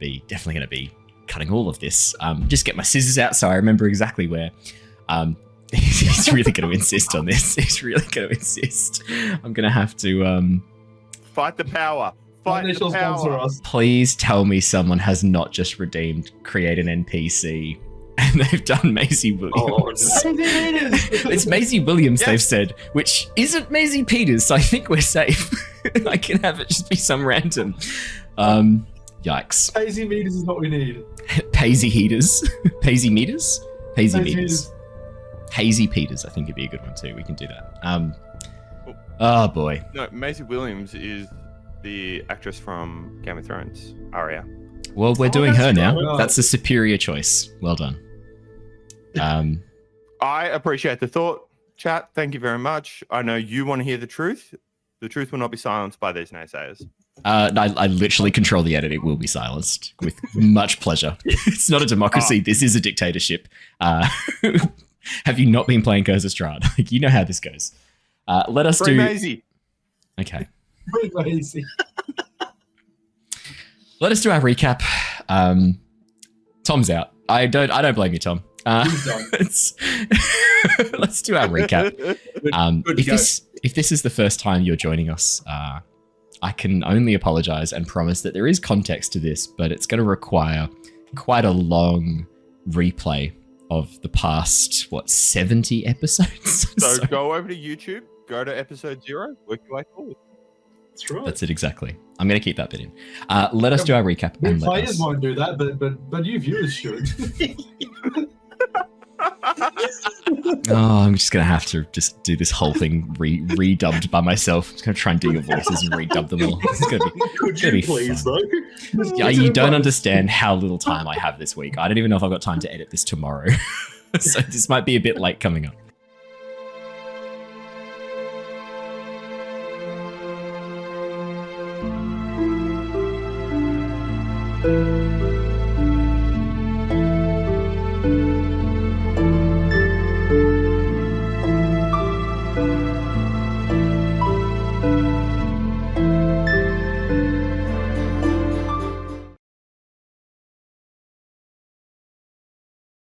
be cutting all of this. Just get my scissors out so I remember exactly where. He's really going to insist on this. He's really going to insist. I'm going to have to. Fight the power. Fight They the shall sponsor power. us. Please tell me someone has not just redeemed create an NPC and they've done Maisie Williams. It's Maisie Williams, they've said, which isn't Maisie Peters, so I think we're safe. I can have it just be some random. Yikes. Maisie Peters is what we need. Paisy Heaters. Paisy Meters? Paisy Maisie Meters. Hazy Peters, I think would be a good one too. We can do that. Oh boy. No, Maisie Williams is the actress from Game of Thrones, Arya. Well, we're doing her now. right. That's a superior choice. Well done. I appreciate the thought, chat. Thank you very much. I know you want to hear the truth. The truth will not be silenced by these naysayers. I literally control the edit. It will be silenced with much pleasure. It's not a democracy. This is a dictatorship. Have you not been playing Curse of Strahd? Like, you know how this goes. Let us do... Maisie. Okay. Maisie. Let us do our recap. Tom's out. I don't blame you, Tom. Let's do our recap. If this is the first time you're joining us, I can only apologize and promise that there is context to this, but it's going to require quite a long replay of the past, 70 episodes? So go over to YouTube, go to episode 0, work your way forward. That's right. That's it, exactly. I'm going to keep that bit in. Let us do our recap. We players won't do that, but you viewers should. I'm just going to have to just do this whole thing redubbed by myself. I'm just going to try and do your voices and redub them all. It's going to be Could you please, fun. though? Yeah, you don't understand how little time I have this week. I don't even know if I've got time to edit this tomorrow. So this might be a bit late coming up.